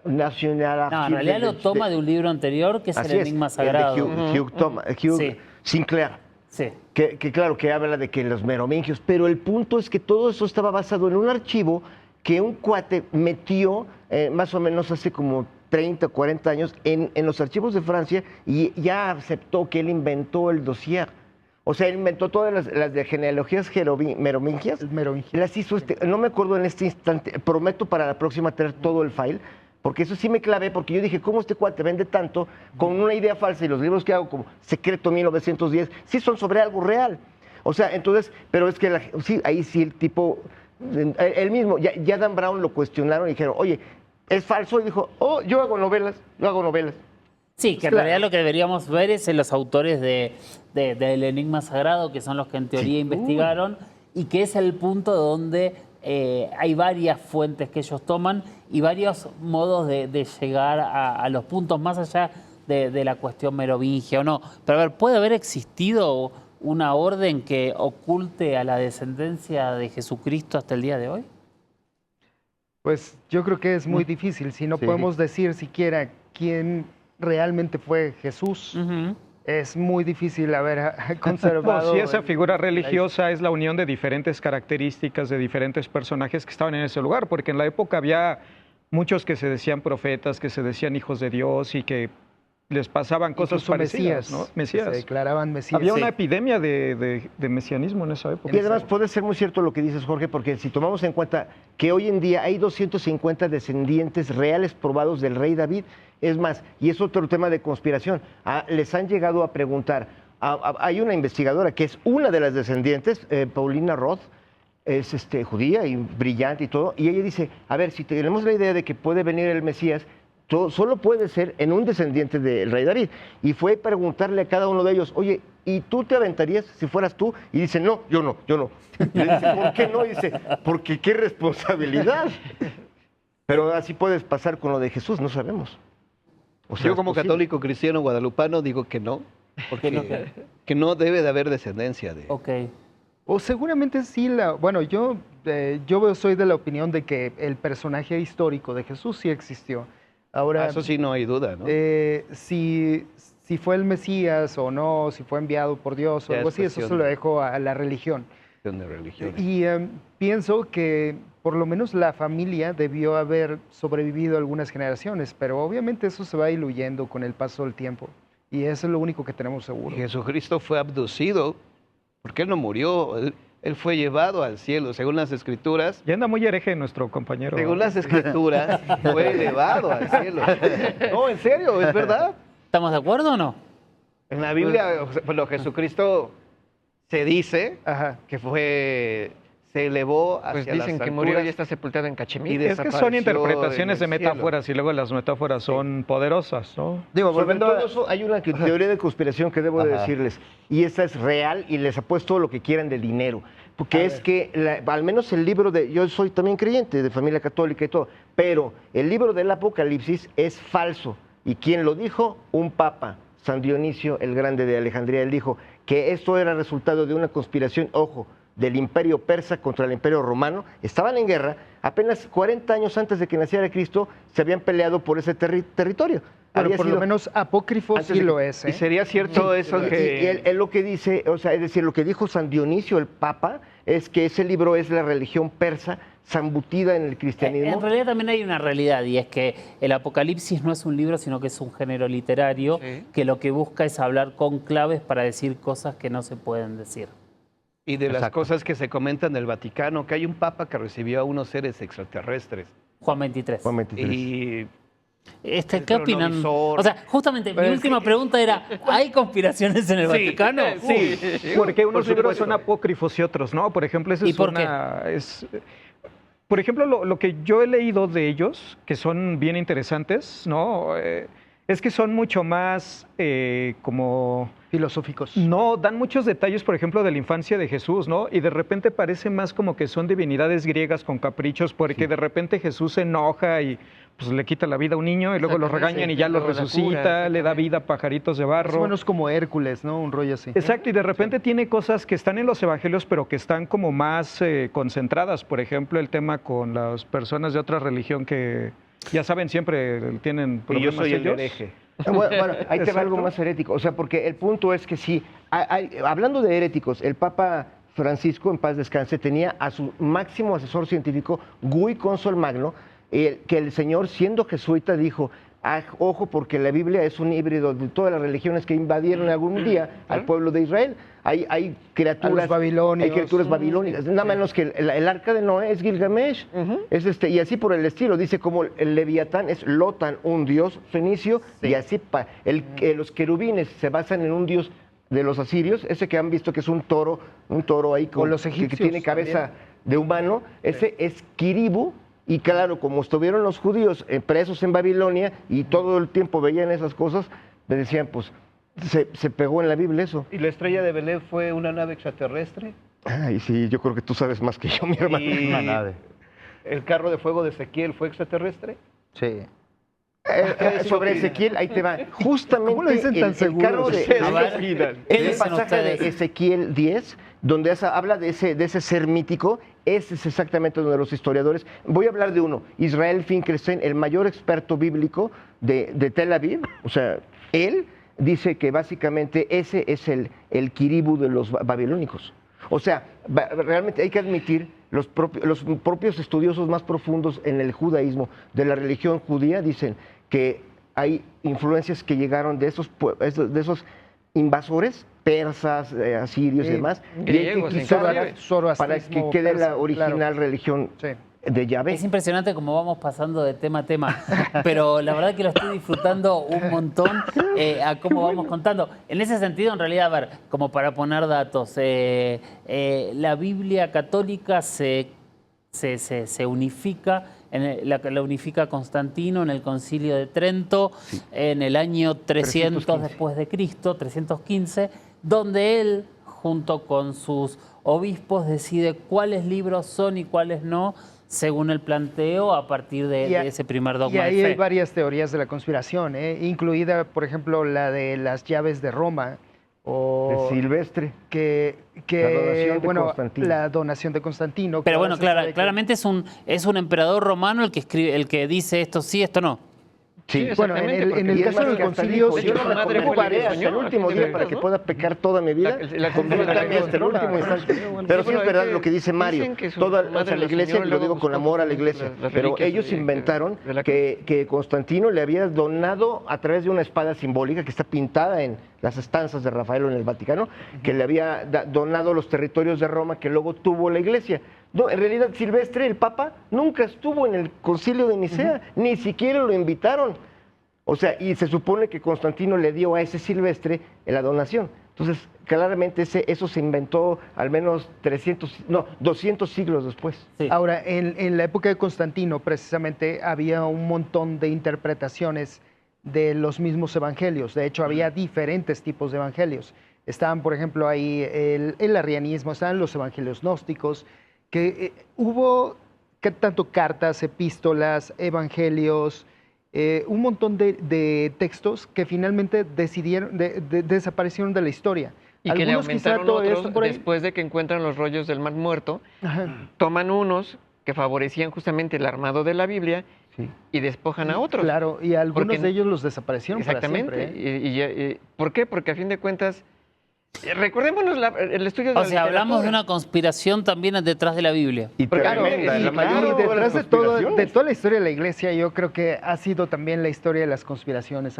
Speaker 6: National
Speaker 2: No, en realidad lo toma de un libro anterior que es
Speaker 6: Así
Speaker 2: El
Speaker 6: es,
Speaker 2: Enigma
Speaker 6: el de
Speaker 2: Sagrado.
Speaker 6: Hugh
Speaker 2: Sí.
Speaker 6: Sinclair.
Speaker 2: Sí.
Speaker 6: Que claro, que habla de que los merovingios, pero el punto es que todo eso estaba basado en un archivo que un cuate metió más o menos hace como 30 o 40 años en los archivos de Francia y ya aceptó que él inventó el dossier. O sea, él inventó todas las de genealogías merovingias.
Speaker 9: El merovingio.
Speaker 6: Las hizo no me acuerdo en este instante, prometo para la próxima tener todo el file, porque eso sí me clavé, porque yo dije, ¿cómo este cuate vende tanto con una idea falsa? Y los libros que hago, como Secreto 1910, sí son sobre algo real. O sea, entonces, pero es que sí, ahí sí el tipo, él mismo, ya Dan Brown lo cuestionaron y dijeron, oye, ¿es falso? Y dijo, oh, yo hago novelas.
Speaker 2: Sí, que en realidad lo que deberíamos ver es en los autores del Enigma Sagrado, que son los que en teoría investigaron, y que es el punto donde hay varias fuentes que ellos toman y varios modos de llegar a los puntos más allá de la cuestión merovingia o no. Pero a ver, ¿puede haber existido una orden que oculte a la descendencia de Jesucristo hasta el día de hoy?
Speaker 9: Pues yo creo que es muy difícil. Si no
Speaker 6: Sí.
Speaker 9: podemos decir siquiera quién realmente fue Jesús, es muy difícil haber conservado...
Speaker 7: no, si esa figura religiosa es la unión de diferentes características de diferentes personajes que estaban en ese lugar, porque en la época había muchos que se decían profetas, que se decían hijos de Dios y que les pasaban cosas
Speaker 9: Incluso
Speaker 7: parecidas, ¿no?
Speaker 9: Se
Speaker 7: Mesías.
Speaker 9: declaraban Mesías.
Speaker 7: Había
Speaker 2: Sí.
Speaker 7: una epidemia de mesianismo en esa época.
Speaker 6: Y además puede ser muy cierto lo que dices, Jorge, porque si tomamos en cuenta que hoy en día hay 250 descendientes reales probados del rey David, es más, y es otro tema de conspiración, les han llegado a preguntar, hay una investigadora que es una de las descendientes, Paulina Roth, es judía y brillante y todo, y ella dice, a ver, si tenemos la idea de que puede venir el Mesías, solo puede ser en un descendiente del rey David. Y fue preguntarle a cada uno de ellos, oye, ¿y tú te aventarías si fueras tú? Y dice, no, yo no. Y le dice, ¿por qué no? Y dice, porque qué responsabilidad. Pero así puedes pasar con lo de Jesús, no sabemos. O sea,
Speaker 8: Yo
Speaker 6: es
Speaker 8: como
Speaker 6: posible.
Speaker 8: católico cristiano guadalupano digo que no, porque que no debe de haber descendencia de...
Speaker 2: Ok.
Speaker 9: O seguramente sí, bueno, soy de la opinión de que el personaje histórico de Jesús sí existió. Ahora,
Speaker 8: Eso sí, no hay duda, ¿no?
Speaker 9: si fue el Mesías o no, si fue enviado por Dios o
Speaker 8: Ya
Speaker 9: algo
Speaker 8: es
Speaker 9: así, eso se
Speaker 8: cuestión
Speaker 9: lo
Speaker 8: de-
Speaker 9: dejo a la religión.
Speaker 8: De religión.
Speaker 9: Y pienso que por lo menos la familia debió haber sobrevivido algunas generaciones, pero obviamente eso se va diluyendo con el paso del tiempo. Y eso es lo único que tenemos seguro.
Speaker 8: Y Jesucristo fue abducido, porque Él no murió, Él fue llevado al cielo, según las Escrituras.
Speaker 7: Ya anda muy hereje nuestro compañero.
Speaker 8: Según las Escrituras, fue elevado al cielo. No, en serio, es verdad.
Speaker 2: ¿Estamos de acuerdo o no?
Speaker 8: En la Biblia, bueno, Jesucristo se dice
Speaker 9: Ajá.
Speaker 8: que se elevó hacia
Speaker 5: Pues
Speaker 8: las
Speaker 5: dicen que
Speaker 8: alturas
Speaker 5: murió y está sepultado en Cachemir.
Speaker 8: y
Speaker 7: Es que son
Speaker 8: desapareció
Speaker 7: interpretaciones de
Speaker 8: en el cielo.
Speaker 7: metáforas y luego las metáforas son poderosas, ¿no?
Speaker 6: Digo,
Speaker 4: Sobre
Speaker 6: volviendo
Speaker 4: todo
Speaker 6: a eso, hay una teoría de conspiración que debo de
Speaker 4: Ajá.
Speaker 6: decirles, y esta es real y les apuesto todo lo que quieran de dinero, porque es que al menos el libro yo soy también creyente de familia católica y todo, pero el libro del Apocalipsis es falso. ¿Y quién lo dijo? Un papa, San Dionisio el Grande de Alejandría. Él dijo que esto era resultado de una conspiración, ojo, del imperio persa contra el imperio romano. Estaban en guerra, apenas 40 años antes de que naciera Cristo, se habían peleado por ese territorio.
Speaker 9: Pero
Speaker 6: Había
Speaker 9: por lo
Speaker 6: sido-
Speaker 9: menos apócrifo
Speaker 6: antes
Speaker 9: sí
Speaker 6: de que-
Speaker 9: lo es.
Speaker 8: Y
Speaker 9: ¿eh?
Speaker 8: sería cierto eso
Speaker 6: y
Speaker 8: que...
Speaker 6: él lo que dice, o sea, es decir, lo que dijo San Dionisio, el Papa, es que ese libro es la religión persa zambutida en el cristianismo.
Speaker 2: En realidad también hay una realidad y es que el Apocalipsis no es un libro, sino que es un género literario
Speaker 8: Sí.
Speaker 2: que lo que busca es hablar con claves para decir cosas que no se pueden decir.
Speaker 8: Y de las
Speaker 6: Exacto.
Speaker 8: cosas que se comentan del Vaticano, que hay un papa que recibió a unos seres extraterrestres.
Speaker 2: Juan 23.
Speaker 6: Juan 23.
Speaker 8: Y el
Speaker 2: ¿Qué opinan?
Speaker 8: cronovisor.
Speaker 2: O sea, justamente mi última pregunta era, ¿hay conspiraciones en el Vaticano?
Speaker 7: Sí, porque unos
Speaker 8: por
Speaker 7: libros
Speaker 8: supuesto.
Speaker 7: son apócrifos y otros, ¿no? Por ejemplo, esa
Speaker 2: ¿Y
Speaker 7: es
Speaker 2: por
Speaker 7: una... por ejemplo, lo que yo he leído de ellos, que son bien interesantes, ¿no? Es que son mucho más como...
Speaker 9: Filosóficos.
Speaker 7: No, dan muchos detalles, por ejemplo, de la infancia de Jesús, ¿no? Y de repente parece más como que son divinidades griegas con caprichos, porque de repente Jesús se enoja y pues le quita la vida a un niño y luego lo
Speaker 5: Exactamente,
Speaker 7: regañan y ya lo
Speaker 5: luego la cura,
Speaker 7: resucita, le da vida a pajaritos de
Speaker 9: Más
Speaker 7: barro.
Speaker 9: o menos como Hércules, ¿no? Un rollo así.
Speaker 7: Exacto, y de repente tiene cosas que están en los evangelios, pero que están como más concentradas. Por ejemplo, el tema con las personas de otra religión que, ya saben, siempre tienen
Speaker 8: y yo
Speaker 7: problemas
Speaker 8: soy el
Speaker 7: ellos.
Speaker 8: hereje.
Speaker 6: Bueno, ahí te va algo
Speaker 7: Exacto.
Speaker 6: más herético. O sea, porque el punto es que sí, hablando de heréticos, el Papa Francisco, en paz descanse, tenía a su máximo asesor científico, Guy Consol Magno, que el señor, siendo jesuita, dijo: ojo, porque la Biblia es un híbrido de todas las religiones que invadieron algún día al pueblo de Israel. Hay criaturas,
Speaker 9: A los babilonios.
Speaker 6: hay criaturas babilónicas. Nada menos que el arca de Noé es Gilgamesh. Es y así por el estilo. Dice como el Leviatán es Lotan, un dios fenicio, y así los querubines se basan en un dios de los asirios, ese que han visto que es un toro ahí
Speaker 9: O los
Speaker 6: que
Speaker 9: egipcios
Speaker 6: tiene cabeza de humano, ese es Kiribu. Y claro, como estuvieron los judíos presos en Babilonia y todo el tiempo veían esas cosas, me decían, pues, se pegó en la Biblia eso.
Speaker 8: ¿Y la estrella de Belén fue una nave extraterrestre?
Speaker 6: Ay, sí, yo creo que tú sabes más que yo, mi hermano.
Speaker 8: Y
Speaker 4: Una nave.
Speaker 8: ¿el carro de fuego de Ezequiel fue extraterrestre?
Speaker 4: Sí.
Speaker 6: Sobre Ezequiel, ahí te va. Justamente
Speaker 9: ¿Cómo lo dicen tan
Speaker 6: el
Speaker 9: seguro?
Speaker 6: carro de,
Speaker 8: Ustedes
Speaker 2: A ver,
Speaker 8: opinan.
Speaker 2: ¿qué
Speaker 6: el
Speaker 2: dicen
Speaker 6: pasaje de
Speaker 2: ustedes?
Speaker 6: Ezequiel 10, donde habla de ese ser mítico, ese es exactamente donde los historiadores... Voy a hablar de uno, Israel Finkelstein, el mayor experto bíblico de Tel Aviv, o sea, él dice que básicamente ese es el Kiribu de los babilónicos. O sea, realmente hay que admitir, los propios estudiosos más profundos en el judaísmo, de la religión judía, dicen que hay influencias que llegaron de esos invasores persas, asirios y demás, y hay que
Speaker 5: Griegos,
Speaker 6: quitar
Speaker 5: inclusive.
Speaker 6: para que quede la original religión
Speaker 9: Sí.
Speaker 6: de Yahvé.
Speaker 2: Es impresionante cómo vamos pasando de tema a tema, pero la verdad que lo estoy disfrutando un montón a cómo vamos contando. En ese sentido, en realidad, a ver, como para poner datos, la Biblia católica se unifica, la unifica Constantino en el Concilio de Trento en el año 300 después de Cristo, 315, donde él, junto con sus obispos, decide cuáles libros son y cuáles no, según el planteo, a partir de ese primer dogma
Speaker 9: Y ahí
Speaker 2: de fe.
Speaker 9: hay varias teorías de la conspiración, incluida, por ejemplo, la de las llaves de Roma. O
Speaker 6: De Silvestre.
Speaker 9: que
Speaker 6: La donación de
Speaker 9: bueno,
Speaker 6: Constantino.
Speaker 9: la donación de Constantino.
Speaker 2: Pero
Speaker 9: que
Speaker 2: bueno,
Speaker 9: ahora se sabe que-
Speaker 2: claramente es un emperador romano el que escribe, el que dice esto sí, esto no.
Speaker 6: Sí,
Speaker 5: bueno,
Speaker 6: en el caso del concilio, yo no me convertiré hasta el último día para que pueda pecar toda mi vida, convertirme hasta el último instante. Pero sí es verdad lo que dice Mario, toda la iglesia, y lo digo con amor a la iglesia, pero ellos inventaron que Constantino le había donado a través de una espada simbólica que está pintada en las estanzas de Rafael en el Vaticano, que le había donado los territorios de Roma que luego tuvo la iglesia. No, en realidad Silvestre, el Papa, nunca estuvo en el concilio de Nicea, ni siquiera lo invitaron. O sea, y se supone que Constantino le dio a ese Silvestre la donación. Entonces, claramente eso se inventó al menos 200 siglos después.
Speaker 2: Sí.
Speaker 9: Ahora, en la época de Constantino, precisamente, había un montón de interpretaciones de los mismos evangelios. De hecho, había diferentes tipos de evangelios. Estaban, por ejemplo, ahí el arrianismo, estaban los evangelios gnósticos, que hubo tanto cartas, epístolas, evangelios, un montón de textos que finalmente desaparecieron de la historia.
Speaker 5: Y que le
Speaker 9: Algunos quizá
Speaker 5: aumentaron
Speaker 9: todavía
Speaker 5: otros
Speaker 9: están por ahí.
Speaker 5: después de que encuentran los rollos del Mar Muerto,
Speaker 9: Ajá.
Speaker 5: toman unos que favorecían justamente el armado de la Biblia y despojan a otros.
Speaker 9: Claro, y algunos
Speaker 5: Porque-
Speaker 9: de ellos los desaparecieron
Speaker 5: Exactamente.
Speaker 9: para siempre, ¿eh?
Speaker 5: ¿Por qué? Porque a fin de cuentas, recordémonos el estudio de
Speaker 2: O
Speaker 5: la
Speaker 2: sea, hablamos de
Speaker 5: literatura.
Speaker 2: una conspiración también detrás de la Biblia.
Speaker 4: Y
Speaker 5: Claro,
Speaker 4: tremenda,
Speaker 5: y
Speaker 4: la
Speaker 5: claro,
Speaker 4: mayoría
Speaker 9: Y
Speaker 4: de las
Speaker 9: detrás de
Speaker 4: conspiraciones.
Speaker 9: toda la historia de la iglesia, yo creo que ha sido también la historia de las conspiraciones.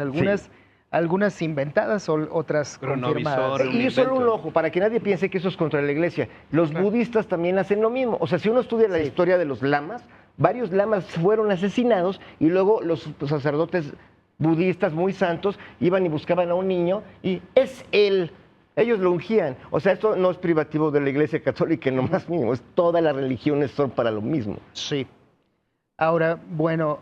Speaker 9: Algunas inventadas, otras
Speaker 8: Cronovisor.
Speaker 9: confirmadas.
Speaker 6: Y solo un ojo, para que nadie piense que eso es contra la iglesia. Los budistas también hacen lo mismo. O sea, si uno estudia la historia de los lamas, varios lamas fueron asesinados y luego los sacerdotes budistas muy santos iban y buscaban a un niño y es él. Ellos lo ungían. O sea, esto no es privativo de la iglesia católica en lo más mínimo. Todas las religiones son para lo mismo.
Speaker 9: Sí. Ahora, bueno,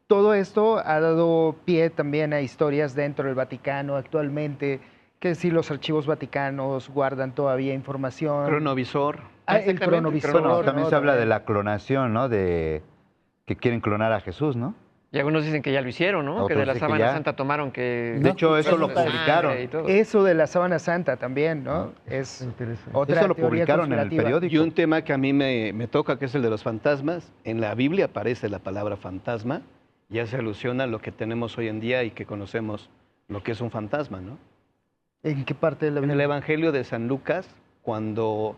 Speaker 9: todo esto ha dado pie también a historias dentro del Vaticano actualmente, que si los archivos vaticanos guardan todavía información.
Speaker 8: Cronovisor.
Speaker 9: Ah, el
Speaker 5: Exactamente,
Speaker 9: cronovisor.
Speaker 4: Bueno, también
Speaker 9: ¿no?
Speaker 4: se habla de la clonación, ¿no? De que quieren clonar a Jesús, ¿no?
Speaker 5: Y algunos dicen que ya lo hicieron, ¿no?
Speaker 4: Otros
Speaker 5: Que de la
Speaker 4: dicen que
Speaker 5: sábana
Speaker 4: ya.
Speaker 5: santa tomaron que...
Speaker 4: De hecho, eso lo
Speaker 2: nunca-
Speaker 4: publicaron.
Speaker 5: y todo.
Speaker 9: Eso de la sábana santa también, ¿no? Es
Speaker 6: Interesante.
Speaker 9: otra
Speaker 4: Eso lo
Speaker 9: teoría
Speaker 4: publicaron en el
Speaker 9: conspirativa.
Speaker 4: periódico.
Speaker 8: Y un tema que a mí me toca, que es el de los fantasmas. En la Biblia aparece la palabra fantasma. Ya se alusiona a lo que tenemos hoy en día y que conocemos lo que es un fantasma, ¿no?
Speaker 9: ¿En qué parte de la
Speaker 8: En el
Speaker 9: Biblia?
Speaker 8: Evangelio de San Lucas, cuando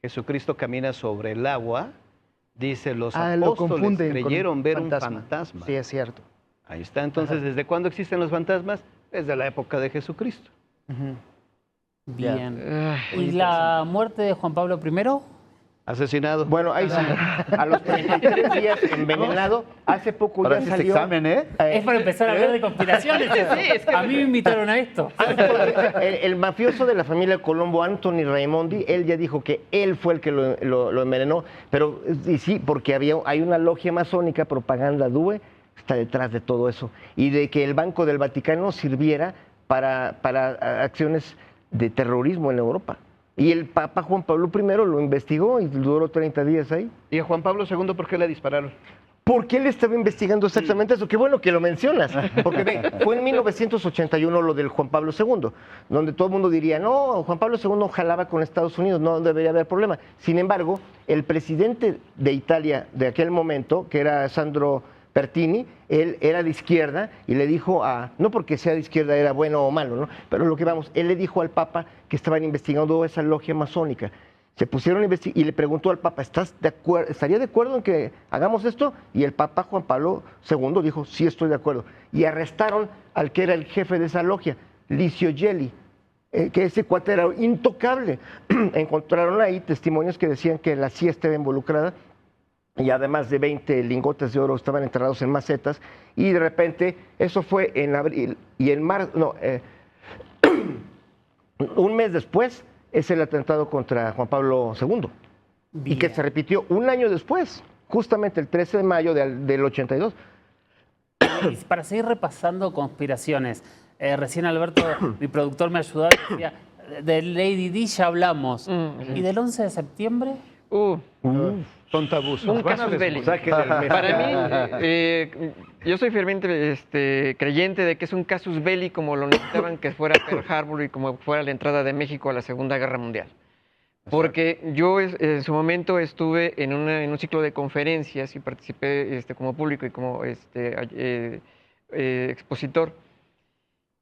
Speaker 8: Jesucristo camina sobre el agua, dice, los
Speaker 9: Lo
Speaker 8: apóstoles
Speaker 9: confunden con
Speaker 8: creyeron ver un fantasma.
Speaker 9: Sí, es cierto.
Speaker 8: Ahí está. Entonces, ¿desde cuándo existen los fantasmas? Desde la época de Jesucristo.
Speaker 9: Ujú.
Speaker 2: Bien.
Speaker 5: Ay,
Speaker 2: ¿Y la muerte de Juan Pablo I?
Speaker 8: Asesinado.
Speaker 6: Bueno, ahí sí. A los 33 días envenenado, hace poco
Speaker 4: Ahora
Speaker 6: ya
Speaker 4: sí este
Speaker 6: salió.
Speaker 4: examen, ¿eh?
Speaker 2: Es para empezar a hablar de conspiraciones. A mí me invitaron a esto.
Speaker 6: El mafioso de la familia Colombo, Anthony Raimondi, él ya dijo que él fue el que lo envenenó, pero y sí, porque hay una logia masónica, Propaganda Due, está detrás de todo eso, y de que el Banco del Vaticano sirviera para acciones de terrorismo en Europa. Y el Papa Juan Pablo I lo investigó y duró 30 días ahí.
Speaker 8: ¿Y a Juan Pablo II por qué le dispararon?
Speaker 6: ¿Por qué él estaba investigando exactamente eso? Qué bueno que lo mencionas. Porque ve, fue en 1981 lo del Juan Pablo II, donde todo el mundo diría, no, Juan Pablo II jalaba con Estados Unidos, no debería haber problema. Sin embargo, el presidente de Italia de aquel momento, que era Sandro Pertini, él era de izquierda y le dijo no porque sea de izquierda era bueno o malo, ¿no? Pero lo que vamos, él le dijo al Papa que estaban investigando esa logia masónica. Se pusieron a investigar y le preguntó al Papa, ¿estaría de acuerdo en que hagamos esto? Y el Papa Juan Pablo II dijo, sí, estoy de acuerdo. Y arrestaron al que era el jefe de esa logia, Licio Gelli, que ese cuate era intocable. Encontraron ahí testimonios que decían que la CIA estaba involucrada y además de 20 lingotes de oro estaban enterrados en macetas, y de repente, eso fue en abril, y en marzo, un mes después, es el atentado contra Juan Pablo II, y que se repitió un año después, justamente el 13 de mayo del 82.
Speaker 2: Y para seguir repasando conspiraciones, recién Alberto, mi productor, me ayudaba y decía, de Lady Di ya hablamos. ¿Y del 11 de septiembre?
Speaker 8: Son tabús.
Speaker 5: Un casus belli. Para mí, yo soy ferviente creyente de que es un casus belli como lo necesitaban que fuera Pearl Harbor y como fuera la entrada de México a la Segunda Guerra Mundial. Porque yo en su momento estuve en un ciclo de conferencias y participé como público y como expositor.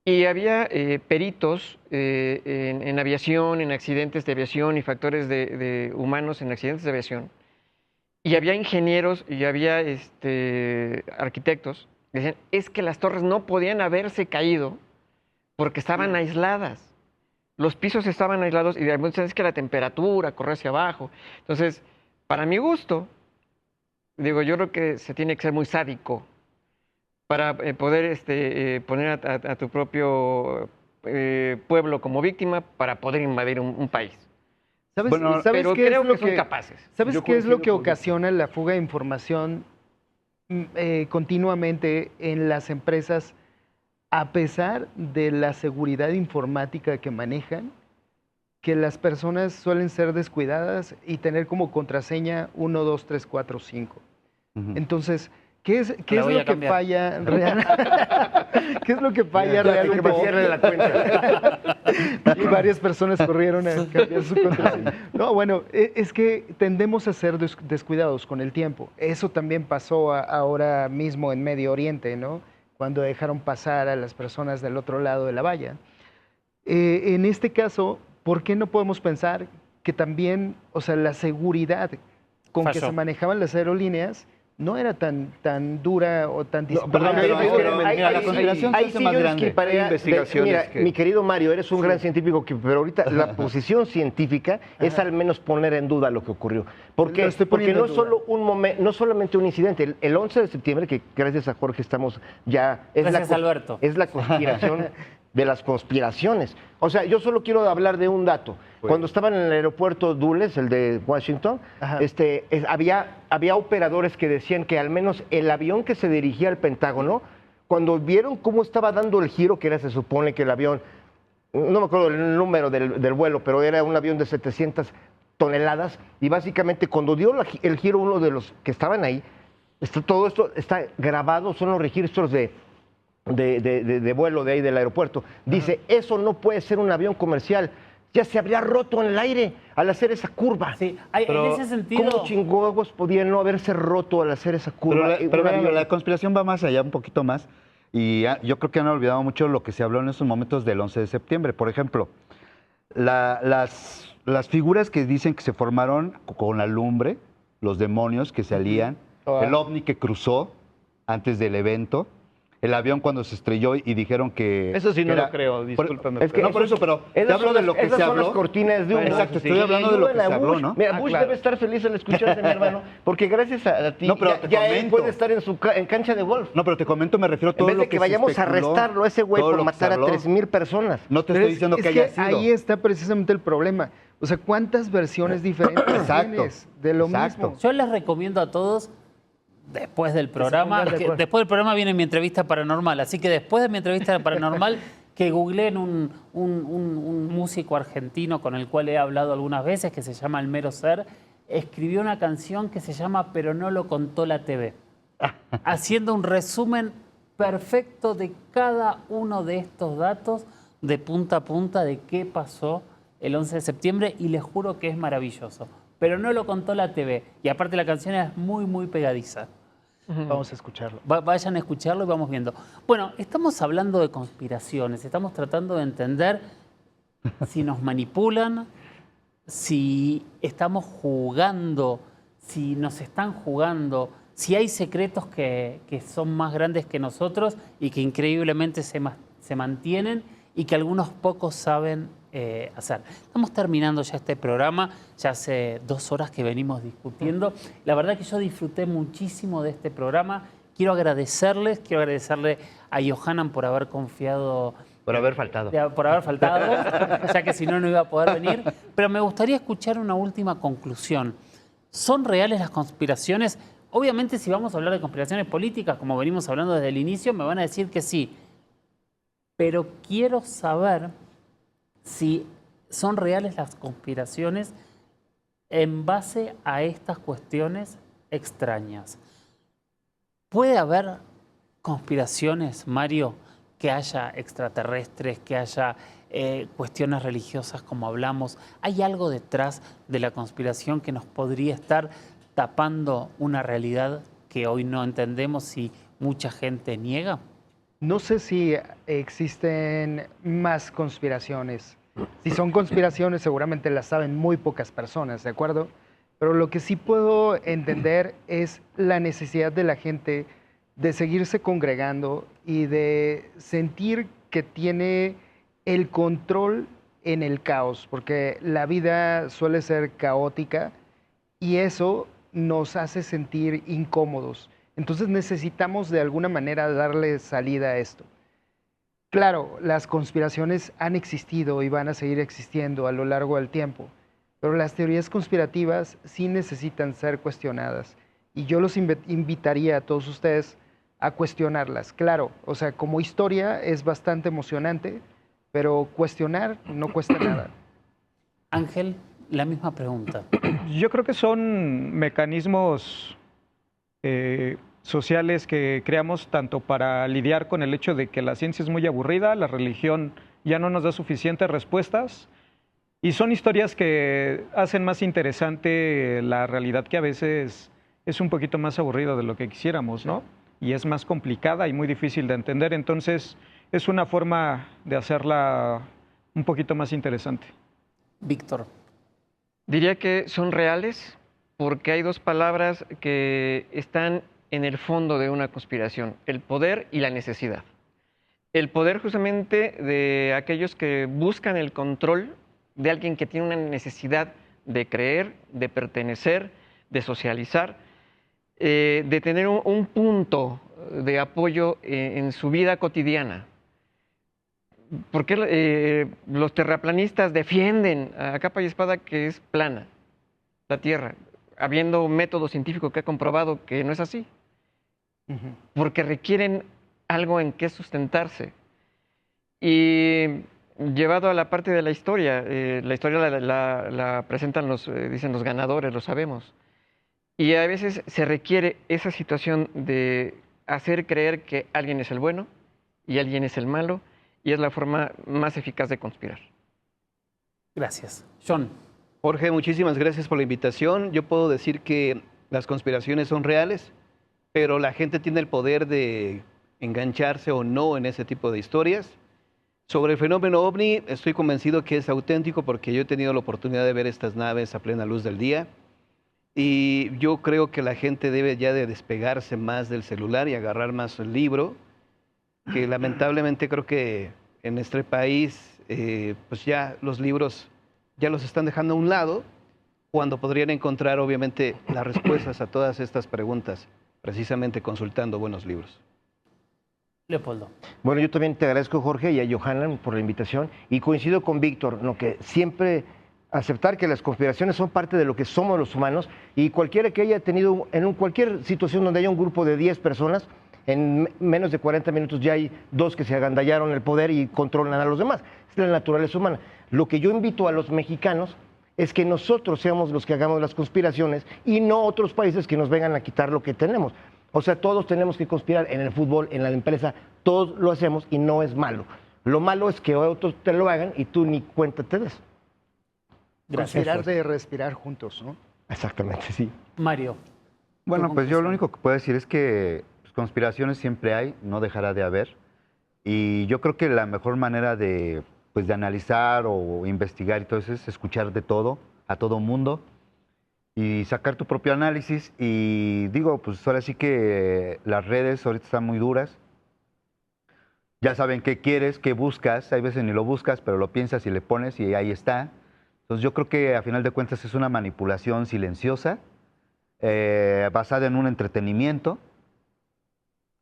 Speaker 5: Y había peritos en aviación, en accidentes de aviación y factores de humanos en accidentes de aviación. Y había ingenieros y había arquitectos que decían, es que las torres no podían haberse caído porque estaban aisladas. Los pisos estaban aislados y de repente es que la temperatura corre hacia abajo. Entonces, para mi gusto, digo, yo creo que se tiene que ser muy sádico para poder poner a tu propio pueblo como víctima para poder invadir un país.
Speaker 9: ¿Sabes,
Speaker 4: Bueno,
Speaker 9: ¿sabes
Speaker 5: Pero
Speaker 9: qué
Speaker 5: creo
Speaker 9: es lo
Speaker 5: que son capaces.
Speaker 9: ¿Sabes
Speaker 4: Yo
Speaker 9: qué es lo que
Speaker 4: coincido con
Speaker 9: ocasiona la fuga de información continuamente en las empresas, a pesar de la seguridad informática que manejan? Que las personas suelen ser descuidadas y tener como contraseña 1, 2, 3, 4, 5. Entonces, ¿qué es lo que falla ¿Qué es lo que falla realmente?
Speaker 6: Que me cierre la cuenta.
Speaker 9: Y varias personas corrieron a cambiar su contraseña. No, bueno, es que tendemos a ser descuidados con el tiempo. Eso también pasó ahora mismo en Medio Oriente, ¿no? Cuando dejaron pasar a las personas del otro lado de la valla. En este caso, ¿por qué no podemos pensar que también, o sea, la seguridad con que se manejaban las aerolíneas no era tan dura o tan disciplinada?
Speaker 4: La conspiración se hace más grande.
Speaker 6: Mira, mi querido Mario, eres un gran científico, pero ahorita la posición científica es al menos poner en duda lo que ocurrió. ¿Por qué? Porque no es solo un momento, no solamente un incidente. El 11 de septiembre, que gracias a Jorge estamos ya...
Speaker 2: Alberto.
Speaker 6: Es la conspiración de las conspiraciones. O sea, yo solo quiero hablar de un dato. Cuando estaban en el aeropuerto Dulles, el de Washington, había operadores que decían que al menos el avión que se dirigía al Pentágono, cuando vieron cómo estaba dando el giro, que era, se supone que el avión, no me acuerdo el número del vuelo, pero era un avión de 700 toneladas, y básicamente cuando dio el giro uno de los que estaban ahí, todo esto está grabado, son los registros de vuelo de ahí del aeropuerto. Dice, eso no puede ser un avión comercial. Ya se habría roto en el aire al hacer esa curva.
Speaker 2: Sí, en ese sentido...
Speaker 6: ¿Cómo chingos podían no haberse roto al hacer esa curva?
Speaker 4: Pero la conspiración va más allá, un poquito más. Y yo creo que han olvidado mucho lo que se habló en esos momentos del 11 de septiembre. Por ejemplo, las figuras que dicen que se formaron con la lumbre, los demonios que salían, el ovni que cruzó antes del evento, el avión cuando se estrelló y dijeron que...
Speaker 8: Eso sí no lo creo, discúlpame.
Speaker 4: No por eso, pero te hablo de lo que se habló.
Speaker 6: Son las cortinas de humo.
Speaker 4: Exacto, estoy hablando de lo que se habló, ¿no?
Speaker 6: Mira, Bush debe estar feliz al escucharte, mi hermano, porque gracias a ti ya él puede estar en cancha de golf.
Speaker 4: No, pero te comento, me refiero a todo
Speaker 6: lo que... En vez de que vayamos a
Speaker 4: especuló,
Speaker 6: arrestarlo a ese güey por matar a 3,000 personas.
Speaker 4: No te estoy diciendo que haya sido.
Speaker 9: Ahí está precisamente el problema. O sea, ¿cuántas versiones diferentes tienes de lo mismo?
Speaker 2: Yo les recomiendo a todos... Después del programa, viene mi entrevista paranormal, así que después de mi entrevista paranormal, que googleen un músico argentino con el cual he hablado algunas veces, que se llama El Mero Ser, escribió una canción que se llama Pero no lo contó la TV, haciendo un resumen perfecto de cada uno de estos datos, de punta a punta, de qué pasó el 11 de septiembre, y les juro que es maravilloso. Pero no lo contó la TV. Y aparte la canción es muy, muy pegadiza.
Speaker 9: Vamos a escucharlo.
Speaker 2: Vayan a escucharlo y vamos viendo. Bueno, estamos hablando de conspiraciones. Estamos tratando de entender si nos manipulan, si estamos jugando, si nos están jugando, si hay secretos que son más grandes que nosotros y que increíblemente se mantienen y que algunos pocos saben hacer. Estamos terminando ya este programa, ya hace 2 horas que venimos discutiendo. La verdad que yo disfruté muchísimo de este programa. Quiero agradecerle a Yohanan por haber confiado.
Speaker 6: Por haber faltado.
Speaker 2: Por haber faltado, ya que si no, no iba a poder venir. Pero me gustaría escuchar una última conclusión. ¿Son reales las conspiraciones? Obviamente, si vamos a hablar de conspiraciones políticas, como venimos hablando desde el inicio, me van a decir que sí. Pero quiero saber si son reales las conspiraciones en base a estas cuestiones extrañas. ¿Puede haber conspiraciones, Mario, que haya extraterrestres, que haya cuestiones religiosas como hablamos? ¿Hay algo detrás de la conspiración que nos podría estar tapando una realidad que hoy no entendemos y mucha gente niega?
Speaker 9: No sé si existen más conspiraciones. Si son conspiraciones, seguramente las saben muy pocas personas, ¿de acuerdo? Pero lo que sí puedo entender es la necesidad de la gente de seguirse congregando y de sentir que tiene el control en el caos, porque la vida suele ser caótica y eso nos hace sentir incómodos. Entonces necesitamos de alguna manera darle salida a esto. Claro, las conspiraciones han existido y van a seguir existiendo a lo largo del tiempo, pero las teorías conspirativas sí necesitan ser cuestionadas. Y yo los invitaría a todos ustedes a cuestionarlas. Claro, o sea, como historia es bastante emocionante, pero cuestionar no cuesta nada.
Speaker 2: Ángel, la misma pregunta.
Speaker 7: Yo creo que son mecanismos sociales que creamos tanto para lidiar con el hecho de que la ciencia es muy aburrida, la religión ya no nos da suficientes respuestas, y son historias que hacen más interesante la realidad, que a veces es un poquito más aburrida de lo que quisiéramos, ¿no? Y es más complicada y muy difícil de entender, entonces es una forma de hacerla un poquito más interesante.
Speaker 2: Víctor.
Speaker 5: Diría que son reales porque hay dos palabras que están en el fondo de una conspiración: el poder y la necesidad. El poder justamente de aquellos que buscan el control de alguien que tiene una necesidad de creer, de pertenecer, de socializar, de tener un punto de apoyo en su vida cotidiana. ¿Por qué los terraplanistas defienden a capa y espada que es plana la Tierra, habiendo un método científico que ha comprobado que no es así? Porque requieren algo en que sustentarse. Y llevado a la parte de la historia la presentan dicen los ganadores, lo sabemos. Y a veces se requiere esa situación de hacer creer que alguien es el bueno y alguien es el malo, y es la forma más eficaz de conspirar.
Speaker 2: Gracias. John.
Speaker 8: Jorge, muchísimas gracias por la invitación. Yo puedo decir que las conspiraciones son reales, pero la gente tiene el poder de engancharse o no en ese tipo de historias. Sobre el fenómeno OVNI, estoy convencido que es auténtico porque yo he tenido la oportunidad de ver estas naves a plena luz del día, y yo creo que la gente debe ya de despegarse más del celular y agarrar más el libro, que lamentablemente creo que en este país pues ya los libros ya los están dejando a un lado, cuando podrían encontrar obviamente las respuestas a todas estas preguntas precisamente consultando buenos libros.
Speaker 2: Leopoldo.
Speaker 6: Bueno, yo también te agradezco, Jorge, y a Johanan por la invitación, y coincido con Víctor, ¿no? Que siempre aceptar que las conspiraciones son parte de lo que somos los humanos, y cualquiera que haya tenido cualquier situación donde haya un grupo de 10 personas, en menos de 40 minutos ya hay 2 que se agandallaron el poder y controlan a los demás. Es la naturaleza humana. Lo que yo invito a los mexicanos es que nosotros seamos los que hagamos las conspiraciones y no otros países que nos vengan a quitar lo que tenemos. O sea, todos tenemos que conspirar en el fútbol, en la empresa, todos lo hacemos y no es malo. Lo malo es que otros te lo hagan y tú ni cuenta te des.
Speaker 2: Gracias.
Speaker 9: Conspirar de respirar juntos, ¿no?
Speaker 6: Exactamente, sí.
Speaker 2: Mario.
Speaker 4: Bueno,
Speaker 2: tu
Speaker 4: pues yo lo
Speaker 2: conclusión.
Speaker 4: único que puedo decir es que conspiraciones siempre hay, no dejará de haber. Y yo creo que la mejor manera de analizar o investigar y todo eso es escuchar de todo, a todo mundo, y sacar tu propio análisis. Y digo, pues ahora sí que las redes ahorita están muy duras. Ya saben qué quieres, qué buscas. Hay veces ni lo buscas, pero lo piensas y le pones y ahí está. Entonces yo creo que a final de cuentas es una manipulación silenciosa, basada en un entretenimiento.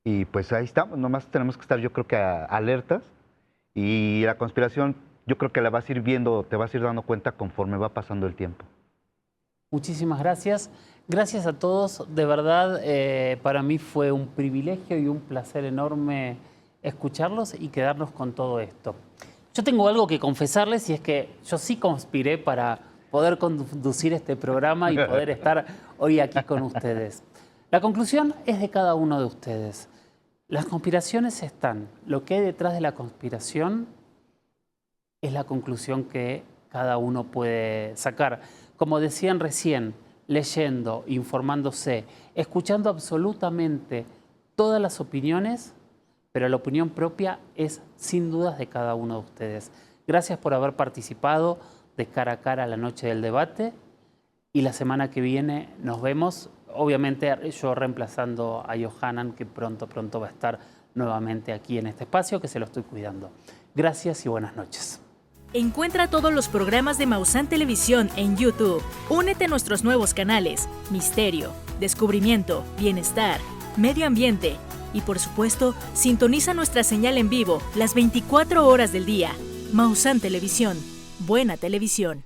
Speaker 4: Y pues ahí estamos, nomás tenemos que estar, yo creo que alertas. Y la conspiración, yo creo que la vas a ir viendo, te vas a ir dando cuenta conforme va pasando el tiempo.
Speaker 2: Muchísimas gracias. Gracias a todos. De verdad, para mí fue un privilegio y un placer enorme escucharlos y quedarnos con todo esto. Yo tengo algo que confesarles, y es que yo sí conspiré para poder conducir este programa y poder estar hoy aquí con ustedes. La conclusión es de cada uno de ustedes. Las conspiraciones están. Lo que hay detrás de la conspiración es la conclusión que cada uno puede sacar. Como decían recién, leyendo, informándose, escuchando absolutamente todas las opiniones, pero la opinión propia es sin dudas de cada uno de ustedes. Gracias por haber participado de Cara a Cara a la noche del debate y la semana que viene nos vemos, obviamente yo reemplazando a Yohanan, que pronto va a estar nuevamente aquí en este espacio, que se lo estoy cuidando. Gracias y buenas noches.
Speaker 10: Encuentra todos los programas de Maussan Televisión en YouTube. Únete a nuestros nuevos canales: Misterio, Descubrimiento, Bienestar, Medio Ambiente y, por supuesto, sintoniza nuestra señal en vivo las 24 horas del día. Maussan Televisión. Buena televisión.